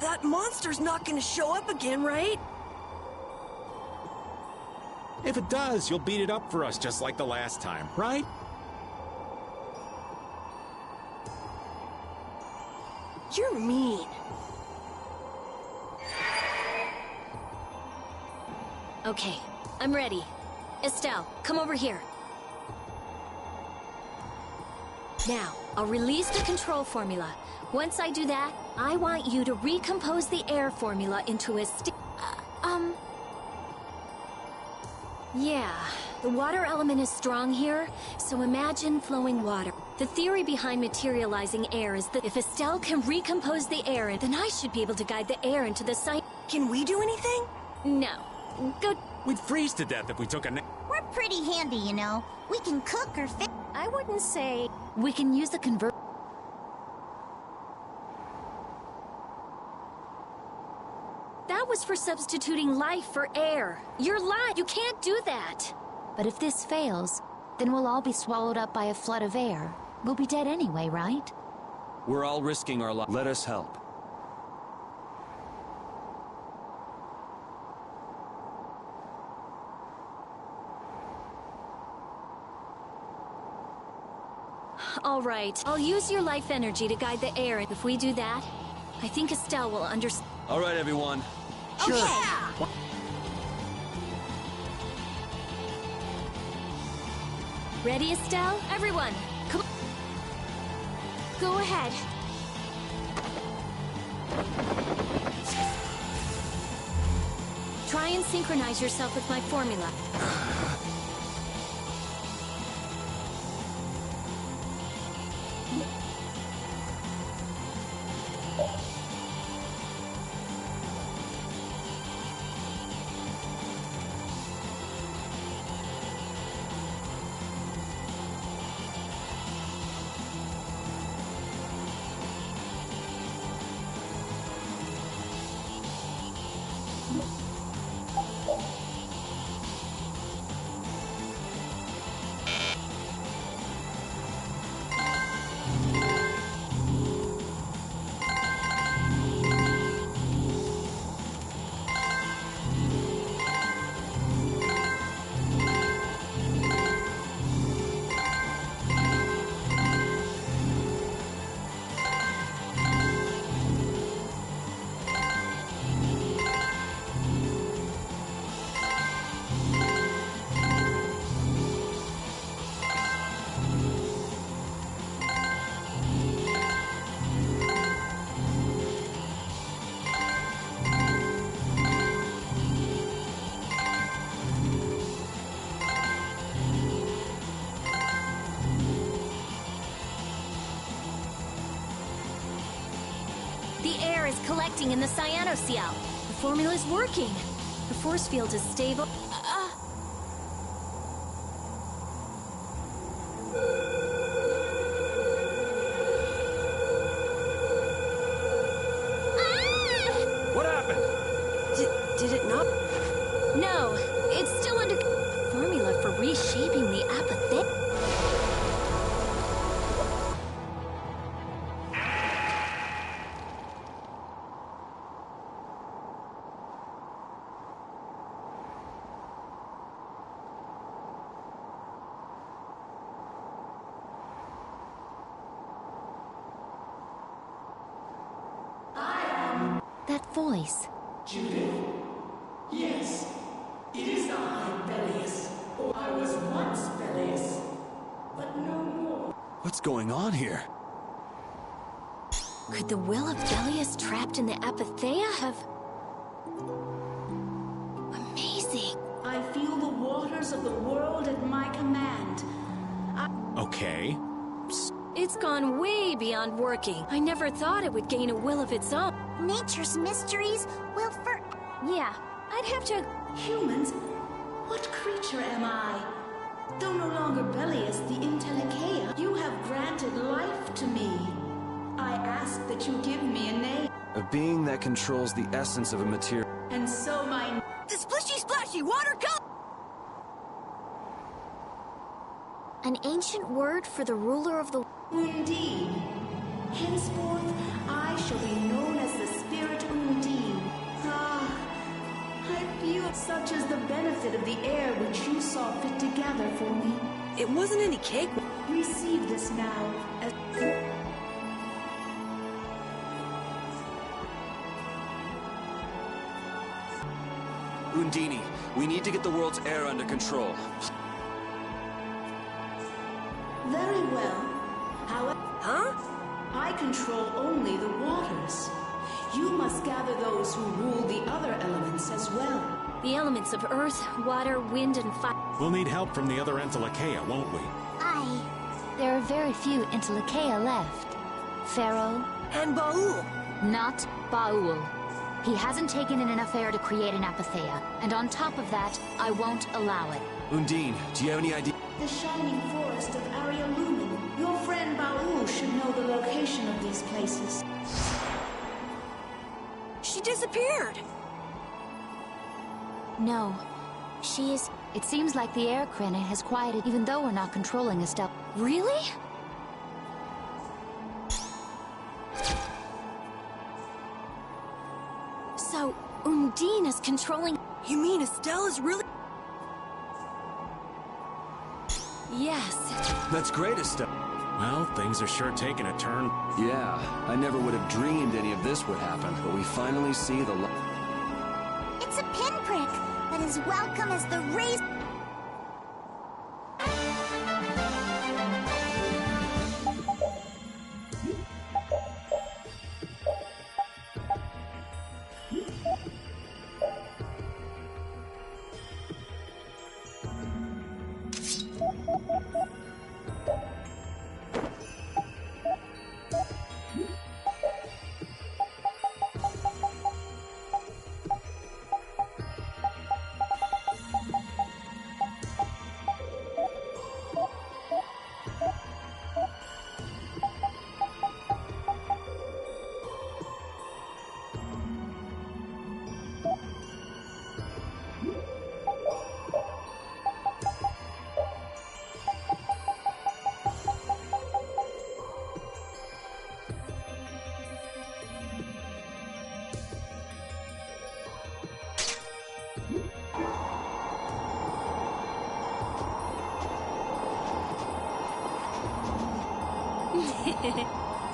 That monster's not gonna show up again, right? If it does, you'll beat it up for us just like the last time, right? You're mean. Okay, I'm ready. Estelle, come over here. Now, I'll release the control formula. Once I do that, I want you to recompose the air formula into a Yeah, the water element is strong here, so imagine flowing water. The theory behind materializing air is that if Estelle can recompose the air, then I should be able to guide the air into the site. Can we do anything? No. Go... We'd freeze to death if we took a nap. We're pretty handy, you know. We can cook or fix... I wouldn't say... We can use the convert... That was for substituting life for air. You're lying. You can't do that. But if this fails, then we'll all be swallowed up by a flood of air. We'll be dead anyway, right? We're all risking our lives. Let us help. All right. I'll use your life energy to guide the air. If we do that, I think Estelle will understand. All right, everyone. Sure. Yeah. Ready, Estelle? Everyone, come on. Go ahead. Try and synchronize yourself with my formula. air is collecting in the cyanosphere. The formula's working. The force field is stable. What happened? Did it not? No, it's still under formula for reshaping the apathy. That voice. Judith? Yes, it is I, Bellius. Or I was once Bellius, but no more. What's going on here? Could the will of Bellius trapped in the apatheia have... Amazing. I feel the waters of the world at my command. Okay. It's gone way beyond working. I never thought it would gain a will of its own. Nature's mysteries will Yeah, I'd have to... Humans? What creature am I? Though no longer Bellius the Intellicaea, you have granted life to me. I ask that you give me a name. A being that controls the essence of a material. And so my... The splishy splashy water cup! An ancient word for the ruler of the... Undine. Henceforth, I shall be known as the Spirit Undine. Ah, I feel such as the benefit of the air which you saw fit to gather for me. It wasn't any cake. Receive this now as... Undine, we need to get the world's air under control. Very well. However... Huh? I control only the waters. You must gather those who rule the other elements as well. The elements of earth, water, wind, and fire. We'll need help from the other Entelikeia, won't we? There are very few Intellicaea left. Pharaoh. And Baul. Not Baul. He hasn't taken in enough air to create an apatheia. And on top of that, I won't allow it. Undine, do you have any idea? The shining forest of Area Lumen. Your friend Baul should know the location of these places. She disappeared. No. She is... It seems like the air crenate has quieted even though we're not controlling Estelle. Really? So, Undine is controlling... You mean Estelle is really... Yes. That's great, Estelle. Well, things are sure taking a turn. Yeah, I never would have dreamed any of this would happen, but we finally see the light. It's a pinprick, but as welcome as the rays.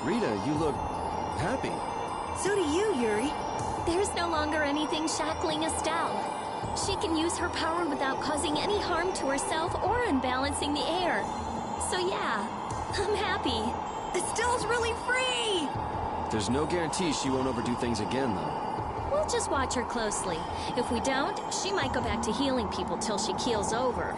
Rita, you look happy. So do you, Yuri. There's no longer anything shackling Estelle. She can use her power without causing any harm to herself or unbalancing the air. So yeah, I'm happy. Estelle's really free! There's no guarantee she won't overdo things again, though. We'll just watch her closely. If we don't, she might go back to healing people till she keels over.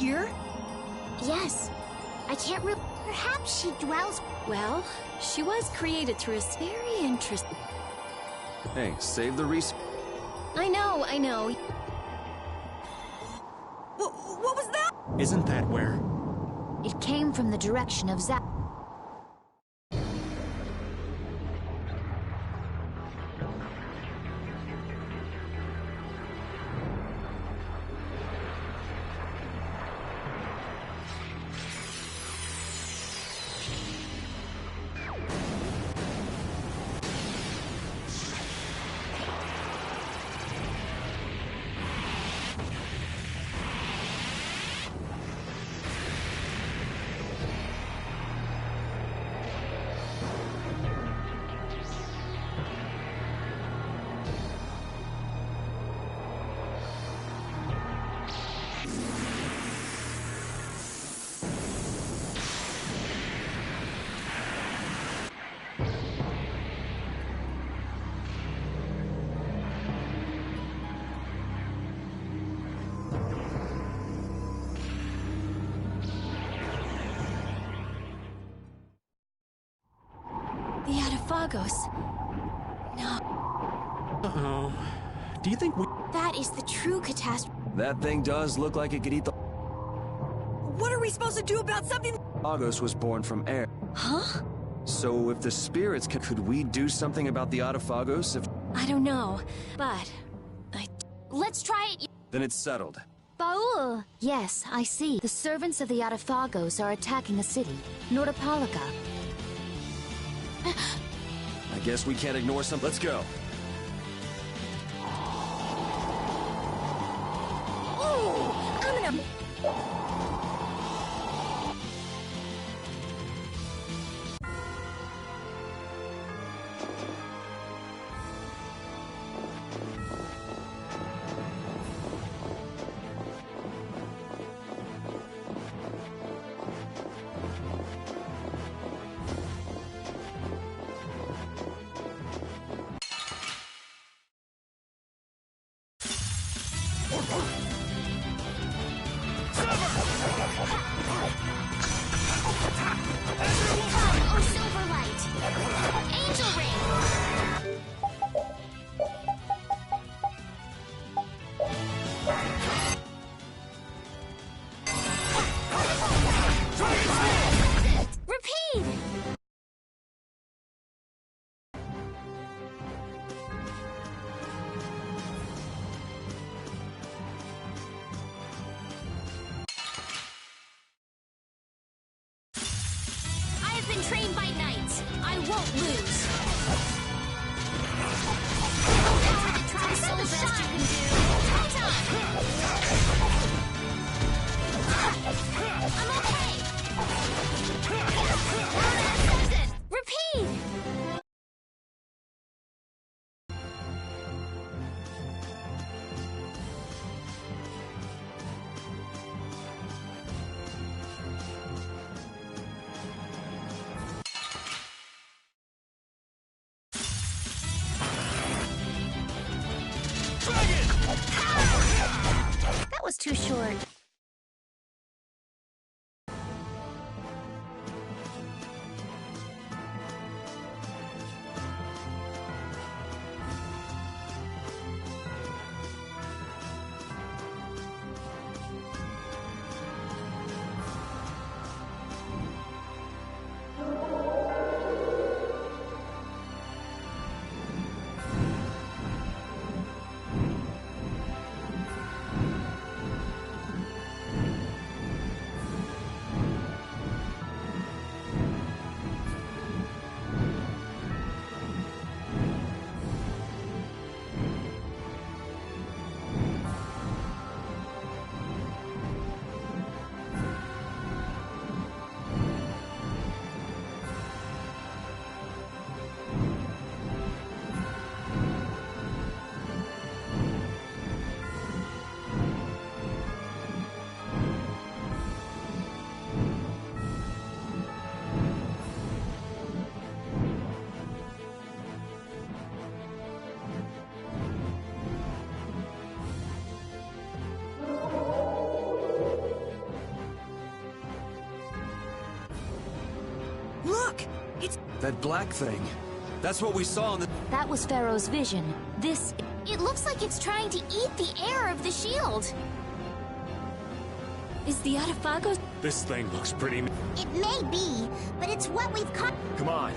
here? Yes. I can't really... Perhaps she dwells... Well, she was created through a very interesting... Hey, save the respawn. I know. What was that? Isn't that where? It came from the direction of Zap. The Adafagos. No. Uh-oh. Do you think we... That is the true catastrophe. That thing does look like it could eat the... What are we supposed to do about something? Agos was born from air. Huh? So if the spirits could we do something about the Adafagos if... I don't know, but... Let's try it. Then it's settled. Baul! Yes, I see. The servants of the Adafagos are attacking a city, Nordapalika. I guess we can't ignore some... Let's go. Ooh! I'm gonna... Trained by knights. I won't lose. Try so best you can do. I'm okay. Repeat. That was too short. Look! It's... That black thing. That's what we saw in the... That was Pharaoh's vision. This... It looks like it's trying to eat the air of the shield. Is the Atafago... This thing looks pretty... It may be, but it's what we've caught. Come on.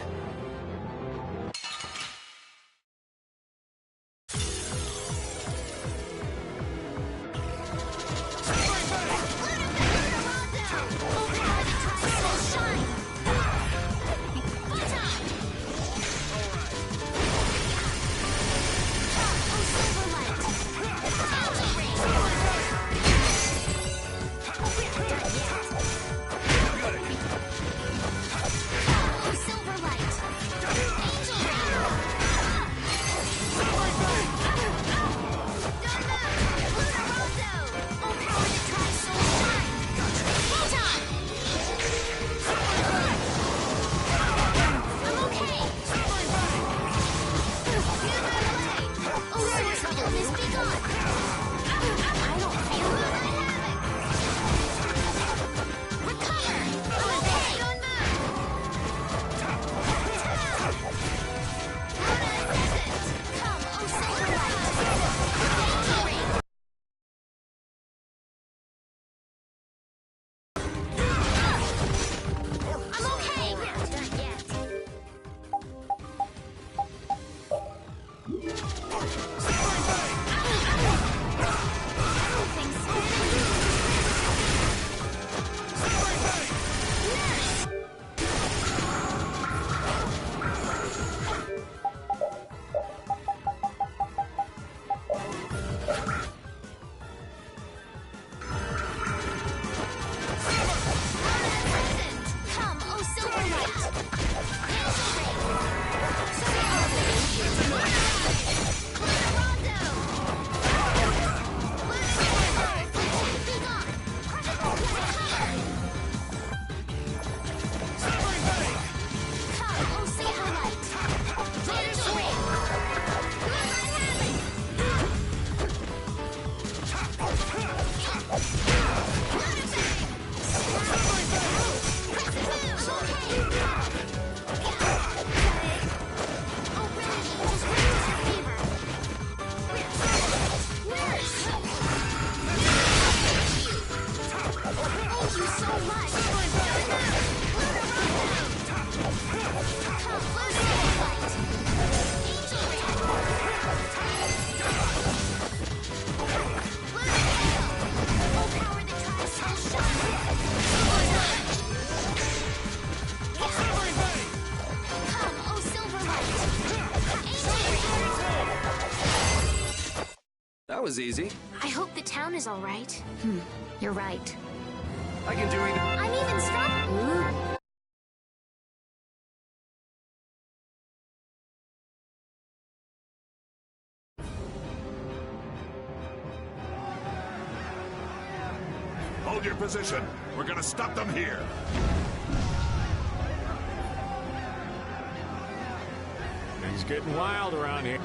That was easy. I hope the town is all right. You're right. I can do even... I'm even stronger. Hold your position. We're gonna stop them here. Things getting wild around here.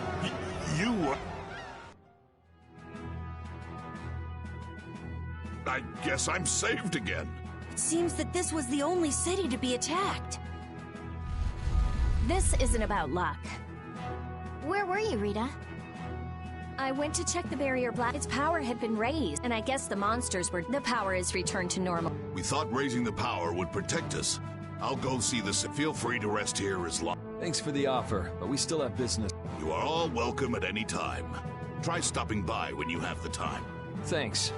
I guess I'm saved again. It seems that this was the only city to be attacked. This isn't about luck. Where were you, Rita? I went to check the barrier blast. Its power had been raised, and I guess the monsters were... The power is returned to normal. We thought raising the power would protect us. I'll go see this. Feel free to rest here as long. Thanks for the offer, but we still have business. You are all welcome at any time. Try stopping by when you have the time. Thanks.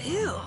Ew.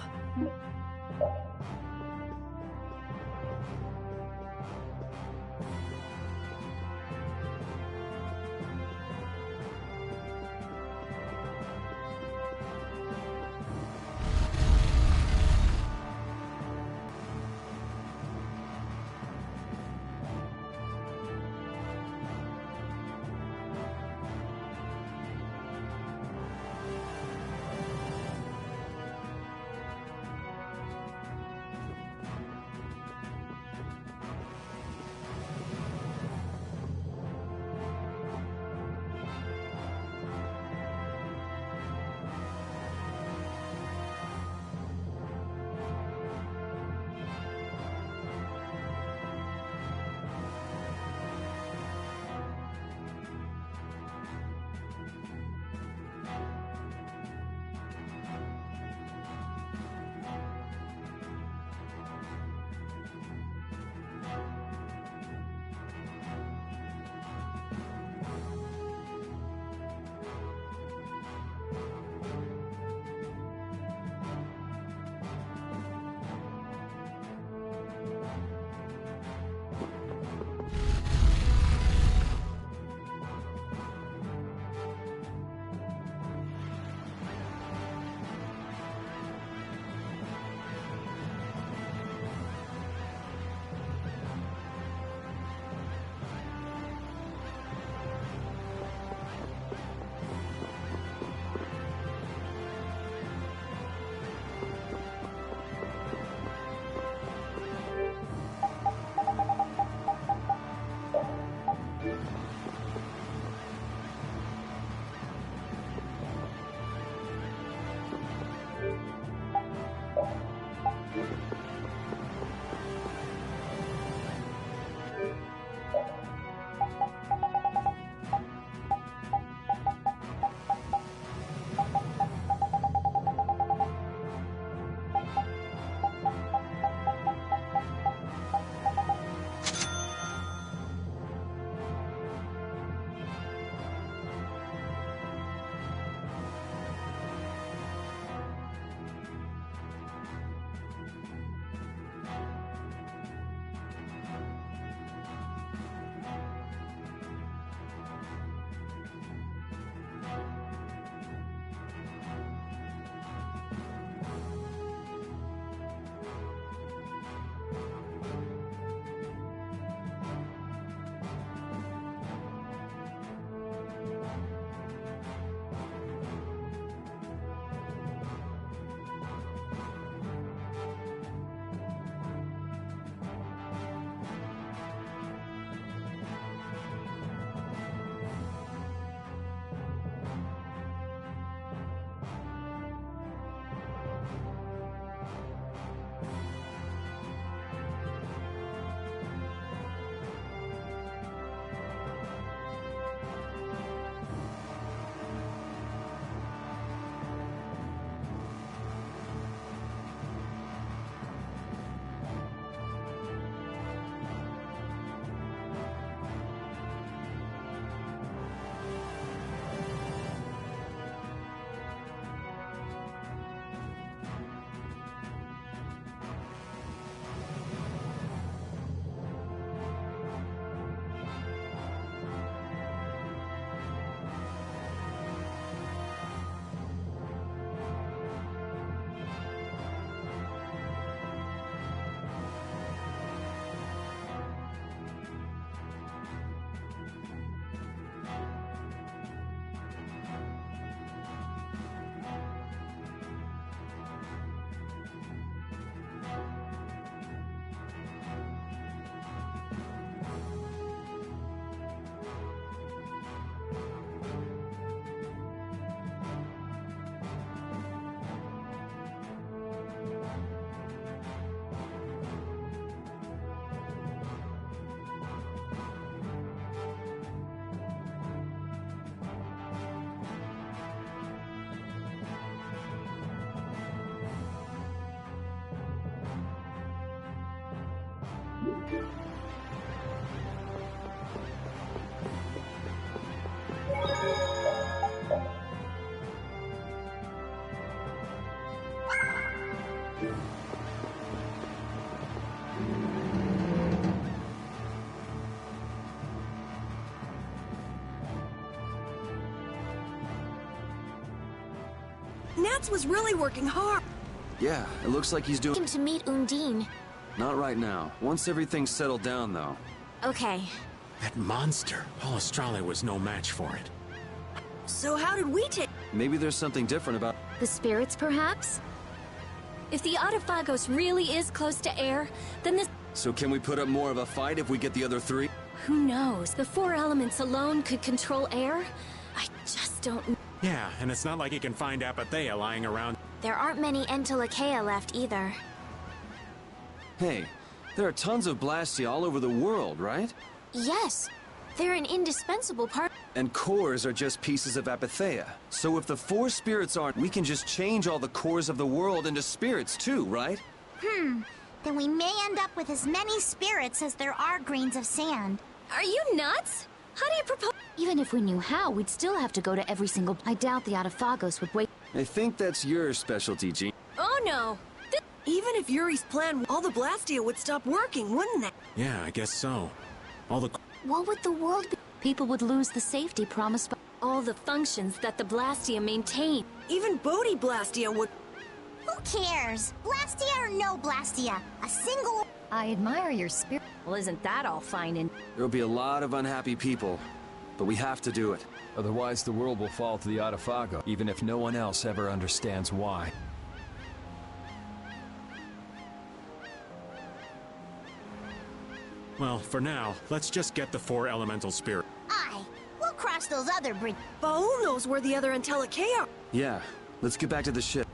Nats was really working hard. Yeah, it looks like he's doing... Him to meet Undine. Not right now. Once everything's settled down, though. Okay. That monster. Paul Estrella was no match for it. So how did we take... Maybe there's something different about... The spirits, perhaps? If the Autophagos really is close to air, then this... So can we put up more of a fight if we get the other three? Who knows? The 4 elements alone could control air? I just don't know. Yeah, and it's not like you can find Apathea lying around. There aren't many Entelakea left either. Hey, there are tons of Blastia all over the world, right? Yes. They're an indispensable part. And cores are just pieces of Apathea. So if the 4 spirits aren't, we can just change all the cores of the world into spirits too, right? Then we may end up with as many spirits as there are grains of sand. Are you nuts? How do you propose? Even if we knew how, we'd still have to go to every single... I doubt the Autophagos would wait. I think that's your specialty, Jean. Oh no! Even if Yuri's plan, all the Blastia would stop working, wouldn't they? Yeah, I guess so. All the... What would the world be? People would lose the safety promised by... All the functions that the Blastia maintain. Even Bodhi Blastia would... Who cares? Blastia or no Blastia? A single... I admire your spirit. Well, isn't that all fine and... There'll be a lot of unhappy people, but we have to do it. Otherwise, the world will fall to the Autophago, even if no one else ever understands why. Well, for now, let's just get the 4 elemental spirit. We'll cross those other bridges. Baul knows where the other Entelakea are. Yeah, let's get back to the ship.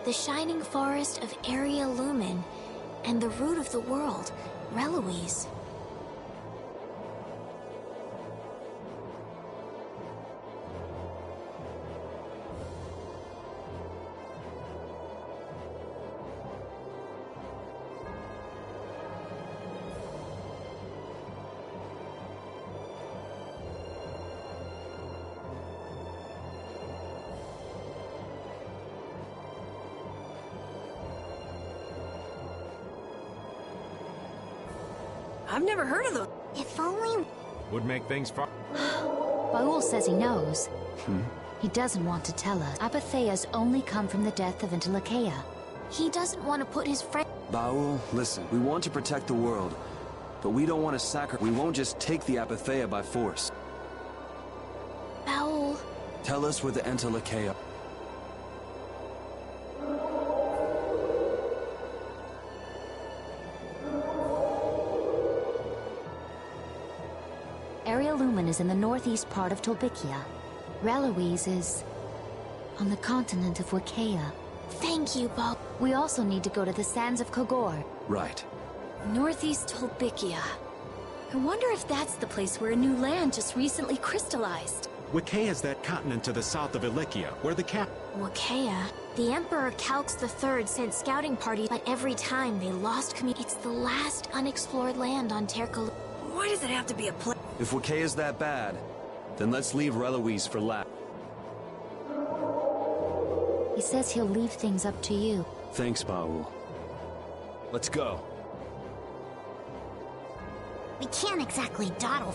The shining forest of Area Lumen, and the root of the world, Reloise. I've never heard of those. If only... Would make things far... Baul says he knows. He doesn't want to tell us. Apatheas only come from the death of Entelakea. He doesn't want to put his friend... Baul, listen, we want to protect the world, but we don't want to sacrifice. We won't just take the Apathea by force. Baul... Tell us where the Entelakea... Area Lumen is in the northeast part of Tolbikia. Reloise is... on the continent of Wakea. Thank you, Baul. We also need to go to the sands of Kogor. Right. Northeast Tolbikia. I wonder if that's the place where a new land just recently crystallized. Wakaea's that continent to the south of Ilikia, where the cap... Wakea. The Emperor Calx III sent scouting parties, but every time they lost community. It's the last unexplored land on Terkal. Why does it have to be a place? If Wakea that bad, then let's leave Reloise for last. He says he'll leave things up to you. Thanks, Baul. Let's go. We can't exactly dawdle.